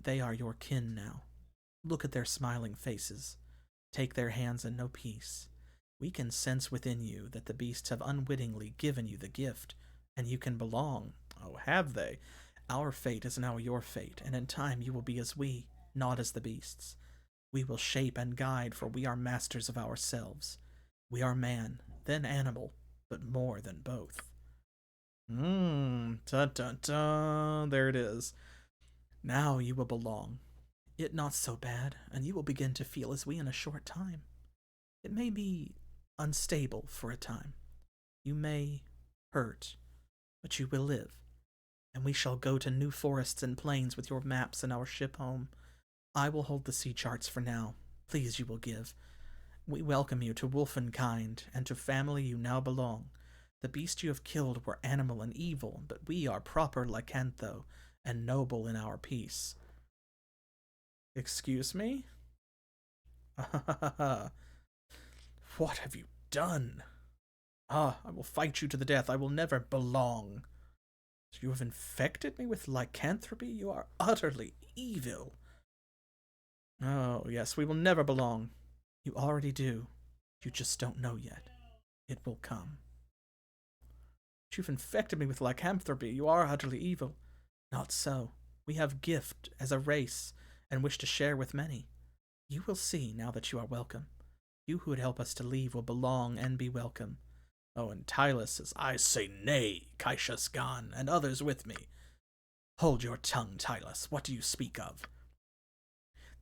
They are your kin now. Look at their smiling faces. Take their hands and know peace. We can sense within you that the beasts have unwittingly given you the gift, and you can belong. Oh, have they? Our fate is now your fate, and in time you will be as we, not as the beasts. We will shape and guide, for we are masters of ourselves. We are man, then animal, but more than both. Dun dun dun, there it is. Now you will belong. It not so bad, and you will begin to feel as we in a short time. It may be unstable for a time. You may hurt, but you will live. And we shall go to new forests and plains with your maps and our ship home. I will hold the sea charts for now. Please you will give. We welcome you to Wolfenkind, and to family you now belong. The beasts you have killed were animal and evil, but we are proper lycantho, and noble in our peace. Excuse me? What have you done? I will fight you to the death. I will never belong. You have infected me with lycanthropy? You are utterly evil. Oh, yes, we will never belong. You already do. You just don't know yet. It will come. But you've infected me with lycanthropy. You are utterly evil. Not so. We have gift as a race, and wish to share with many. You will see now that you are welcome. You who would help us to leave will belong and be welcome. Oh, and Tylus says, I say nay, Kaisha's gone, and others with me. Hold your tongue, Tylus. What do you speak of?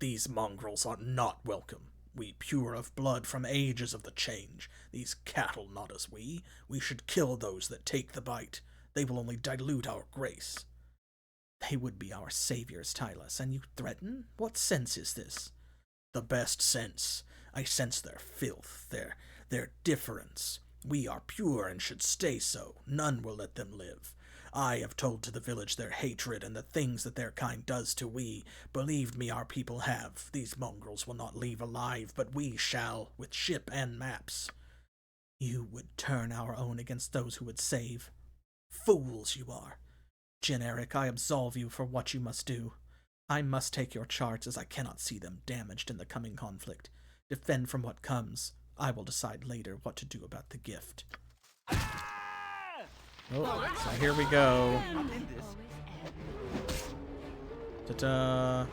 These mongrels are not welcome. We pure of blood from ages of the change. These cattle not as we. We should kill those that take the bite. They will only dilute our grace. They would be our saviors, Tylus, and you threaten? What sense is this? The best sense. I sense their filth, their difference. We are pure and should stay so. None will let them live. I have told to the village their hatred and the things that their kind does to we. Believed me, our people have. These mongrels will not leave alive, but we shall, with ship and maps. You would turn our own against those who would save. Fools you are. Eryk, I absolve you for what you must do. I must take your charts, as I cannot see them damaged in the coming conflict. Defend from what comes. I will decide later what to do about the gift. Oh, so here we go. Ta-da.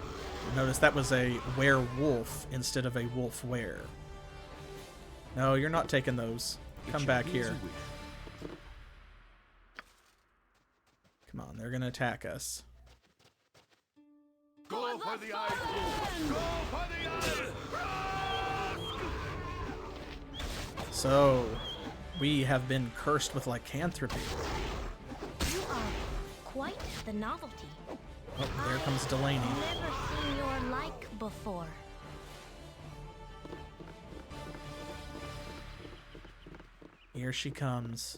Notice that was a werewolf instead of a wolf were. No, you're not taking those. Come back here. Come on, they're gonna attack us. Go for the eyes! Go for the eyes! So, we have been cursed with lycanthropy. You are quite the novelty. Oh, there comes Delaney. I've never seen your like before. Here she comes.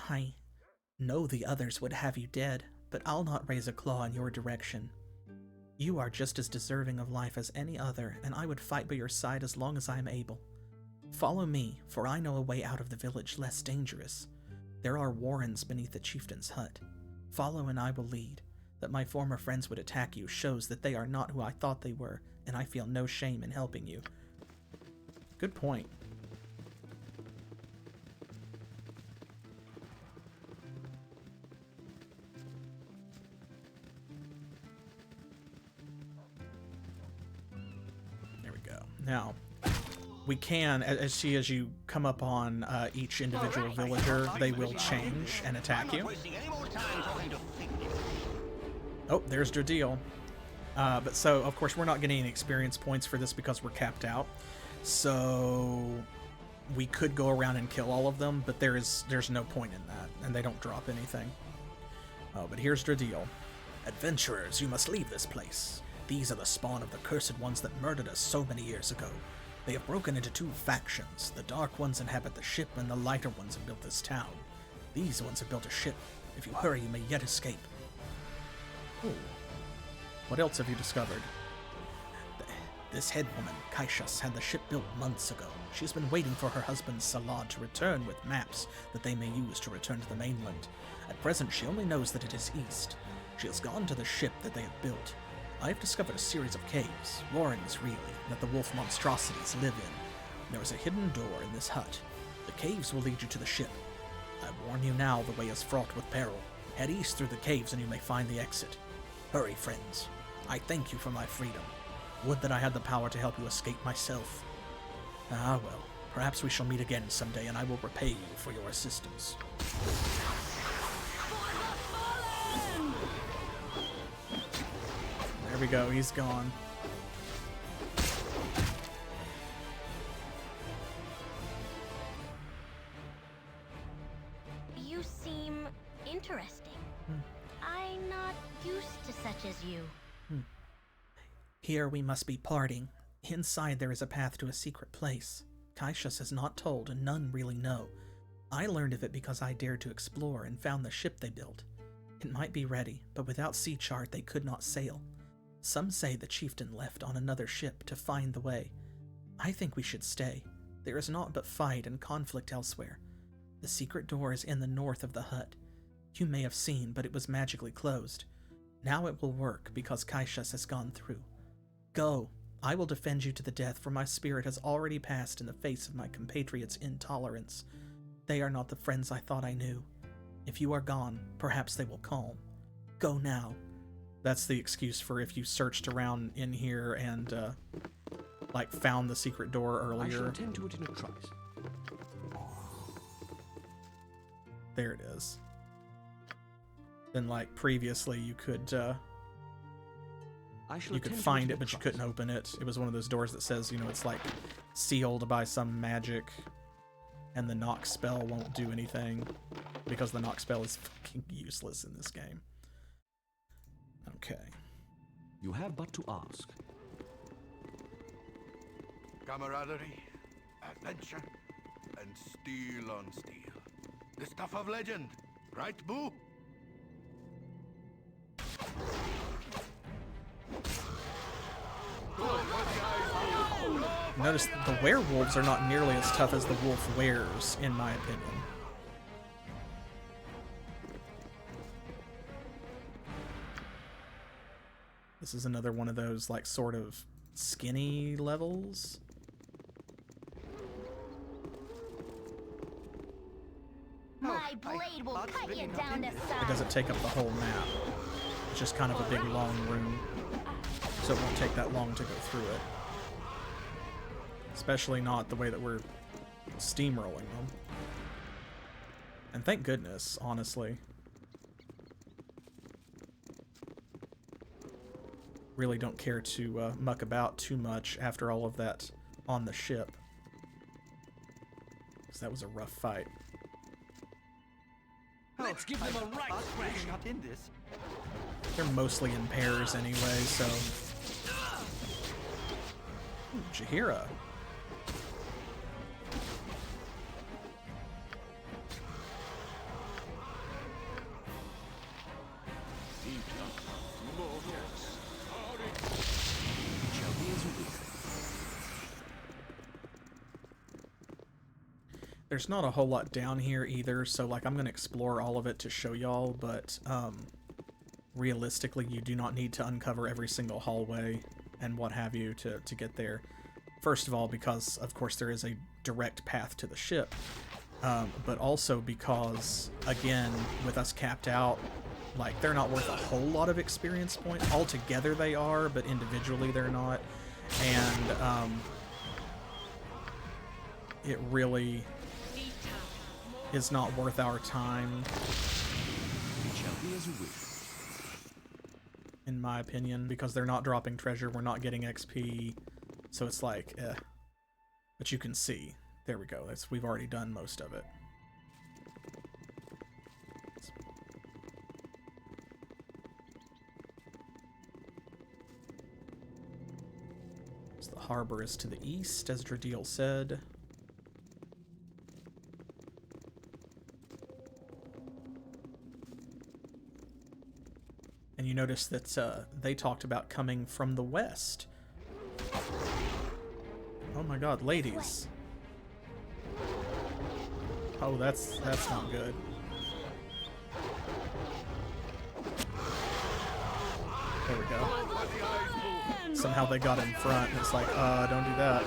I know the others would have you dead, but I'll not raise a claw in your direction. You are just as deserving of life as any other, and I would fight by your side as long as I am able. Follow me, for I know a way out of the village less dangerous. There are warrens beneath the chieftain's hut. Follow and I will lead. That my former friends would attack you shows that they are not who I thought they were, and I feel no shame in helping you. Good point. There we go. Now, we can, as you come up on each individual villager, they will change and attack you. Oh, there's Dradil. But so, of course, we're not getting any experience points for this because we're capped out. So we could go around and kill all of them, but there's no point in that, and they don't drop anything. Oh, but here's Dradil. Adventurers, you must leave this place. These are the spawn of the cursed ones that murdered us so many years ago. They have broken into two factions. The dark ones inhabit the ship, and the lighter ones have built this town. These ones have built a ship. If you hurry, you may yet escape. Ooh. What else have you discovered? This head woman, Kaishas, had the ship built months ago. She has been waiting for her husband Salad to return with maps that they may use to return to the mainland. At present, she only knows that it is east. She has gone to the ship that they have built. I have discovered a series of caves, warrens really, that the wolf monstrosities live in. There is a hidden door in this hut. The caves will lead you to the ship. I warn you now, the way is fraught with peril. Head east through the caves and you may find the exit. Hurry, friends. I thank you for my freedom. Would that I had the power to help you escape myself. Ah well, perhaps we shall meet again someday and I will repay you for your assistance. There we go, he's gone. You seem interesting. I'm not used to such as you. Here we must be parting. Inside there is a path to a secret place. Kaishas has not told, and none really know. I learned of it because I dared to explore and found the ship they built. It might be ready, but without sea chart they could not sail. Some say the Chieftain left on another ship to find the way. I think we should stay. There is naught but fight and conflict elsewhere. The secret door is in the north of the hut. You may have seen, but it was magically closed. Now it will work because Kaishas has gone through. Go. I will defend you to the death, for my spirit has already passed in the face of my compatriots' intolerance. They are not the friends I thought I knew. If you are gone, perhaps they will calm. Go now. That's the excuse for if you searched around in here and, like, found the secret door earlier. I shall attend to it in a trice. There it is. Then, like, previously you could find it, but you couldn't open it. It was one of those doors that says, you know, it's like sealed by some magic, and the knock spell won't do anything because the knock spell is fucking useless in this game. Okay. You have but to ask. Camaraderie, adventure, and steel on steel. The stuff of legend, right, Boo? Notice the werewolves are not nearly as tough as the wolf wears, in my opinion. This is another one of those, like, sort of skinny levels. My blade will cut you down to size. It doesn't take up the whole map. It's just kind of a big, long room. So it won't take that long to go through it. Especially not the way that we're steamrolling them. And thank goodness, honestly. Really don't care to muck about too much after all of that on the ship. Because that was a rough fight. Let's give them a right thrashing. Not in this. They're mostly in pairs anyway, so... Ooh, Jaheira. There's not a whole lot down here either, so like I'm gonna explore all of it to show y'all, but realistically you do not need to uncover every single hallway and what have you to get there. First of all, because of course there is a direct path to the ship, but also because, again, with us capped out, like, they're not worth a whole lot of experience points. Altogether they are, but individually they're not. And it really is not worth our time, in my opinion, because they're not dropping treasure, we're not getting XP, so it's like, eh. But you can see, there we go, we've already done most of it. So So the harbor is to the east, as Dradil said. And you notice that they talked about coming from the west. Oh my god, ladies. Oh, that's not good. There we go. Somehow they got in front, and it's like, don't do that.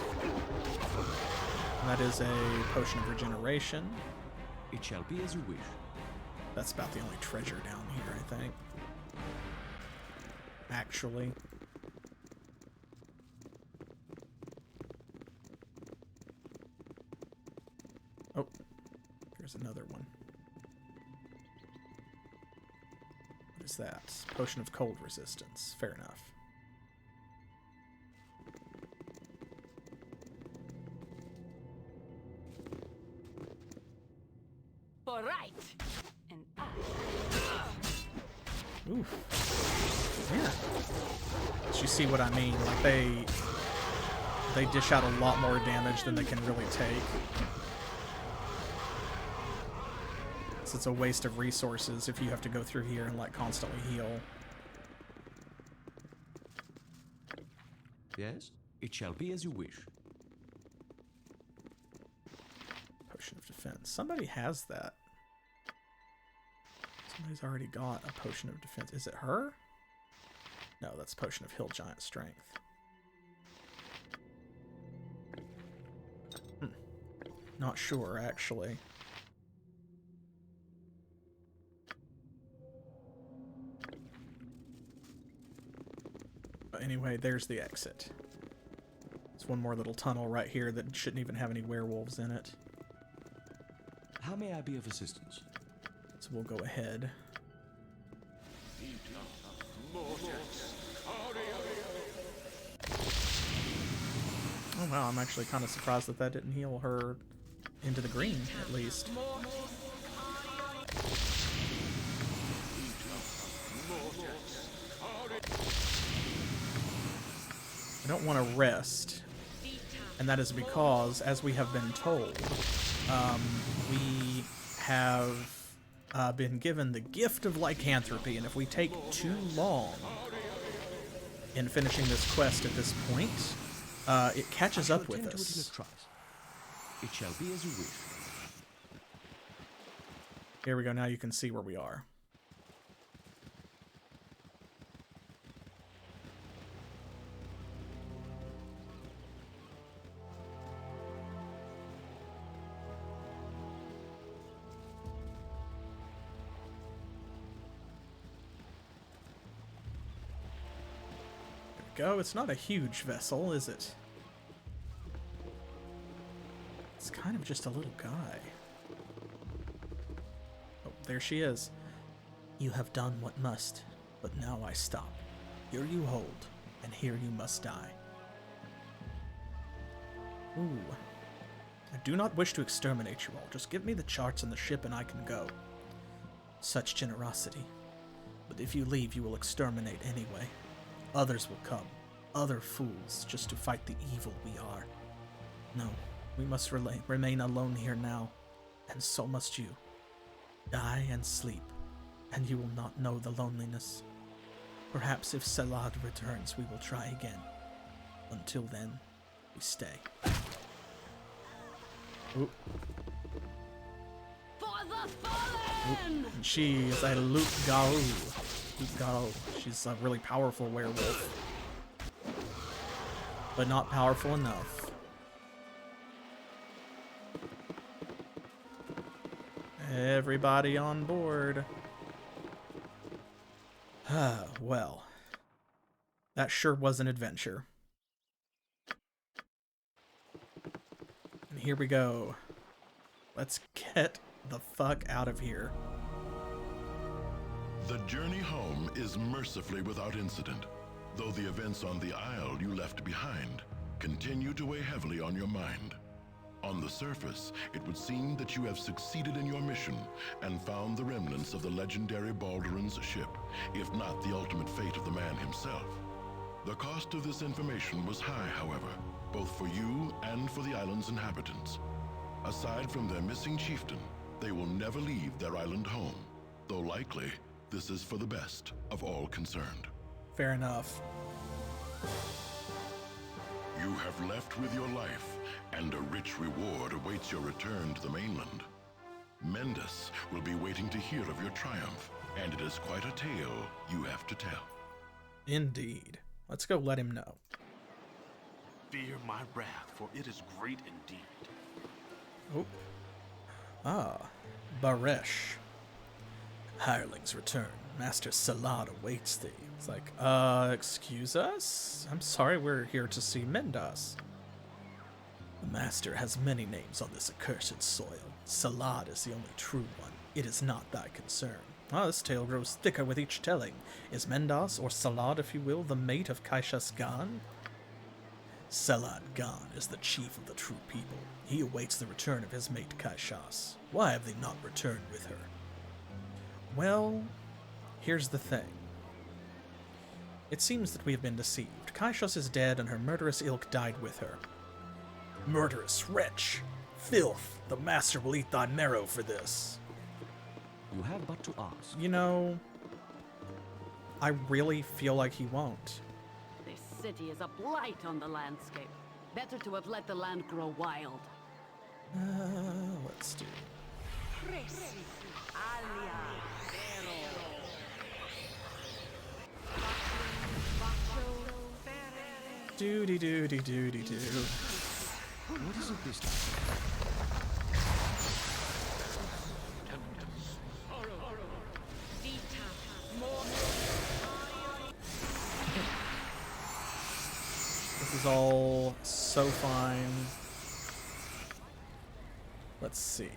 And that is a potion of regeneration. It shall be as you wish. That's about the only treasure down here, I think. Actually. Oh, here's another one. What is that? Potion of cold resistance. Fair enough. All right. And I. Oof. Yeah. So you see what I mean? Like they dish out a lot more damage than they can really take. So it's a waste of resources if you have to go through here and like constantly heal. Yes, it shall be as you wish. Potion of defense. Somebody has that. Somebody's already got a potion of defense. Is it her? No, that's potion of hill giant strength. Not sure, actually. But anyway, there's the exit. There's one more little tunnel right here that shouldn't even have any werewolves in it. How may I be of assistance? So we'll go ahead. Oh wow, I'm actually kind of surprised that that didn't heal her into the green, at least. I don't want to rest, and that is because, as we have been told, we have been given the gift of lycanthropy, and if we take too long in finishing this quest at this point, it catches up with us. It shall be as you wish. Here we go, now you can see where we are. Go. It's not a huge vessel, is it? It's kind of just a little guy. Oh, there she is. You have done what must, but now I stop. Here you hold, and here you must die. Ooh. I do not wish to exterminate you all. Just give me the charts and the ship and I can go. Such generosity. But if you leave, you will exterminate anyway. Others will come, other fools, just to fight the evil we are. No, we must remain alone here now, and so must you. Die and sleep, and you will not know the loneliness. Perhaps if Salad returns, we will try again. Until then, we stay. Oop. For the fallen! Oop. She is a Loup-Garou. She's a really powerful werewolf, but not powerful enough. Everybody on board. Well, that sure was an adventure. And here we go. Let's get the fuck out of here. The journey home is mercifully without incident, though the events on the isle you left behind continue to weigh heavily on your mind. On the surface, it would seem that you have succeeded in your mission and found the remnants of the legendary Balduran's ship, if not the ultimate fate of the man himself. The cost of this information was high, however, both for you and for the island's inhabitants. Aside from their missing chieftain, they will never leave their island home, though likely this is for the best of all concerned. Fair enough. You have left with your life, and a rich reward awaits your return to the mainland. Mendes will be waiting to hear of your triumph, and it is quite a tale you have to tell. Indeed. Let's go let him know. Fear my wrath, for it is great indeed. Oh. Ah. Baresh. Hirelings return. Master Salad awaits thee. It's like, excuse us? I'm sorry, we're here to see Mendas. The Master has many names on this accursed soil. Salad is the only true one. It is not thy concern. Ah, this tale grows thicker with each telling. Is Mendas, or Salad if you will, the mate of Kaishas Gan? Salad Gan is the chief of the true people. He awaits the return of his mate Kaishas. Why have they not returned with her? Well, here's the thing. It seems that we have been deceived. Kaishas is dead and her murderous ilk died with her. Murderous wretch! Filth! The Master will eat thy marrow for this. You have but to ask. You know, I really feel like he won't. This city is a blight on the landscape. Better to have let the land grow wild. Let's do. Doody doody doody doo. What is it this time? This is all so fine. Let's see.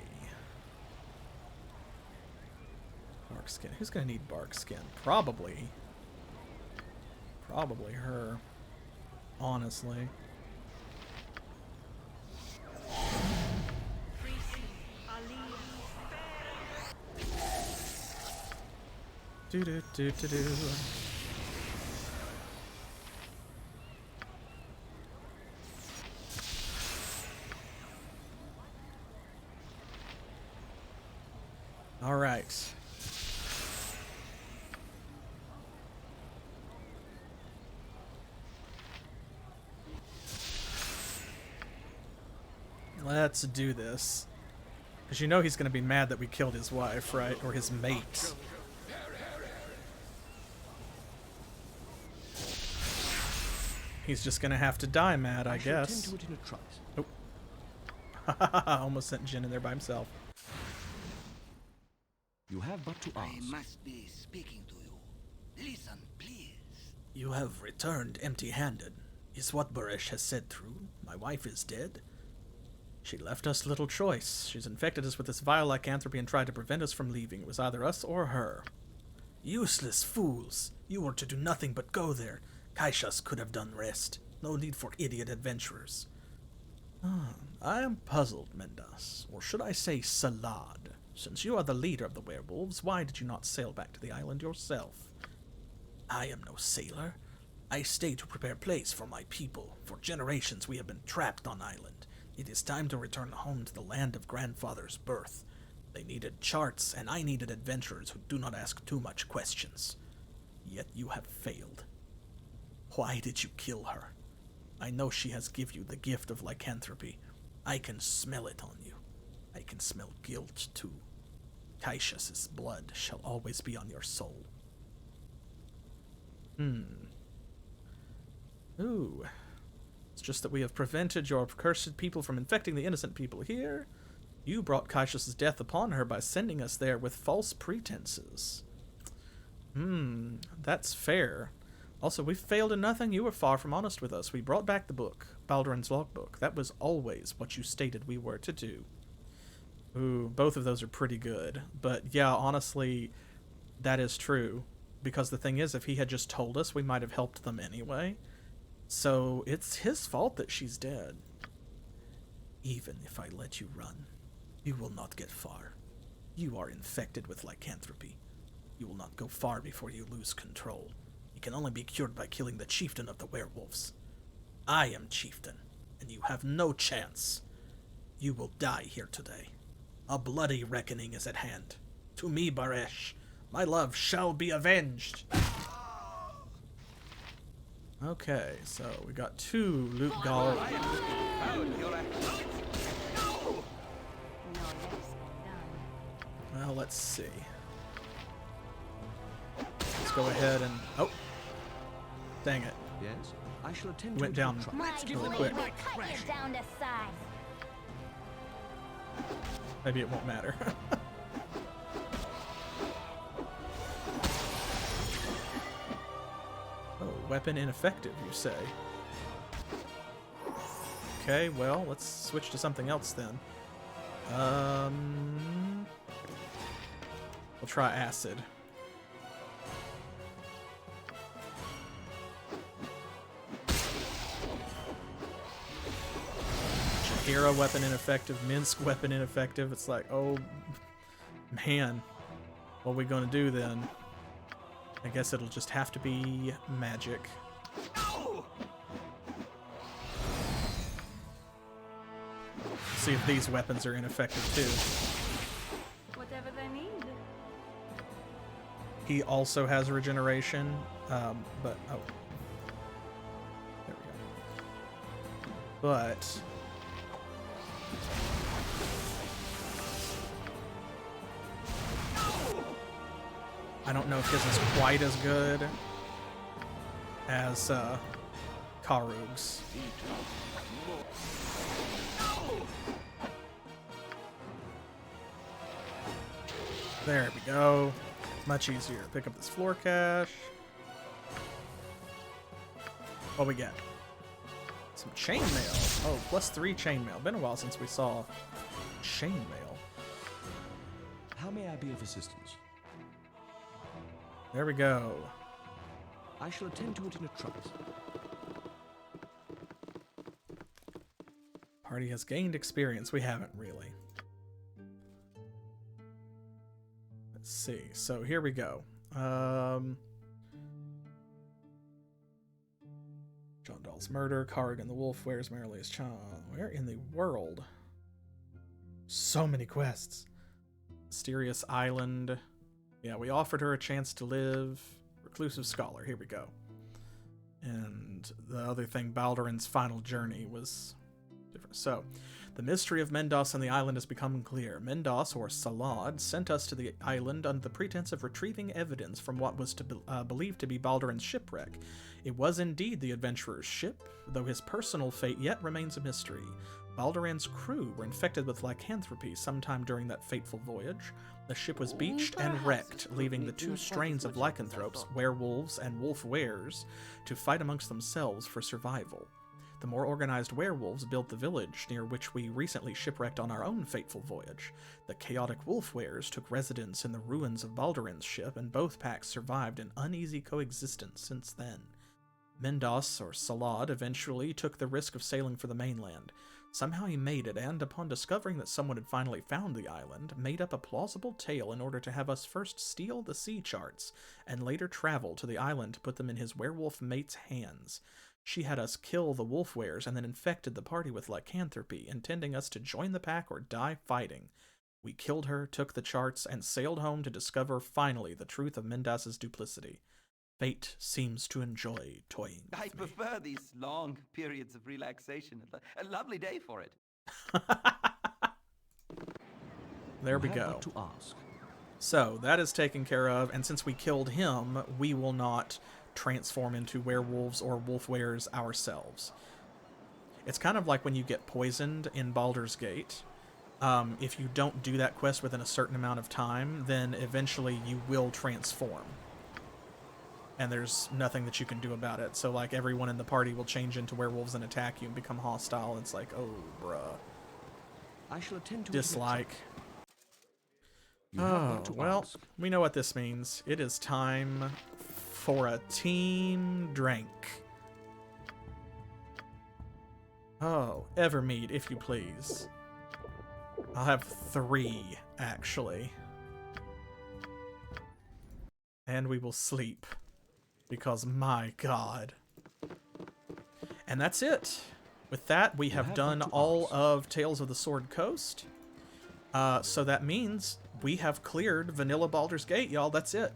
Bark skin. Who's gonna need bark skin? Probably her. Honestly. Do do do do do. All right. Let's do this. Because you know he's going to be mad that we killed his wife, right? Or his mate. He's just going to have to die mad, I guess. Oh. Almost sent Jin in there by himself. You have but to ask. I must be speaking to you. Listen, please. You have returned empty-handed. Is what Baresh has said true? My wife is dead? She left us little choice. She's infected us with this vile lycanthropy and tried to prevent us from leaving. It was either us or her. Useless fools! You were to do nothing but go there. Kaishas could have done rest. No need for idiot adventurers. I am puzzled, Mendas. Or should I say Salad? Since you are the leader of the werewolves, why did you not sail back to the island yourself? I am no sailor. I stay to prepare place for my people. For generations we have been trapped on island. It is time to return home to the land of grandfather's birth. They needed charts, and I needed adventurers who do not ask too much questions. Yet you have failed. Why did you kill her? I know she has given you the gift of lycanthropy. I can smell it on you. I can smell guilt, too. Kaishas' blood shall always be on your soul. Ooh. It's just that we have prevented your cursed people from infecting the innocent people here. You brought Kaishas' death upon her by sending us there with false pretenses. That's fair. Also, we failed in nothing. You were far from honest with us. We brought back the book, Balduran's logbook. That was always what you stated we were to do. Ooh, both of those are pretty good. But yeah, honestly, that is true. Because the thing is, if he had just told us, we might have helped them anyway. So it's his fault that she's dead. Even if I let you run, you will not get far. You are infected with lycanthropy. You will not go far before you lose control. can only be cured by killing the chieftain of the werewolves. I am chieftain, and you have no chance. You will die here today. A bloody reckoning is at hand. To me, Baresh, my love shall be avenged. Okay, so we got 2 loot gall. Well, let's see. Let's go ahead and... Oh! Dang it. Yes, I shall attend Went to down really quick. Cut you down to size. Maybe it won't matter. Oh, weapon ineffective, you say? Okay, well, let's switch to something else then. We'll try acid. Hero weapon ineffective, Minsk weapon ineffective. It's like, oh man, what are we gonna do then? I guess it'll just have to be magic. See if these weapons are ineffective too. Whatever they need. He also has regeneration, but oh, there we go. But I don't know if his is quite as good as Karug's. There we go. Much easier. Pick up this floor cache. What we get? Some chainmail. Oh, +3 chainmail. Been a while since we saw chainmail. How may I be of assistance? There we go. I shall attend to it in a trice. Party has gained experience. We haven't really. Let's see. So here we go. John Dahl's murder. Karg the Wolf wears Marilee's child. Where in the world? So many quests. Mysterious Island. Yeah, we offered her a chance to live. Reclusive Scholar. Here we go. And the other thing, Balduran's final journey, was different. So, the mystery of Mendos and the island has become clear. Mendos, or Salad, sent us to the island under the pretense of retrieving evidence from what was believed to be Balduran's shipwreck. It was indeed the adventurer's ship, though his personal fate yet remains a mystery. Balduran's crew were infected with lycanthropy sometime during that fateful voyage. The ship was beached and wrecked, leaving the 2 strains of lycanthropes, werewolves and wolf-wares, to fight amongst themselves for survival. The more organized werewolves built the village near which we recently shipwrecked on our own fateful voyage. The chaotic wolf-wares took residence in the ruins of Balduran's ship, and both packs survived an uneasy coexistence since then. Mendos, or Salad, eventually took the risk of sailing for the mainland. Somehow he made it, and upon discovering that someone had finally found the island, made up a plausible tale in order to have us first steal the sea charts, and later travel to the island to put them in his werewolf mate's hands. She had us kill the wolf-wares and then infected the party with lycanthropy, intending us to join the pack or die fighting. We killed her, took the charts, and sailed home to discover finally the truth of Mendas's duplicity. Fate seems to enjoy toying with I me. prefer these long periods of relaxation. A lovely day for it. There we go. To ask. So, that is taken care of, and since we killed him, we will not transform into werewolves or wolf-wares ourselves. It's kind of like when you get poisoned in Baldur's Gate. If you don't do that quest within a certain amount of time, then eventually you will transform. And there's nothing that you can do about it. So, like, everyone in the party will change into werewolves and attack you and become hostile. It's like, oh, bruh. I shall attend to Dislike. Oh, well, we know what this means. It is time for a team drink. Oh, Evermead, if you please. I'll have 3, actually. And we will sleep. because my god. And that's it. With that, we have done all of Tales of the Sword Coast. So that means we have cleared Vanilla Baldur's Gate, y'all. That's it.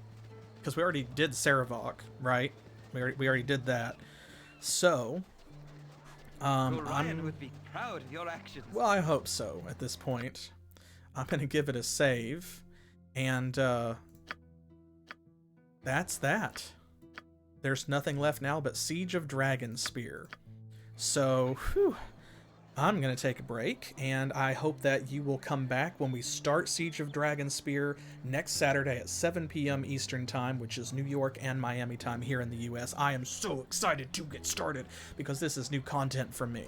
Because we already did Saravok, right? We already did that. So, Ryan would be proud of your actions. Well, I hope so at this point. I'm going to give it a save. And that's that. There's nothing left now but Siege of Dragonspear. So, whew, I'm going to take a break, and I hope that you will come back when we start Siege of Dragonspear next Saturday at 7 p.m. Eastern Time, which is New York and Miami time here in the U.S. I am so excited to get started because this is new content for me.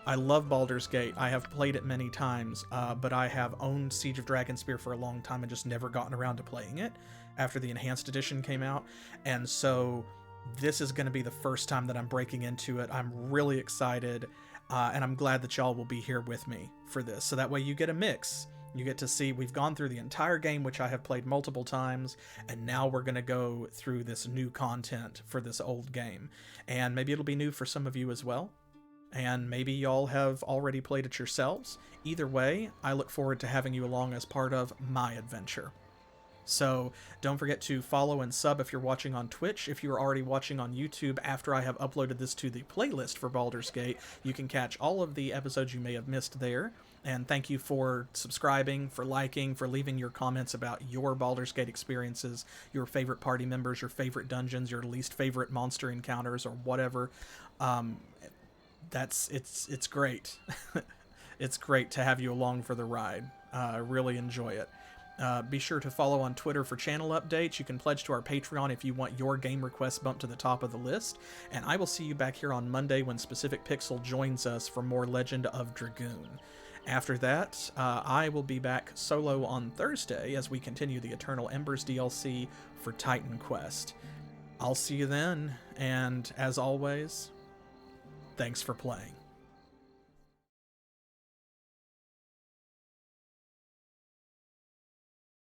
I love Baldur's Gate. I have played it many times, but I have owned Siege of Dragonspear for a long time and just never gotten around to playing it after the Enhanced Edition came out. And so this is going to be the first time that I'm breaking into it. I'm really excited, and I'm glad that y'all will be here with me for this. So that way you get a mix. You get to see, we've gone through the entire game, which I have played multiple times, and now we're going to go through this new content for this old game. And maybe it'll be new for some of you as well. And maybe y'all have already played it yourselves. Either way, I look forward to having you along as part of my adventure. So don't forget to follow and sub if you're watching on Twitch. If you're already watching on YouTube after I have uploaded this to the playlist for Baldur's Gate, you can catch all of the episodes you may have missed there. And thank you for subscribing, for liking, for leaving your comments about your Baldur's Gate experiences, your favorite party members, your favorite dungeons, your least favorite monster encounters, or whatever. It's great. It's great to have you along for the ride. I really enjoy it. Be sure to follow on Twitter for channel updates. You can pledge to our Patreon if you want your game requests bumped to the top of the list. And I will see you back here on Monday when Specific Pixel joins us for more Legend of Dragoon. After that, I will be back solo on Thursday as we continue the Eternal Embers DLC for Titan Quest. I'll see you then, and as always, thanks for playing.